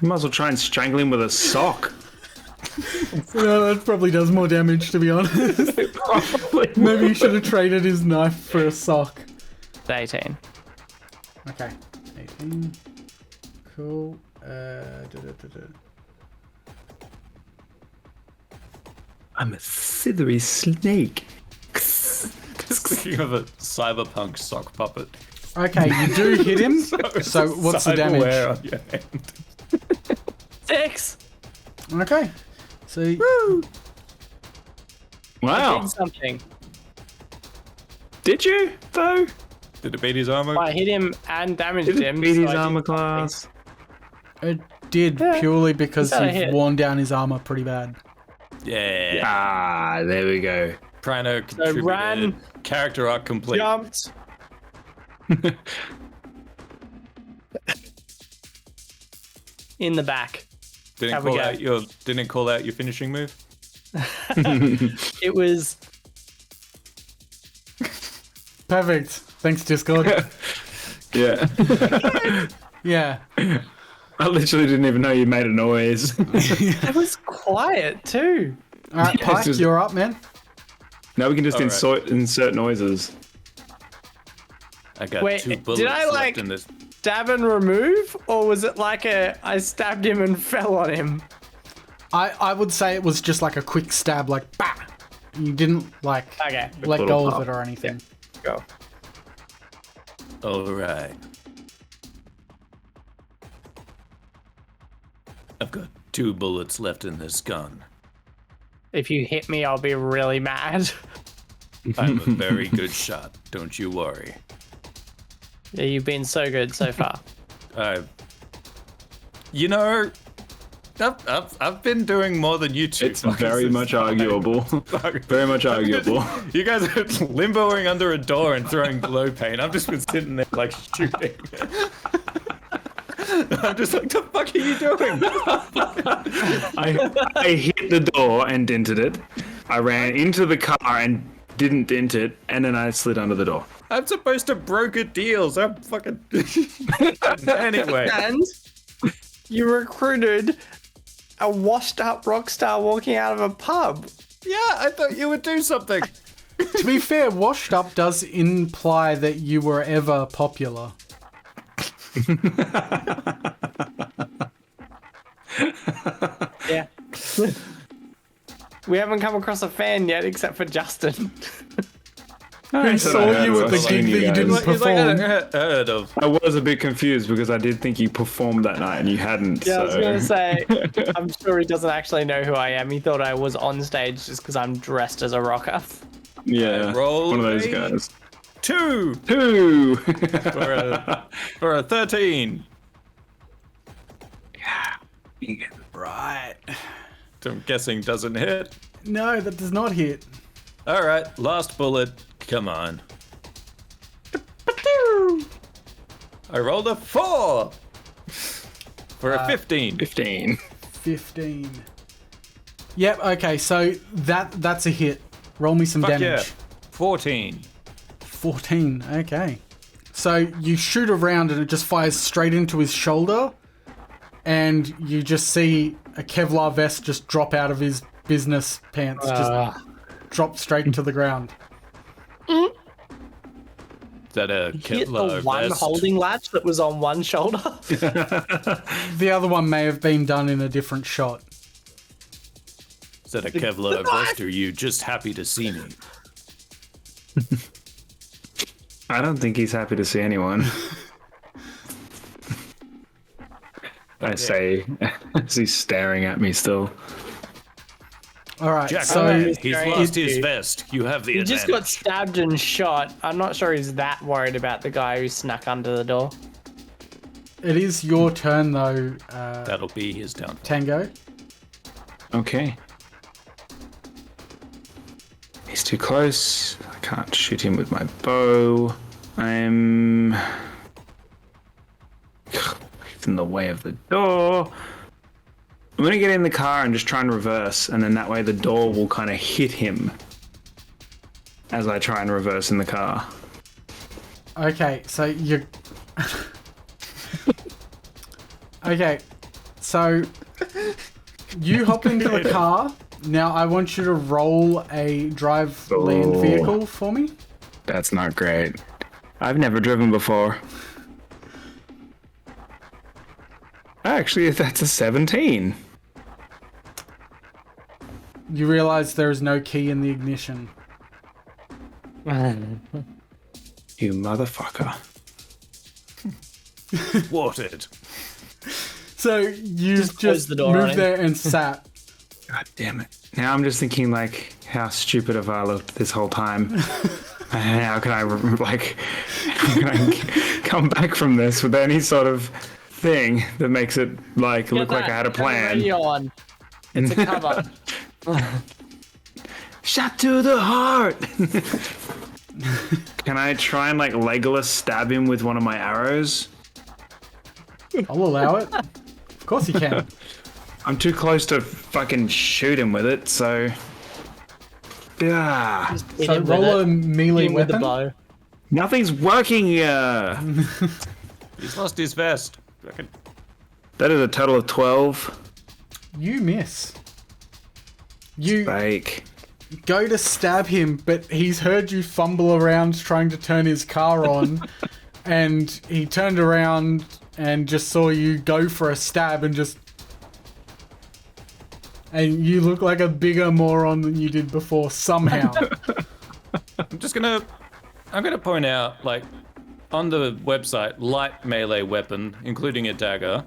You might as well try and strangle him with a sock. No, that probably does more damage, to be honest. Maybe you should have traded his knife for a sock. 18. Okay, 18. Cool. I'm a slithery snake. Just thinking of a cyberpunk sock puppet. Okay, you do hit him. So what's the Cyberware damage? on your hand. 6. Okay. So Wow. Did something. Did you, though? Did it beat his armor? I hit him and damaged Did him. it beat so his I did armor something. class? it did purely because Is that a you've hit? worn down his armor pretty bad. Yeah. Ah, there we go. Prano contributed. ran, Character arc complete. Jumped. In the back. Didn't Have we call go? out your finishing move. It was Perfect. Thanks, Discord. Yeah. Yeah. I literally didn't even know you made a noise. it was quiet too. All right, Yeah, Pyke, it's just- you're up, man. Now we can just Alright. insert noises. I got Wait, 2 did bullets I, like- left in this. Stab and remove, or was it like I stabbed him and fell on him? I would say it was just like a quick stab, like bah. You didn't like Okay, let Little go of pop. it or anything. go. All right. I've got 2 bullets left in this gun. If you hit me, I'll be really mad. I'm a very good shot. Don't you worry. Yeah, you've been so good so far. You know, I've been doing more than you two. It's very much arguable. Very much arguable. You guys are limboing under a door and throwing glow paint. I've just been sitting there like shooting. I'm just like, the fuck are you doing? I hit the door and dented it. I ran into the car and didn't dent it, and then I slid under the door. I'm supposed to broker deals. I'm fucking. Anyway. And you recruited a washed-up rock star walking out of a pub. Yeah, I thought you would do something. To be fair, washed up does imply that you were ever popular. Yeah. We haven't come across a fan yet, except for Justin. I saw you at the I've gig seen that you guys. didn't He's like, I perform. heard of. I was a bit confused because I did think you performed that night and you hadn't. Yeah, I was so. gonna say, I'm sure he doesn't actually know who I am. He thought I was on stage just because I'm dressed as a rocker. Yeah, Roll one of those a- guys. 2 2! for a 13. Right. I'm guessing doesn't hit. No, that does not hit. All right, last bullet. Come on. I rolled a 4 for a 15. 15. 15. Yep, okay, so that's a hit. Roll me some Fuck damage. yeah. 14. 14, okay. So you shoot a round and it just fires straight into his shoulder, and you just see a Kevlar vest just drop out of his business pants, just drop straight to the ground. Is that a Hit Kevlar the one vest? holding latch that was on one shoulder. The other one may have been done in a different shot. Is that a Kevlar vest, or are you just happy to see me? I don't think he's happy to see anyone. I say as he's staring at me still. All right, Jack, so he's lost his vest. You have the He advantage. just got stabbed and shot. I'm not sure he's that worried about the guy who snuck under the door. it is your turn though, That'll be his downfall. Tango. Okay. He's too close. I can't shoot him with my bow. I'm in the way of the door. I'm gonna get in the car and just try and reverse, and then that way the door will kind of hit him as I try and reverse in the car. Okay, so you're Okay, so you hop into the car. Now I want you to roll a drive land vehicle for me. That's not great. I've never driven before. Actually, that's a 17. You realize there is no key in the ignition. You motherfucker. Thwarted. So you Just close the door on moved him. there and sat. God damn it. Now I'm just thinking, like, how stupid have I looked this whole time? How can I, like, how can I come back from this with any sort of thing that makes it, like, look like I had a plan? Radio on. It's a cover. Shot to the heart! Can I try and, like, Legolas stab him with one of my arrows? I'll allow it. Of course you can. I'm too close to fucking shoot him with it, so... Yeah. Hit So him with roll a it. melee Hit him with the weapon. bow. Nothing's working here! He's lost his vest. Reckon. That is a total of 12. You miss. You Fake. go to stab him, but he's heard you fumble around trying to turn his car on, and he turned around and just saw you go for a stab and just... And you look like a bigger moron than you did before, somehow. I'm gonna point out, like, on the website, light melee weapon, including a dagger,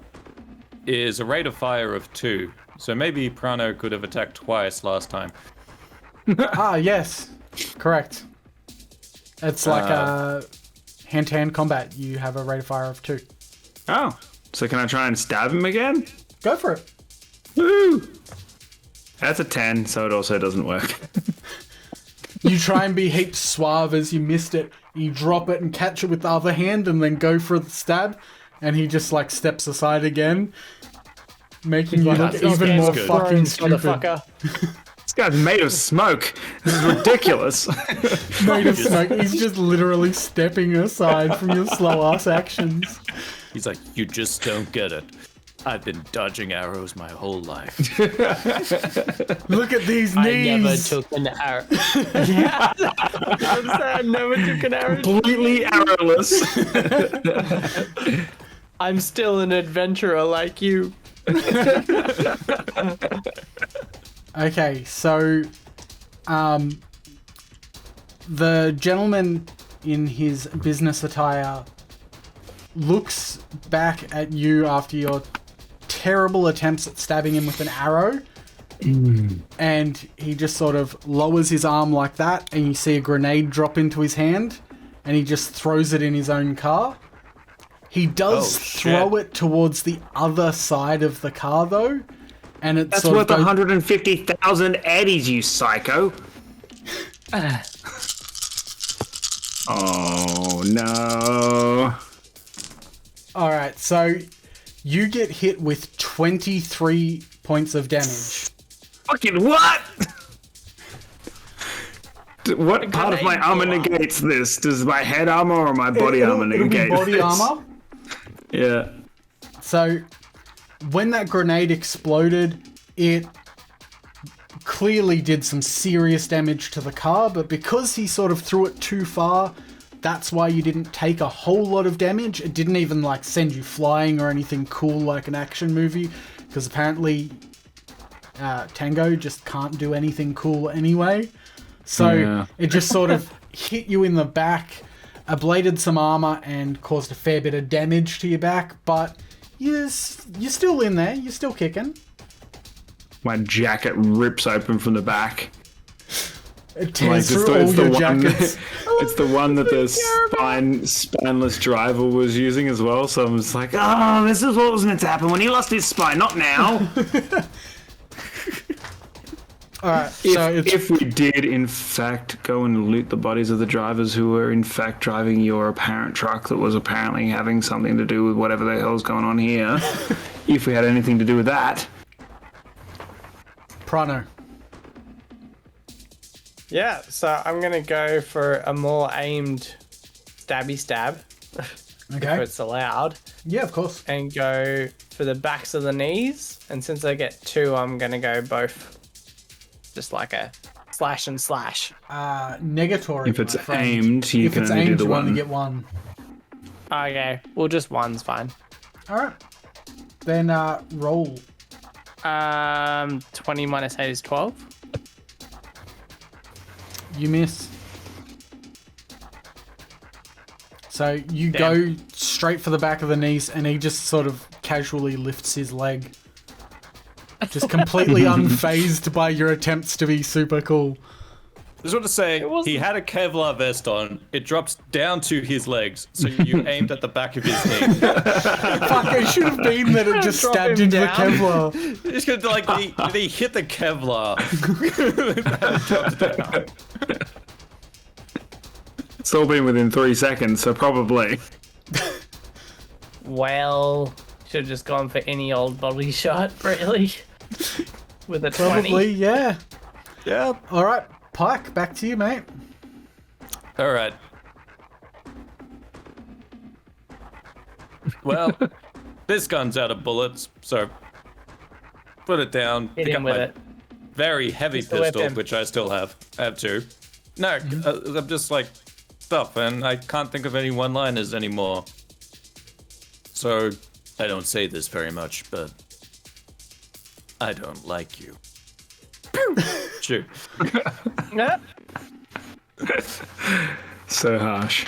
is a rate of fire of 2. So maybe Prano could have attacked twice last time. Ah, yes. Correct. It's like a hand-to-hand combat. You have a rate of fire of 2. Oh. So can I try and stab him again? Go for it. Woo! That's a 10, so it also doesn't work. You try and be heaps suave as you missed it. You drop it and catch it with the other hand and then go for the stab. And he just like steps aside again, making you look "That's even more good. fucking stupid. Motherfucker. This guy's made of smoke. This is ridiculous. Made of smoke. He's just literally stepping aside from your slow ass actions. He's like, you just don't get it. I've been dodging arrows my whole life. Look at these I knees. never took an arrow. Yeah. I never took an arrow. Completely arrowless. I'm still an adventurer like you. Okay, so the gentleman in his business attire looks back at you after your terrible attempts at stabbing him with an arrow, and he just sort of lowers his arm like that, and you see a grenade drop into his hand, and he just throws it in his own car. He does Oh, shit. throw it towards the other side of the car, though, and it's That's sort worth of goes- 150,000 eddies, you psycho. Oh, no. All right, so you get hit with 23 points of damage. Fucking what? What part of my armor negates this? Does my head armor or my body armor It'll be negate body this? armor. Yeah. So when that grenade exploded, it clearly did some serious damage to the car, but because he sort of threw it too far, that's why you didn't take a whole lot of damage. It didn't even like send you flying or anything cool like an action movie, because apparently Tango just can't do anything cool anyway. So Yeah. it just sort of hit you in the back, ablated some armor, and caused a fair bit of damage to your back, but you're still in there. You're still kicking. My jacket rips open from the back. It tears through all your jackets. It's the one that the spineless driver was using as well. So I'm just like, oh, this is what was meant to happen when he lost his spine. Not now. All right, so it's If we did, in fact, go and loot the bodies of the drivers who were, in fact, driving your apparent truck that was apparently having something to do with whatever the hell's going on here, if we had anything to do with that. Prano. Yeah, so I'm gonna go for a more aimed stabby stab, if Okay. it's allowed, Yeah, of course. and go for the backs of the knees, and since I get 2, I'm gonna go both. Just like a slash and slash. Negatory. If it's my friend. aimed, you if can it's only do aimed, the you only one. get 1. Okay, well just 1's fine. All right. Then roll. 20 minus 8 is 12. You miss. So you Damn. go straight for the back of the knees, and he just sort of casually lifts his leg. Just completely unfazed by your attempts to be super cool. I just want to say, he had a Kevlar vest on. It drops down to his legs, so you aimed at the back of his knee. Fuck, it should have been that it just Drop stabbed him into the down. Kevlar. It's gonna, like, did he hit the Kevlar? It's all been within 3 seconds, so probably. Well, should have just gone for any old body shot, really. With a 20. Probably, yeah. Yeah. All right, Pyke, back to you, mate. All right. Well, this gun's out of bullets, so put it down. Hit Pick him up with my it. very heavy Just to whip pistol, him. which I still have. I have 2. No, I'm just like stuff, and I can't think of any one-liners anymore. So I don't say this very much, but I don't like you. Shoot. Yeah. So harsh.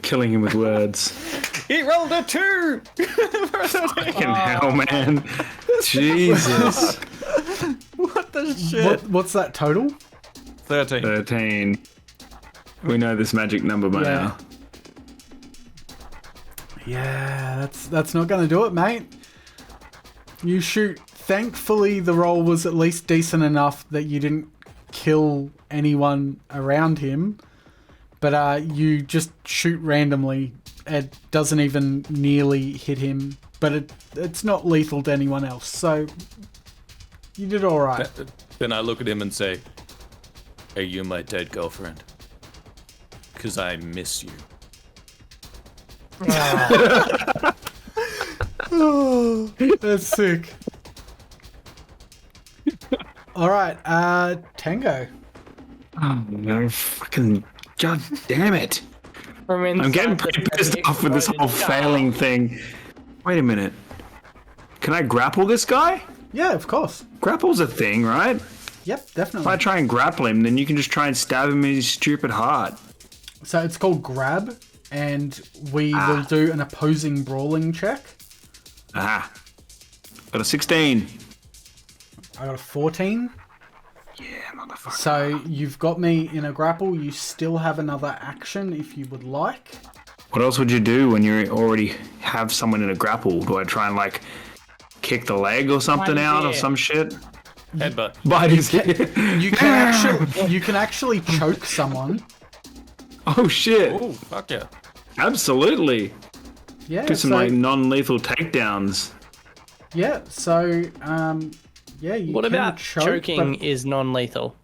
Killing him with words. He rolled a 2. Fucking hell, man. Jesus. What the shit? What's that total? 13. 13. We know this magic number by Yeah. now. Yeah, that's not going to do it, mate. You shoot. Thankfully, the roll was at least decent enough that you didn't kill anyone around him. But you just shoot randomly. It doesn't even nearly hit him. But it's not lethal to anyone else. So you did all right. Then I look at him and say, "Are you my dead girlfriend? Because I miss you." Oh, that's sick. All right, Tango. Oh, no, fucking. God damn it. I'm getting pretty pissed off with this whole failing thing. Wait a minute. Can I grapple this guy? Yeah, of course. Grapple's a thing, right? Yep, If I definitely. try and grapple him, then you can just try and stab him in his stupid heart. So it's called grab, and we will do an opposing brawling check. Aha. Got a 16. I got a 14. Yeah, motherfucker. So you've got me in a grapple. You still have another action if you would like. What else would you do when you already have someone in a grapple? Do I try and, like, kick the leg or something Might out be or it. some shit? Headbutt. Bite his head. You can actually choke someone. Oh, shit. Oh, fuck yeah. Absolutely. Yeah. Do some, so, like, non-lethal takedowns. yeah. So yeah. You What can about choke, choking but- is non-lethal?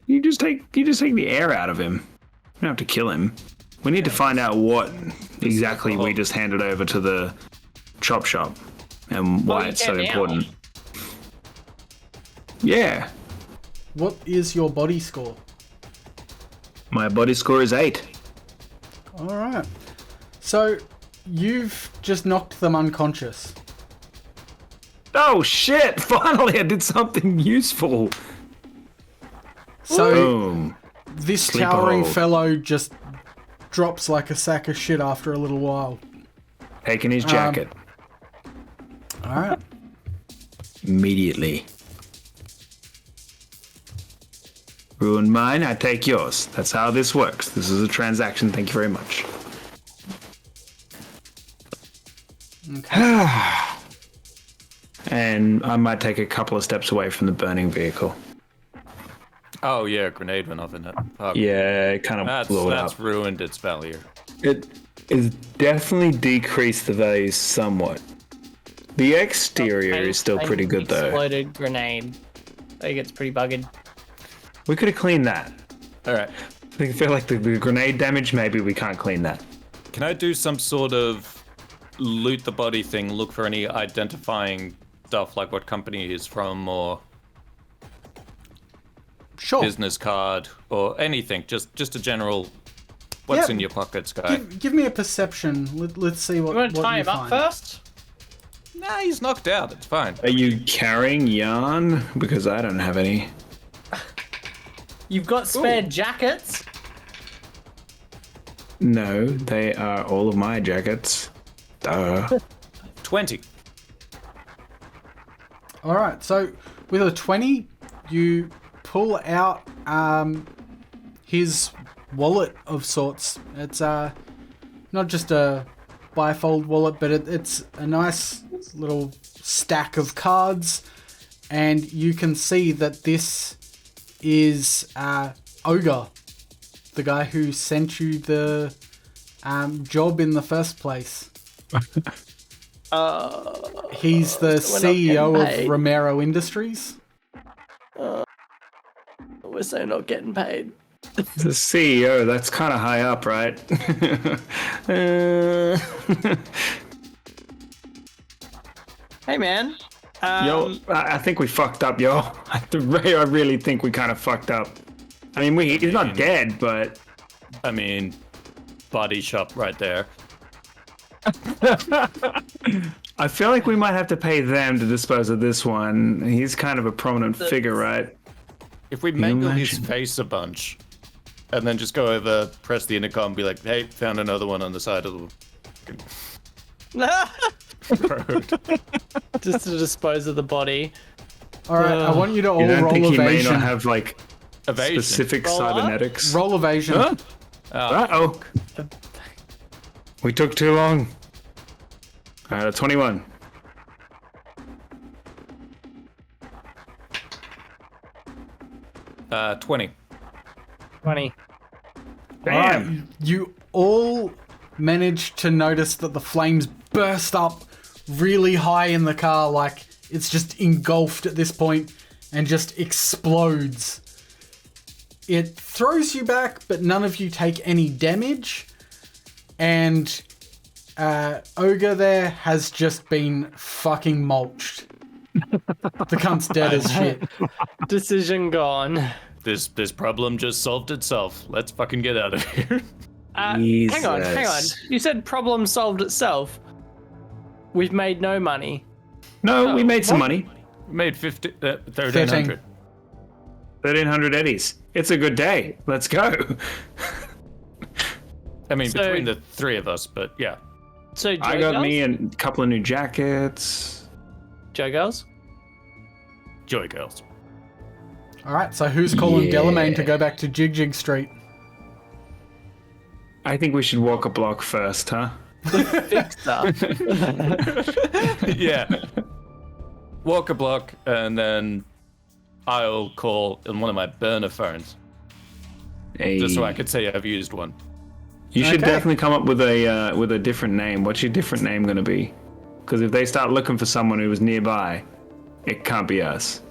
You just take the air out of him. You don't have to kill him. We need to find out what exactly we just handed over to the chop shop and why you it's so can now. important. Yeah. What is your body score? My body score is 8. All right. So you've just knocked them unconscious. Oh shit! Finally I did something useful. So Boom. this Sleeper towering hold. fellow just drops like a sack of shit after a little while. Taking his jacket. All right. Immediately. Ruin mine, I take yours. That's how this works. This is a transaction, thank you very much. Okay. And I might take a couple of steps away from the burning vehicle. Oh yeah, a grenade went off in it. Fuck. Yeah, it kind of blew it That's up. ruined its value. It has definitely decreased the values somewhat. The exterior is still pretty good though. Exploded grenade. I think it's pretty bugged. We could have cleaned that. All right. I feel like the grenade damage, maybe we can't clean that. Can I do some sort of loot the body thing, look for any identifying stuff like what company he's from or Sure. business card or anything. Just a general what's Yeah. in your pockets guy. Give me a perception. Let's see what You want to what tie you him up find. first? Nah, he's knocked out. It's fine. Are you carrying yarn? Because I don't have any. You've got spare jackets? No, they are all of my jackets. Duh. 20. All right. So with a 20, you pull out his wallet of sorts. It's not just a bifold wallet, but it's a nice little stack of cards, and you can see that this is Ogre, the guy who sent you the job in the first place. He's the CEO getting of paid. Romero Industries. We're so not getting paid. The CEO, that's kind of high up, right? Hey, man. Yo, I think we fucked up, yo. I really think we kind of fucked up. I mean, he's not dead, but... I mean, body shop right there. I feel like we might have to pay them to dispose of this one. He's kind of a prominent figure, right? If we mangle his face a bunch and then just go over, press the intercom, and be like, hey, found another one on the side of the road. Just to dispose of the body. All right, I want you to all You don't roll think he may evasion. not have, like, Evasion. specific Roll what? cybernetics? Roll evasion. Huh? Uh-oh. We took too long. Alright, a 21. Uh, 20. 20. Damn. You all manage to notice that the flames burst up really high in the car, like it's just engulfed at this point and just explodes. It throws you back, but none of you take any damage. And Ogre there has just been fucking mulched. The cunt's dead as shit. Decision gone. This problem just solved itself. Let's fucking get out of here. Hang on. Jesus. You said problem solved itself. We've made no money. No, we made some money. We made 1,300. 1,300 eddies. It's a good day. Let's go. I mean, So- between the three of us, but yeah. So, Joe I got girls? me a couple of new jackets. Joe girls? Joy girls. All right, so who's calling Yeah. Delamain to go back to Jig Jig Street? I think we should walk a block first, huh? Yeah. Walk a block, and then I'll call on one of my burner phones, just so I could say I've used one. You should Okay. definitely come up with a different name. What's your different name gonna be? Because if they start looking for someone who was nearby, it can't be us.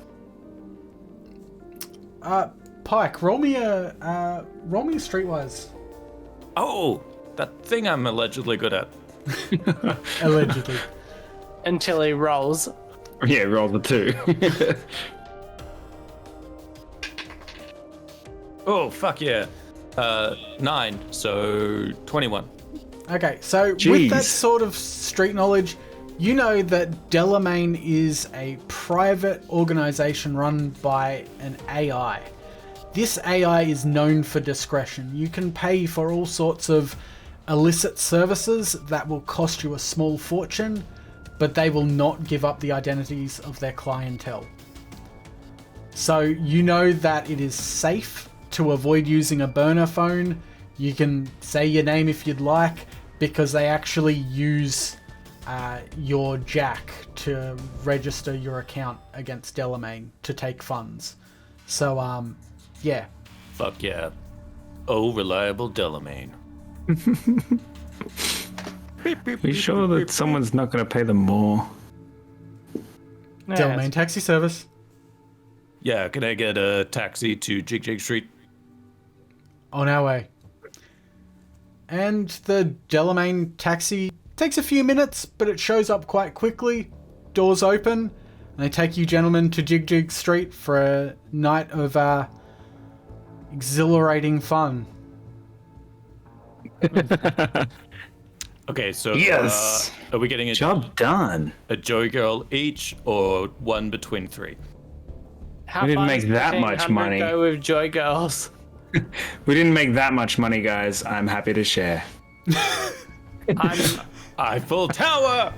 Pyke, roll me a Streetwise. Oh, that thing I'm allegedly good at. Allegedly. Until he rolls. Yeah, roll the 2. Oh, fuck yeah. 9, so 21. Okay, so with Jeez. that sort of street knowledge, you know that Delamain is a private organization run by an AI. This AI is known for discretion. You can pay for all sorts of illicit services that will cost you a small fortune, but they will not give up the identities of their clientele. So you know that it is safe to avoid using a burner phone. You can say your name if you'd like, because they actually use your jack to register your account against Delamain to take funds. So, yeah. Fuck yeah. Oh, reliable Delamain. Are you sure that someone's not gonna pay them more? Delamain taxi service. Yeah, can I get a taxi to Jig Jig Street? On our way. And the Delamain taxi Takes a few minutes, but it shows up quite quickly. Doors open, and they take you gentlemen to Jig Jig Street for a night of exhilarating fun. Okay, so Yes. are we getting Job done. a Joy Girl each or one between three? How We didn't far make does that much 1500 money. Go with Joy Girls. We didn't make that much money, guys. I'm happy to share. I'm Eiffel Tower!